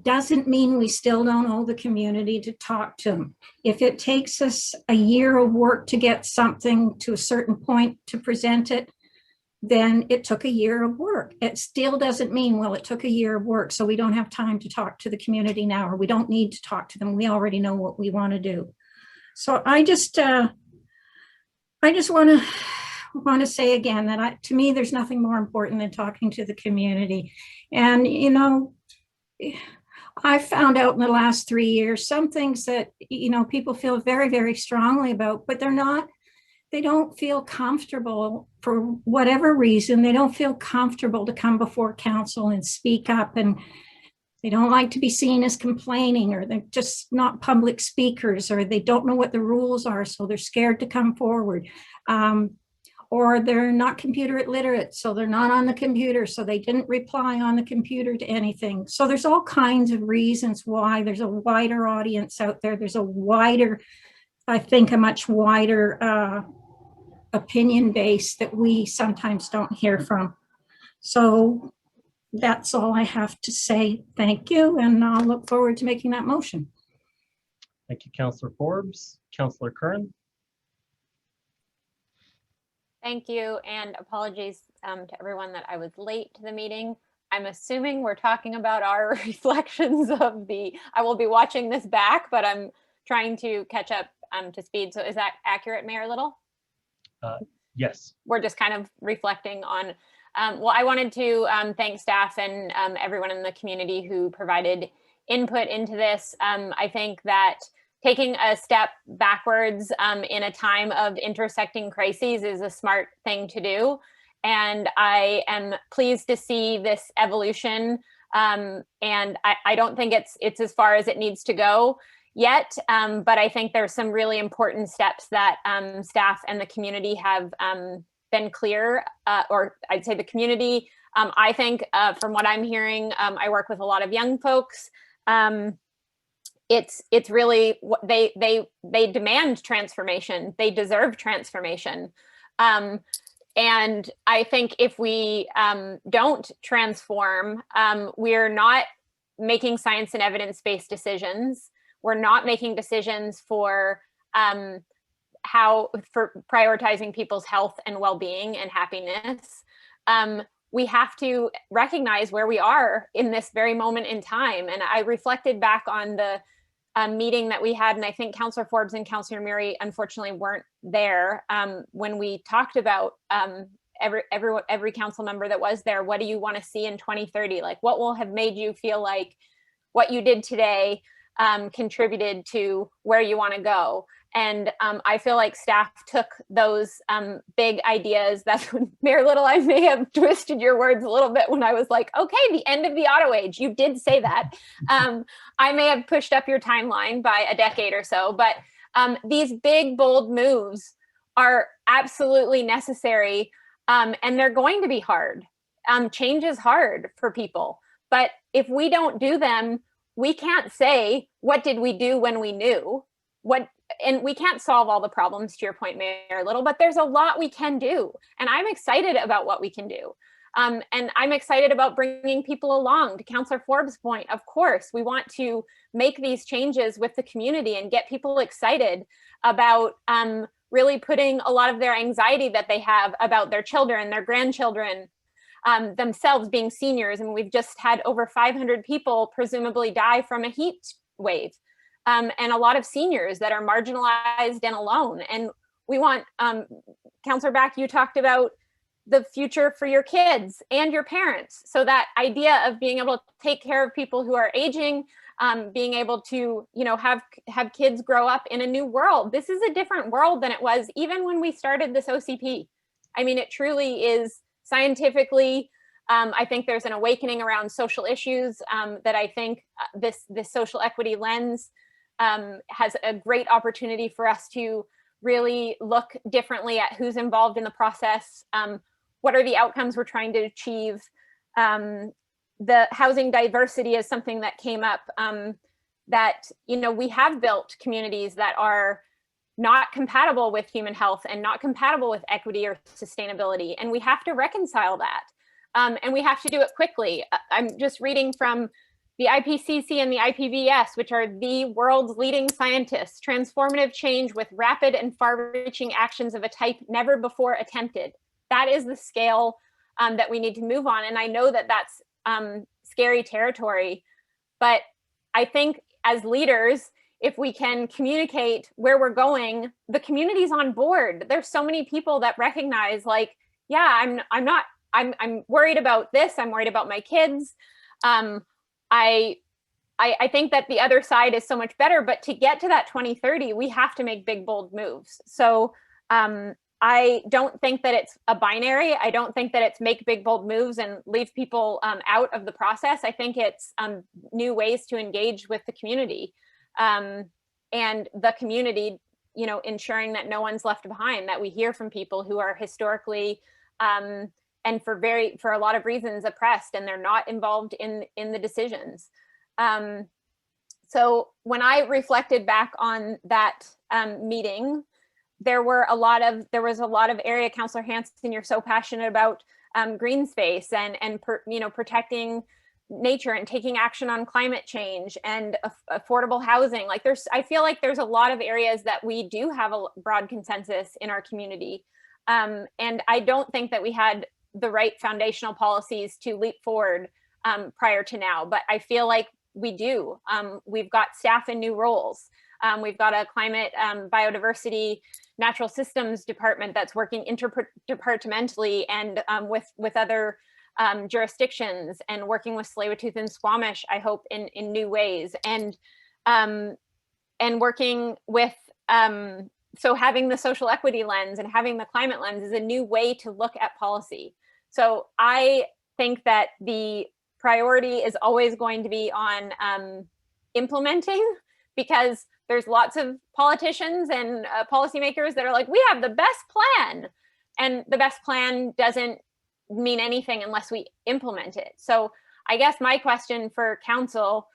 doesn't mean we still don't owe the community to talk to them. If it takes us a year of work to get something to a certain point to present it, then it took a year of work. It still doesn't mean, well, it took a year of work, so we don't have time to talk to the community now, or we don't need to talk to them. We already know what we want to do. So I just want to say again that to me, there's nothing more important than talking to the community. And, you know, I found out in the last 3 years, some things that, you know, people feel very, very strongly about, but they don't feel comfortable for whatever reason. They don't feel comfortable to come before council and speak up, and they don't like to be seen as complaining, or they're just not public speakers, or they don't know what the rules are, so they're scared to come forward. Or they're not computer illiterate, so they're not on the computer, so they didn't reply on the computer to anything. So there's all kinds of reasons why there's a wider audience out there. There's a wider, I think a much wider opinion base that we sometimes don't hear from. So that's all I have to say. Thank you, and I'll look forward to making that motion. Thank you, Councillor Forbes. Councillor Curran. Thank you, and apologies to everyone that I was late to the meeting. I'm assuming we're talking about our reflections of I will be watching this back, but I'm trying to catch up to speed. So is that accurate, Mayor Little? Yes. We're just kind of reflecting on, well, I wanted to thank staff and everyone in the community who provided input into this. I think that taking a step backwards in a time of intersecting crises is a smart thing to do. And I am pleased to see this evolution. And I don't think it's as far as it needs to go yet, but I think there's some really important steps that staff and the community have been clear, or I'd say the community. I think from what I'm hearing, I work with a lot of young folks. It's really they demand transformation. They deserve transformation. And I think if we don't transform, we're not making science and evidence-based decisions. We're not making decisions for prioritizing people's health and well-being and happiness. we have to recognize where we are in this very moment in time. And I reflected back on the meeting that we had, and I think Councillor Forbes and Councillor Murray unfortunately weren't there when we talked about every council member that was there. What do you want to see in 2030? Like, what will have made you feel like what you did today contributed to where you want to go? And I feel like staff took those big ideas. That's when, Mayor Little, I may have twisted your words a little bit when I was like, okay, the end of the auto age. You did say that. I may have pushed up your timeline by a decade or so, but these big, bold moves are absolutely necessary, and they're going to be hard. Change is hard for people, but if we don't do them, we can't say, what did we do when we knew? And we can't solve all the problems, to your point, Mayor Little, but there's a lot we can do. And I'm excited about what we can do. And I'm excited about bringing people along. To Councillor Forbes' point, of course, we want to make these changes with the community and get people excited about really putting a lot of their anxiety that they have about their children, their grandchildren, themselves being seniors. And we've just had over 500 people presumably die from a heat wave. And a lot of seniors that are marginalized and alone. And we want, Councillor Back, you talked about the future for your kids and your parents. So that idea of being able to take care of people who are aging, being able to, have kids grow up in a new world. This is a different world than it was even when we started this OCP. I mean, it truly is scientifically, I think there's an awakening around social issues that I think this social equity lens has a great opportunity for us to really look differently at who's involved in the process. What are the outcomes we're trying to achieve? The housing diversity is something that came up that, we have built communities that are not compatible with human health and not compatible with equity or sustainability. And we have to reconcile that. And we have to do it quickly. I'm just reading from the IPCC and the IPBES, which are the world's leading scientists. Transformative change with rapid and far-reaching actions of a type never before attempted. That is the scale that we need to move on. And I know that that's scary territory, but I think as leaders, if we can communicate where we're going, the community's on board. There's so many people that recognize, like, yeah, I'm worried about this. I'm worried about my kids. I think that the other side is so much better, but to get to that 2030, we have to make big, bold moves. So I don't think that it's a binary. I don't think that it's make big, bold moves and leave people out of the process. I think it's new ways to engage with the community and the community, ensuring that no one's left behind, that we hear from people who are historically and for a lot of reasons oppressed, and they're not involved in the decisions. So when I reflected back on that meeting, there was a lot of area. Councillor Hanson, you're so passionate about green space and protecting nature and taking action on climate change and affordable housing. I feel like there's a lot of areas that we do have a broad consensus in our community. And I don't think that we had the right foundational policies to leap forward prior to now, but I feel like we do. We've got staff in new roles. We've got a climate, biodiversity, natural systems department that's working interdepartmentally and with other jurisdictions and working with Tsleil-Waututh and Squamish, I hope, in new ways. And working with, so having the social equity lens and having the climate lens is a new way to look at policy. So I think that the priority is always going to be on implementing, because there's lots of politicians and policymakers that are like, we have the best plan. And the best plan doesn't mean anything unless we implement it. So I guess my question for council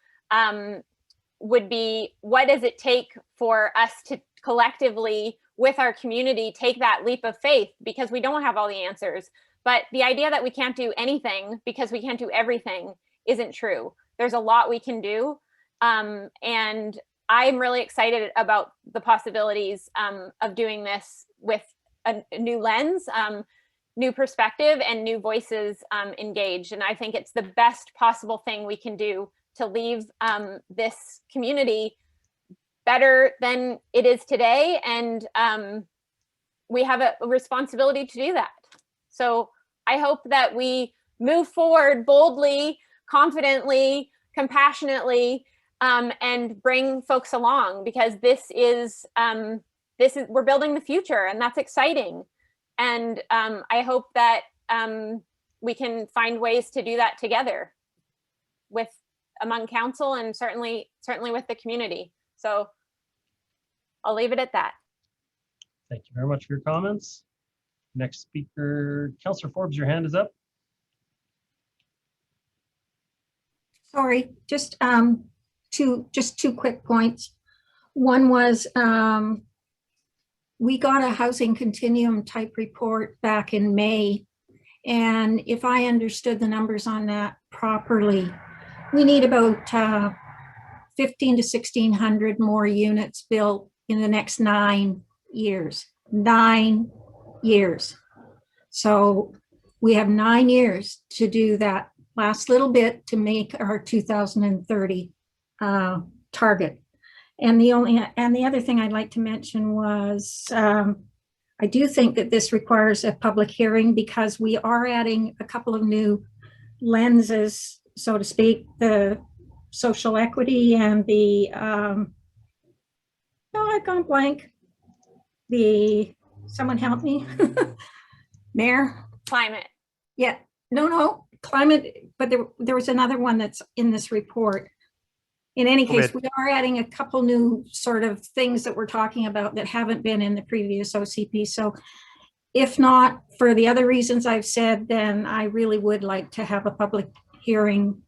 would be, what does it take for us to collectively, with our community, take that leap of faith? Because we don't have all the answers. But the idea that we can't do anything because we can't do everything isn't true. There's a lot we can do. And I'm really excited about the possibilities of doing this with a new lens. new perspective and new voices engaged. And I think it's the best possible thing we can do to leave this community better than it is today. And we have a responsibility to do that. So I hope that we move forward boldly, confidently, compassionately, and bring folks along, because this is we're building the future, and that's exciting. And I hope that we can find ways to do that together among council and certainly with the community. So I'll leave it at that. Thank you very much for your comments. Next speaker, Councillor Forbes, your hand is up. Sorry, just two quick points. One was we got a housing continuum type report back in May. And if I understood the numbers on that properly, we need about 15 to 1,600 more units built in the next 9 years. 9 years. So we have 9 years to do that last little bit to make our 2030 target. And the other thing I'd like to mention was I do think that this requires a public hearing, because we are adding a couple of new lenses, so to speak, the social equity and the I've gone blank. Someone help me. Mayor? Climate. Yeah, no, climate, but there was another one that's in this report. In any case, we are adding a couple new sort of things that we're talking about that haven't been in the previous OCP. So if not for the other reasons I've said, then I really would like to have a public hearing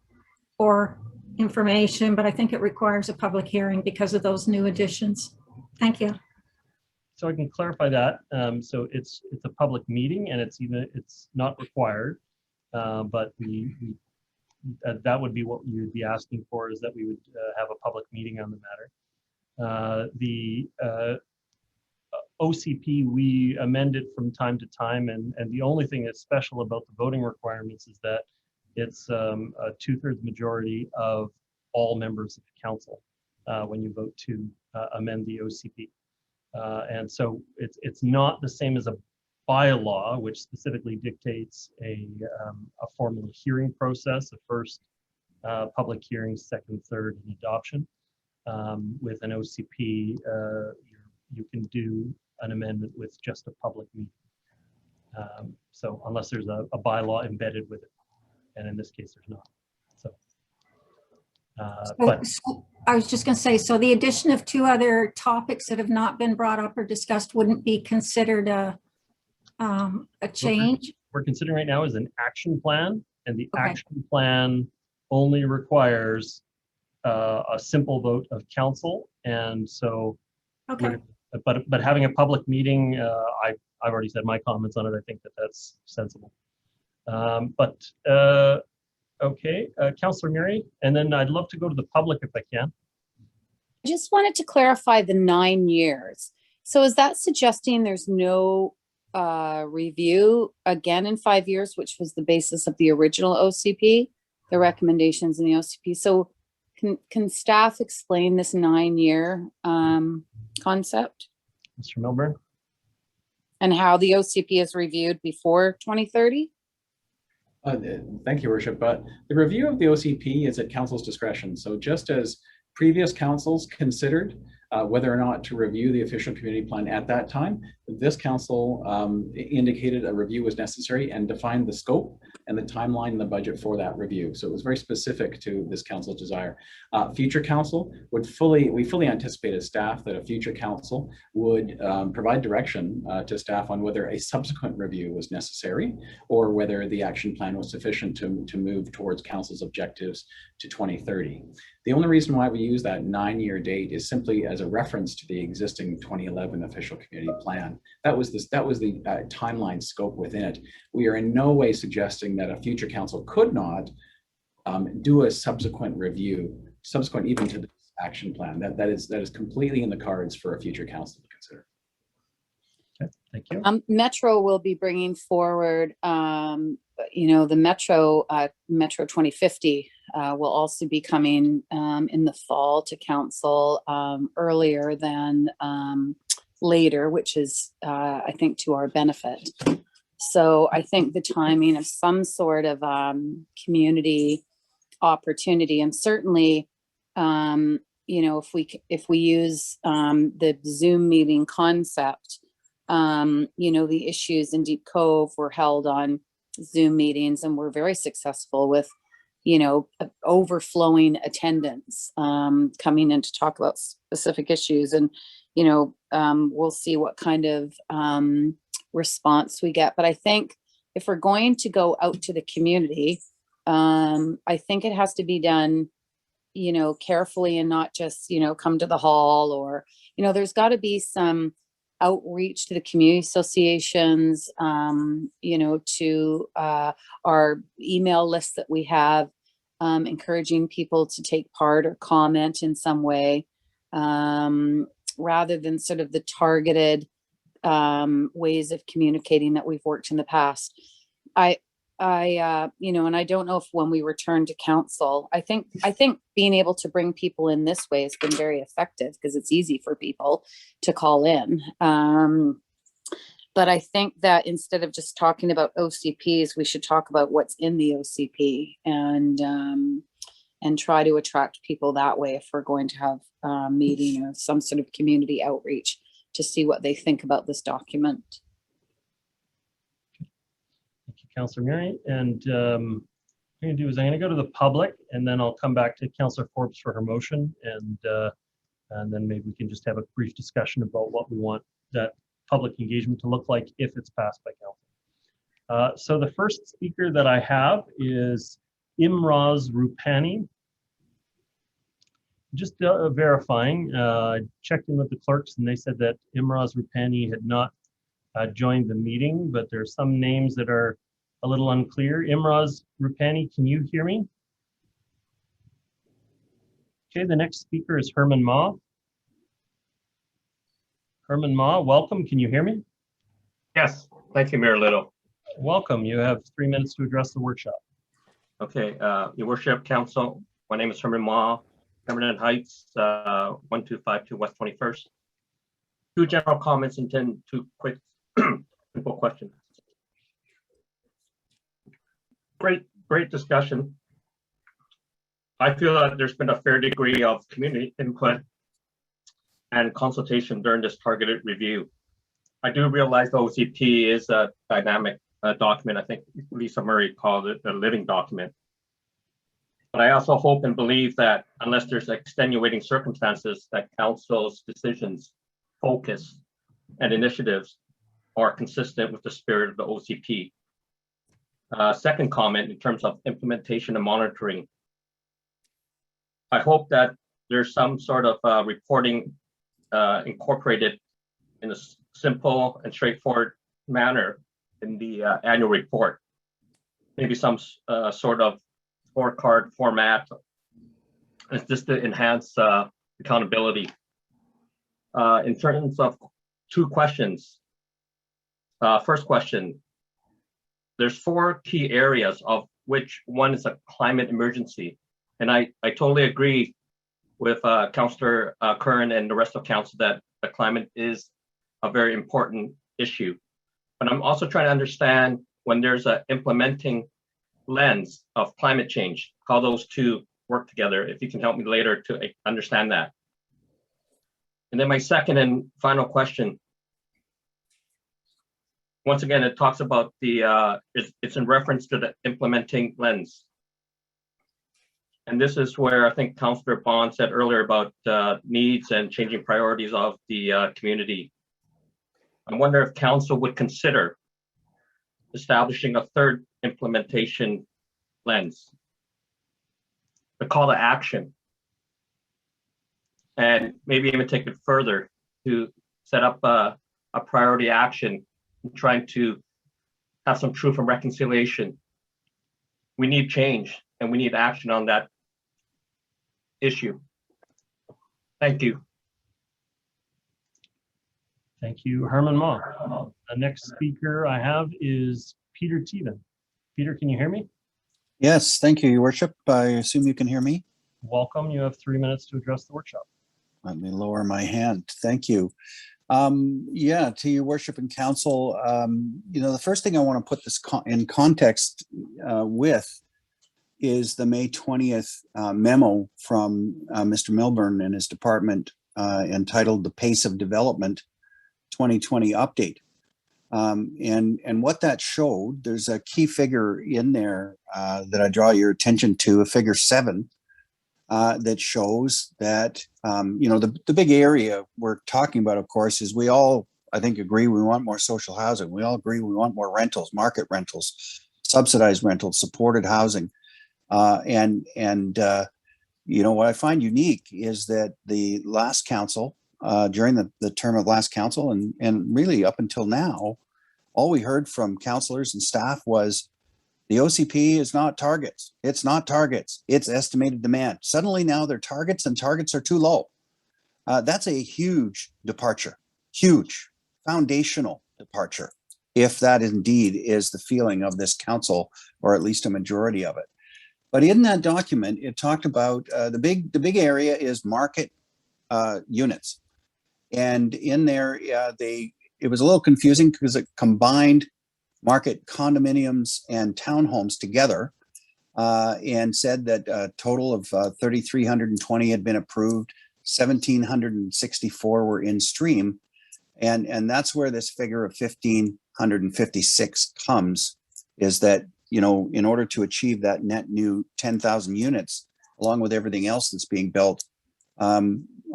or information, but I think it requires a public hearing because of those new additions. Thank you. So I can clarify that. So it's a public meeting, and it's not required, but that would be what you would be asking for, is that we would have a public meeting on the matter. The OCP, we amend it from time to time, and the only thing that's special about the voting requirements is that it's a 2/3 majority of all members of the council when you vote to amend the OCP. And so it's not the same as a bylaw, which specifically dictates a formal hearing process, a first public hearing, second, third, and adoption. With an OCP, you can do an amendment with just a public meeting. So unless there's a bylaw embedded with it, and in this case, there's not. So, So I was just going to say, so the addition of 2 other topics that have not been brought up or discussed wouldn't be considered a change? We're considering right now is an action plan, and the action plan only requires a simple vote of council. And so, but having a public meeting, I've already said my comments on it. I think that's sensible. Okay, Councillor Murray, and then I'd love to go to the public if I can. I just wanted to clarify the 9 years. So is that suggesting there's no review again in 5 years, which was the basis of the original OCP, the recommendations in the OCP? So can staff explain this 9-year concept? Mr. Milburn? And how the OCP is reviewed before 2030? Thank you, Worship. But the review of the OCP is at council's discretion. So just as previous councils considered whether or not to review the official community plan at that time, this council indicated a review was necessary and defined the scope and the timeline and the budget for that review. So it was very specific to this council's desire. Future council would we fully anticipate as staff that a future council would provide direction to staff on whether a subsequent review was necessary or whether the action plan was sufficient to move towards council's objectives to 2030. The only reason why we use that 9-year date is simply as a reference to the existing 2011 official community plan. That was the timeline scope within it. We are in no way suggesting that a future council could not do a subsequent review, subsequent even to this action plan. That is completely in the cards for a future council to consider. Okay, thank you. Metro will be bringing forward, the Metro 2050 will also be coming in the fall to council earlier than later, which is, I think, to our benefit. So I think the timing of some sort of community opportunity, and certainly, if we use the Zoom meeting concept, the issues in Deep Cove were held on Zoom meetings and were very successful with, overflowing attendance coming in to talk about specific issues. And, we'll see what kind of response we get. But I think if we're going to go out to the community, I think it has to be done, carefully and not just, come to the hall or, there's got to be some outreach to the community associations, to our email list that we have, encouraging people to take part or comment in some way, rather than sort of the targeted ways of communicating that we've worked in the past. And I don't know if when we return to council, I think being able to bring people in this way has been very effective because it's easy for people to call in. But I think that instead of just talking about OCPs, we should talk about what's in the OCP and try to attract people that way if we're going to have a meeting or some sort of community outreach to see what they think about this document. Councillor Murray, and what I'm going to do is I'm going to go to the public, and then I'll come back to Councillor Forbes for her motion, and then maybe we can just have a brief discussion about what we want that public engagement to look like if it's passed by council. So the first speaker that I have is Imraz Rupani. Just verifying, checked in with the clerks, and they said that Imraz Rupani had not joined the meeting, but there's some names that are a little unclear. Imraz Rupani, can you hear me? Okay, the next speaker is Herman Ma. Herman Ma, welcome. Can you hear me? Yes, thank you, Mayor Little. Welcome. You have 3 minutes to address the workshop. Okay, Your Worship, Council, my name is Herman Ma, Pemberton Heights, 1252 West 21st. 2 general comments and 2 quick simple questions. Great discussion. I feel that there's been a fair degree of community input and consultation during this targeted review. I do realize the OCP is a dynamic document. I think Lisa Murray called it a living document. But I also hope and believe that unless there's extenuating circumstances, that council's decisions, focus, and initiatives are consistent with the spirit of the OCP. Second comment in terms of implementation and monitoring. I hope that there's some sort of reporting incorporated in a simple and straightforward manner in the annual report. Maybe some sort of scorecard format, just to enhance accountability. In terms of 2 questions. First question, there's 4 key areas of which one is a climate emergency. And I totally agree with Councillor Curran and the rest of council that the climate is a very important issue. But I'm also trying to understand when there's an implementing lens of climate change, how those 2 work together. If you can help me later to understand that. And then my second and final question. Once again, it talks about the, it's in reference to the implementing lens. And this is where I think Councillor Bond said earlier about needs and changing priorities of the community. I wonder if council would consider establishing a 3rd implementation lens, the call to action, and maybe even take it further to set up a priority action, trying to have some truth and reconciliation. We need change and we need action on that issue. Thank you. Thank you, Herman Ma. The next speaker I have is Peter Teven. Peter, can you hear me? Yes, thank you, Your Worship. I assume you can hear me? Welcome. You have 3 minutes to address the workshop. Let me lower my hand. Thank you. Yeah, to Your Worship and Council, the first thing I want to put this in context with is the May 20th memo from Mr. Milburn and his department entitled The Pace of Development 2020 Update. And what that showed, there's a key figure in there that I draw your attention to, a figure 7, that shows that, the big area we're talking about, of course, is we all, I think, agree we want more social housing. We all agree we want more rentals, market rentals, subsidized rentals, supported housing. What I find unique is that the last council, during the term of last council and really up until now, all we heard from councillors and staff was the OCP is not targets. It's not targets. It's estimated demand. Suddenly now they're targets and targets are too low. That's a huge departure, huge foundational departure, if that indeed is the feeling of this council, or at least a majority of it. But in that document, it talked about the big area is market units. And in there, it was a little confusing because it combined market condominiums and townhomes together and said that a total of 3,320 had been approved, 1,764 were in stream. And that's where this figure of 1,556 comes, is that, in order to achieve that net new 10,000 units, along with everything else that's being built,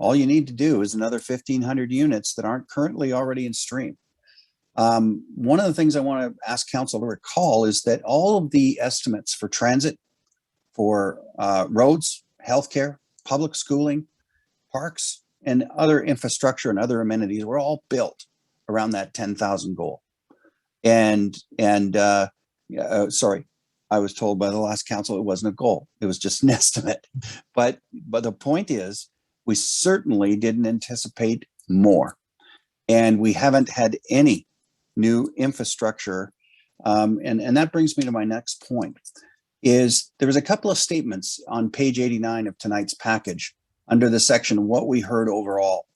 all you need to do is another 1,500 units that aren't currently already in stream. One of the things I want to ask council to recall is that all of the estimates for transit, for roads, healthcare, public schooling, parks, and other infrastructure and other amenities were all built around that 10,000 goal. Sorry, I was told by the last council it wasn't a goal. It was just an estimate. But the point is, we certainly didn't anticipate more. And we haven't had any new infrastructure. And that brings me to my next point, is there was a couple of statements on page 89 of tonight's package under the section, what we heard overall.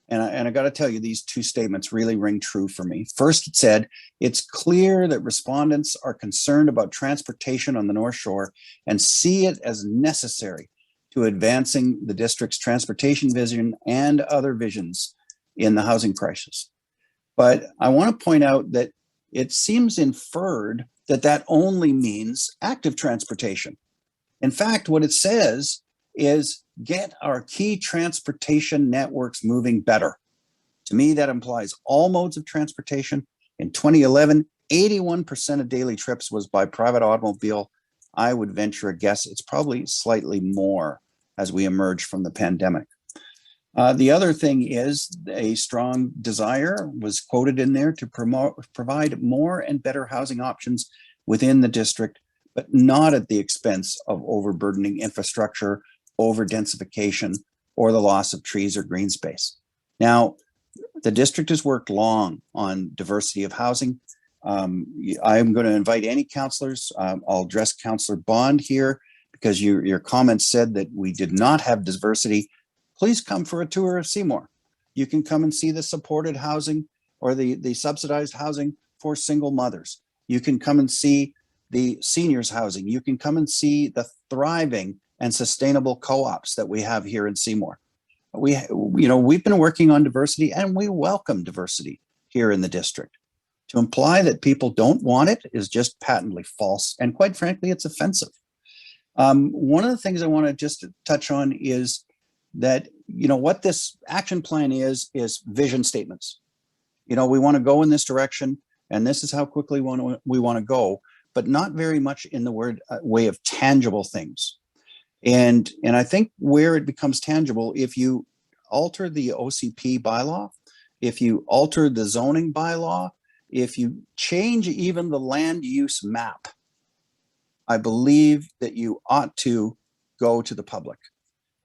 And I got to tell you, these two statements really ring true for me. First, it said, it's clear that respondents are concerned about transportation on the North Shore and see it as necessary to advancing the district's transportation vision and other visions in the housing crisis. But I want to point out that it seems inferred that only means active transportation. In fact, what it says is get our key transportation networks moving better. To me, that implies all modes of transportation. In 2011, 81% of daily trips was by private automobile. I would venture a guess it's probably slightly more as we emerge from the pandemic. The other thing is a strong desire was quoted in there to provide more and better housing options within the district, but not at the expense of overburdening infrastructure, over densification, or the loss of trees or green space. Now, the district has worked long on diversity of housing. I'm going to invite any councillors. I'll address Councillor Bond here because your comments said that we did not have diversity. Please come for a tour of Seymour. You can come and see the supported housing or the subsidized housing for single mothers. You can come and see the seniors housing. You can come and see the thriving and sustainable co-ops that we have here in Seymour. We've been working on diversity and we welcome diversity here in the district. To imply that people don't want it is just patently false. And quite frankly, it's offensive. One of the things I want to just touch on is that, what this action plan is vision statements. We want to go in this direction and this is how quickly we want to go, but not very much in the way of tangible things. And I think where it becomes tangible, if you alter the OCP bylaw, if you alter the zoning bylaw, if you change even the land use map, I believe that you ought to go to the public.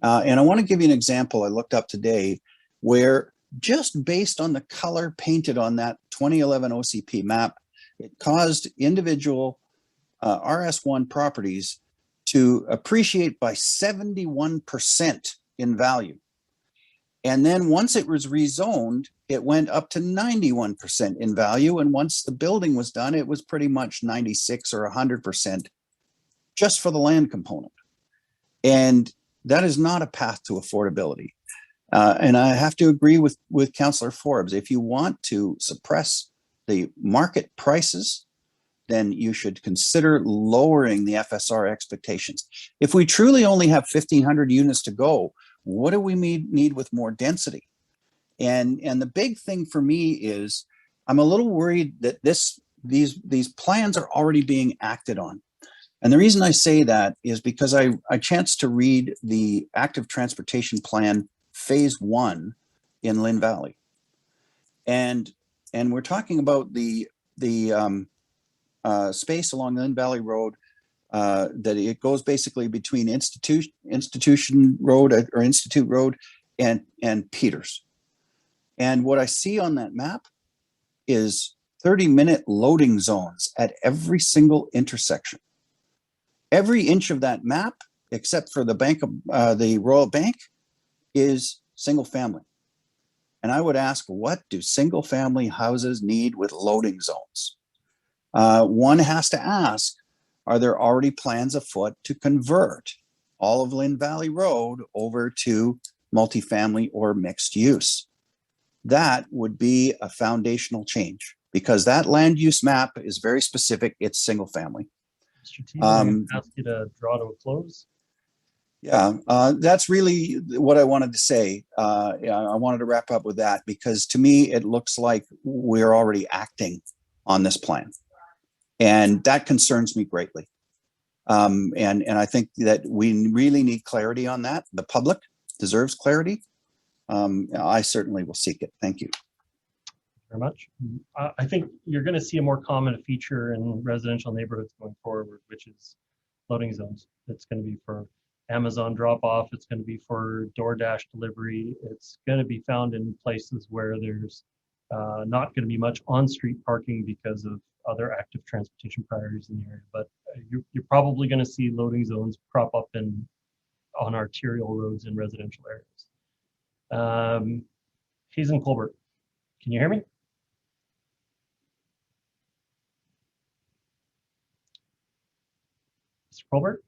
And I want to give you an example I looked up today where just based on the color painted on that 2011 OCP map, it caused individual RS1 properties to appreciate by 71% in value. And then once it was rezoned, it went up to 91% in value. And once the building was done, it was pretty much 96 or 100% just for the land component. And that is not a path to affordability. And I have to agree with Councillor Forbes. If you want to suppress the market prices, then you should consider lowering the FSR expectations. If we truly only have 1,500 units to go, what do we need with more density? And the big thing for me is I'm a little worried that these plans are already being acted on. And the reason I say that is because I chanced to read the active transportation plan phase 1 in Lynn Valley. And we're talking about the space along Lynn Valley Road, that it goes basically between Institution Road or Institute Road and Peters. And what I see on that map is 30-minute loading zones at every single intersection. Every inch of that map, except for the Royal Bank, is single family. And I would ask, what do single family houses need with loading zones? One has to ask, are there already plans afoot to convert all of Lynn Valley Road over to multifamily or mixed use? That would be a foundational change, because that land use map is very specific. It's single family. Mr. T, I'm going to ask you to draw to a close. Yeah, that's really what I wanted to say. I wanted to wrap up with that, because to me, it looks like we're already acting on this plan. And that concerns me greatly. And I think that we really need clarity on that. The public deserves clarity. I certainly will seek it. Thank you. Very much. I think you're going to see a more common feature in residential neighborhoods going forward, which is loading zones. It's going to be for Amazon drop off. It's going to be for DoorDash delivery. It's going to be found in places where there's not going to be much on-street parking because of other active transportation priorities in the area. But you're probably going to see loading zones crop up on arterial roads in residential areas. Hazen Colbert, can you hear me? Mr. Colbert,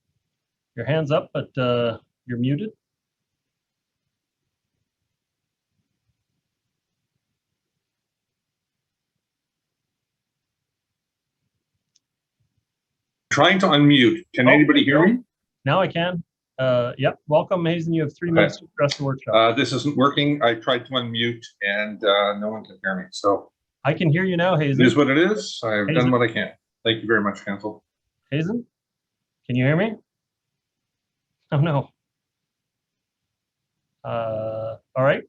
your hand's up, but you're muted. Trying to unmute. Can anybody hear me? Now I can. Yep. Welcome, Hazen. You have 3 minutes to address the workshop. This isn't working. I tried to unmute and no one can hear me. So I can hear you now, Hazen. It is what it is. I've done what I can. Thank you very much, Council. Hazen, can you hear me? Oh, no. All right.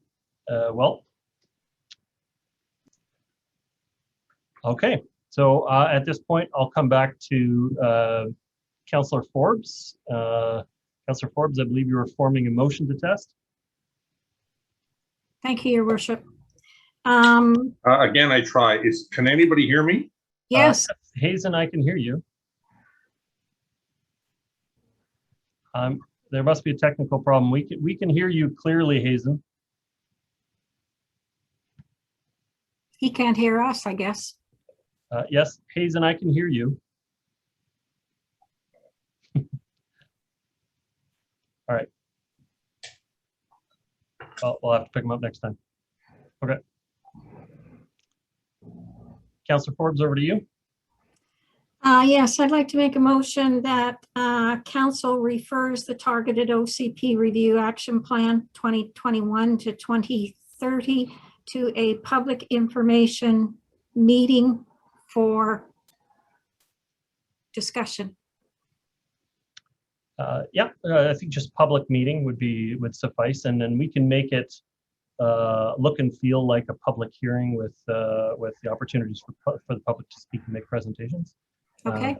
Well. Okay. So at this point, I'll come back to Councillor Forbes. Councillor Forbes, I believe you were forming a motion to test. Thank you, Your Worship. Again, I try. Can anybody hear me? Yes. Hazen, I can hear you. There must be a technical problem. We can hear you clearly, Hazen. He can't hear us, I guess. Yes, Hazen, I can hear you. All right. Well, we'll have to pick him up next time. Okay. Councillor Forbes, over to you. Yes, I'd like to make a motion that council refers the targeted OCP review action plan 2021 to 2030 to a public information meeting for discussion. Yeah, I think just public meeting would suffice, and then we can make it look and feel like a public hearing with the opportunities for the public to speak and make presentations. Okay.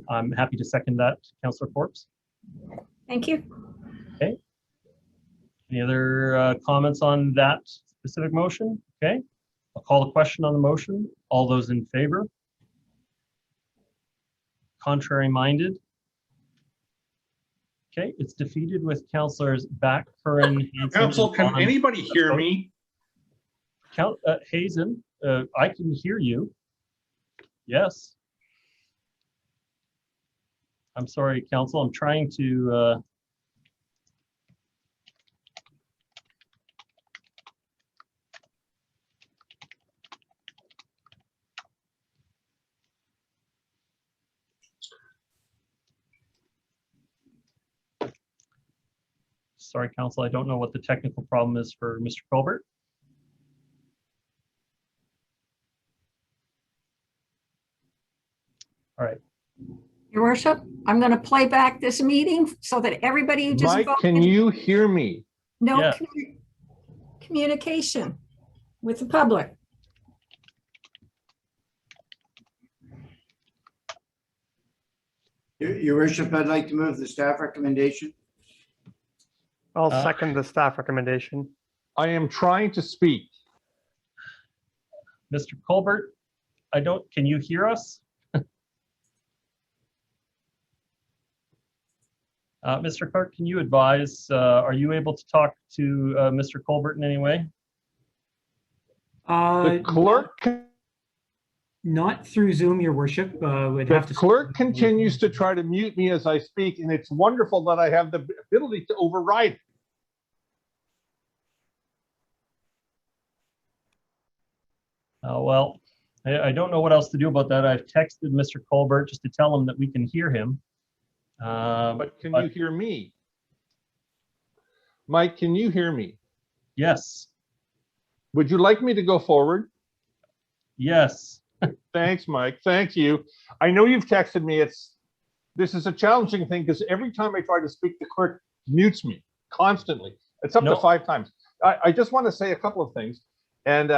I'm happy to second that, Councillor Forbes. Thank you. Okay. Any other comments on that specific motion? Okay. I'll call the question on the motion. All those in favor? Contrary minded? Okay, it's defeated with councillors Back, Curran, Hanson. Council, and can Bond. anybody hear me? Hazen, I can hear you. Yes. I'm sorry, council. I'm trying to. Sorry, council. I don't know what the technical problem is for Mr. Colbert. All right. Your worship, I'm going to play back this meeting so that everybody who just Mike, voted- can you hear me? No Yeah. communication with the public. Your worship, I'd like to move the staff recommendation. I'll second the staff recommendation. I am trying to speak. Mr. Colbert, can you hear us? Mr. Clerk, can you advise, are you able to talk to Mr. Colbert in any way? The clerk, Not through Zoom, your worship. Would the have to. clerk continues to try to mute me as I speak, and it's wonderful that I have the ability to override it. Well, I don't know what else to do about that. I've texted Mr. Colbert just to tell him that we can hear him. But can you hear me? Mike, can you hear me? Yes. Would you like me to go forward? Yes. Thanks, Mike. Thank you. I know you've texted me. This is a challenging thing because every time I try to speak, the clerk mutes me constantly. It's up to 5 times. I just want to say a couple of things. And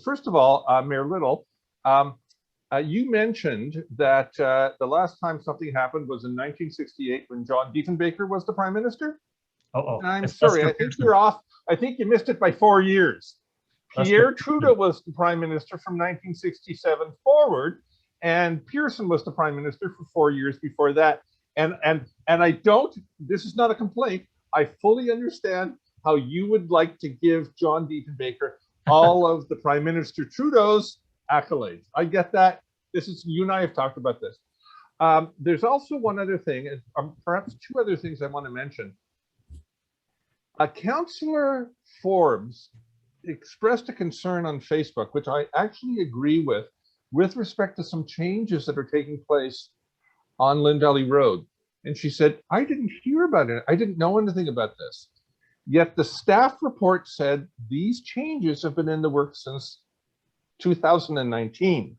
first of all, Mayor Little, you mentioned that the last time something happened was in 1968 when John Diefenbaker was the Prime Minister. And I'm sorry, I think you're off. I think you missed it by 4 years. Pierre Trudeau was the Prime Minister from 1967 forward, and Pearson was the Prime Minister for 4 years before that. And I don't, this is not a complaint. I fully understand how you would like to give John Diefenbaker all of the Prime Minister Trudeau's accolades. I get that. You and I have talked about this. There's also one other thing, and perhaps 2 other things I want to mention. Councillor Forbes expressed a concern on Facebook, which I actually agree with respect to some changes that are taking place on Lynn Valley Road. And she said, I didn't hear about it. I didn't know anything about this. Yet the staff report said these changes have been in the works since 2019.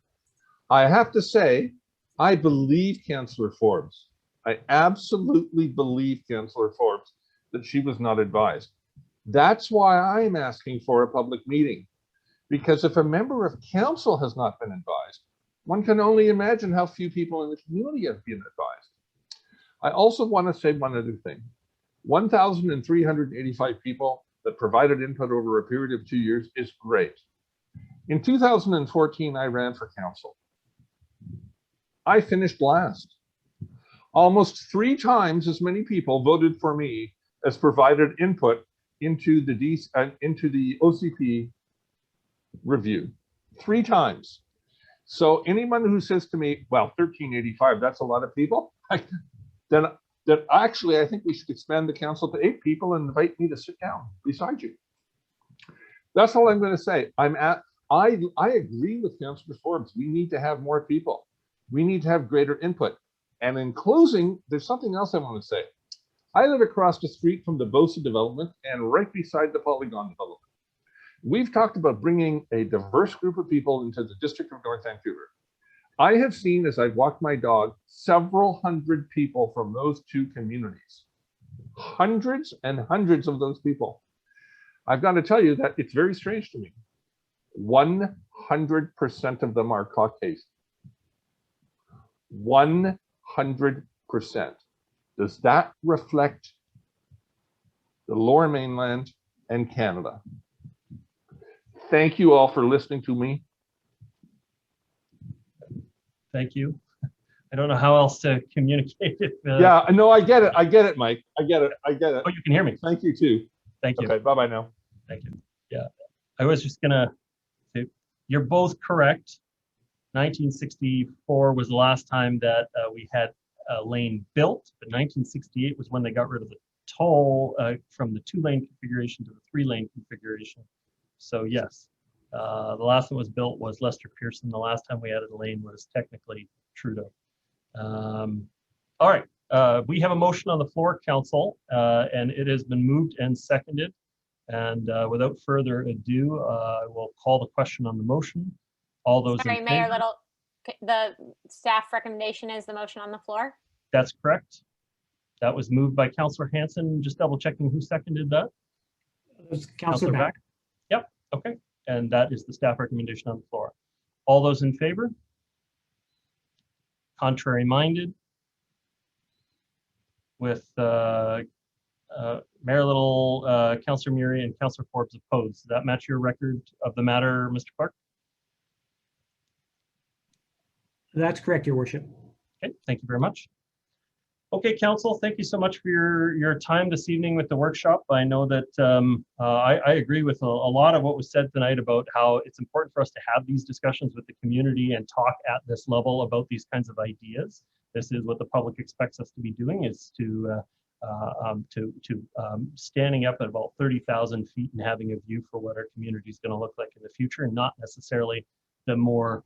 I have to say, I believe Councillor Forbes. I absolutely believe Councillor Forbes that she was not advised. That's why I'm asking for a public meeting, because if a member of council has not been advised, one can only imagine how few people in the community have been advised. I also want to say one other thing. 1,385 people that provided input over a period of 2 years is great. In 2014, I ran for council. I finished last. Almost 3 times as many people voted for me as provided input into the OCP review. 3 times. So anyone who says to me, well, 1,385, that's a lot of people, then actually I think we should expand the council to 8 people and invite me to sit down beside you. That's all I'm going to say. I agree with Councillor Forbes. We need to have more people. We need to have greater input. And in closing, there's something else I want to say. I live across the street from the Bosa development and right beside the Polygon development. We've talked about bringing a diverse group of people into the district of North Vancouver. I have seen, as I've walked my dog, several hundred people from those 2 communities. Hundreds and hundreds of those people. I've got to tell you that it's very strange to me. 100% of them are Caucasian. 100%. Does that reflect the Lower Mainland and Canada? Thank you all for listening to me. Thank you. I don't know how else to communicate it. Yeah, no, I get it. I get it, Mike. I get it. I get it. Oh, you can hear me. Thank you too. Thank you. Okay, bye-bye now. Thank you. Yeah, I was just gonna say, you're both correct. 1964 was the last time that we had a lane built, but 1968 was when they got rid of the toll from the 2-lane configuration to the 3-lane configuration. So yes, the last one was built was Lester Pearson. The last time we added a lane was technically Trudeau. All right, we have a motion on the floor, Council, and it has been moved and seconded. And without further ado, I will call the question on the motion. All those Sorry, in Mayor favor? Little, the staff recommendation is the motion on the floor. That's correct. That was moved by Councillor Hanson. Just double checking who seconded that. Councillor Back. Yep, okay. And that is the staff recommendation on the floor. All those in favor? Contrary minded? With Mayor Little, Councillor Murray, and Councillor Forbes opposed. Does that match your record of the matter, Mr. Clark? That's correct, Your Worship. Okay, thank you very much. Okay, Council, thank you so much for your time this evening with the workshop. I know that I agree with a lot of what was said tonight about how it's important for us to have these discussions with the community and talk at this level about these kinds of ideas. This is what the public expects us to be doing, is to standing up at about 30,000 feet and having a view for what our community is going to look like in the future, and not necessarily the more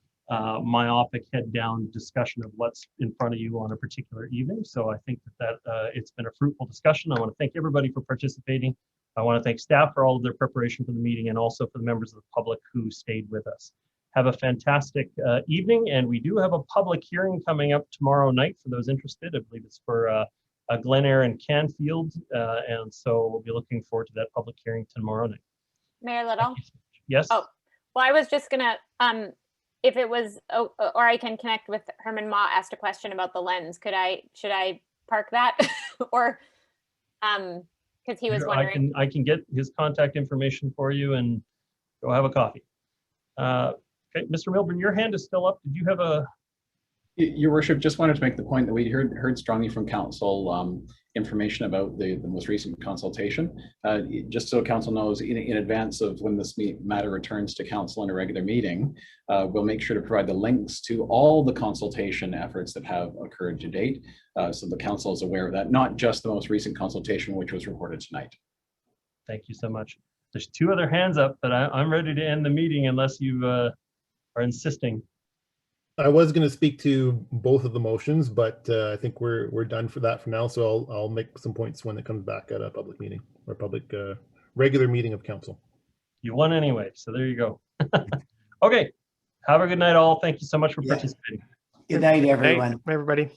myopic head down discussion of what's in front of you on a particular evening. So I think that it's been a fruitful discussion. I want to thank everybody for participating. I want to thank staff for all of their preparation for the meeting, and also for the members of the public who stayed with us. Have a fantastic evening, and we do have a public hearing coming up tomorrow night for those interested. I believe it's for Glen Eyre and Canfield, and so we'll be looking forward to that public hearing tomorrow night. Mayor Little? Yes? Oh, well, I was just gonna, if it was, or I can connect with Herman Ma asked a question about the lens. Should I park that? Or, because he was Sure, wondering. I can get his contact information for you and go have a coffee. Okay, Mr. Milburn, your hand is still up. Did you have a? Your Worship, just wanted to make the point that we heard strongly from Council information about the most recent consultation. Just so Council knows, in advance of when this matter returns to Council in a regular meeting, we'll make sure to provide the links to all the consultation efforts that have occurred to date, so the Council is aware of that, not just the most recent consultation, which was reported tonight. Thank you so much. There's 2 other hands up, but I'm ready to end the meeting unless you are insisting. I was going to speak to both of the motions, but I think we're done for that for now. So I'll make some points when it comes back at a public meeting or public regular meeting of council. You won anyway, so there you go. Okay, have a good night all. Thank you so much for participating. Good night, everyone. Hey, everybody.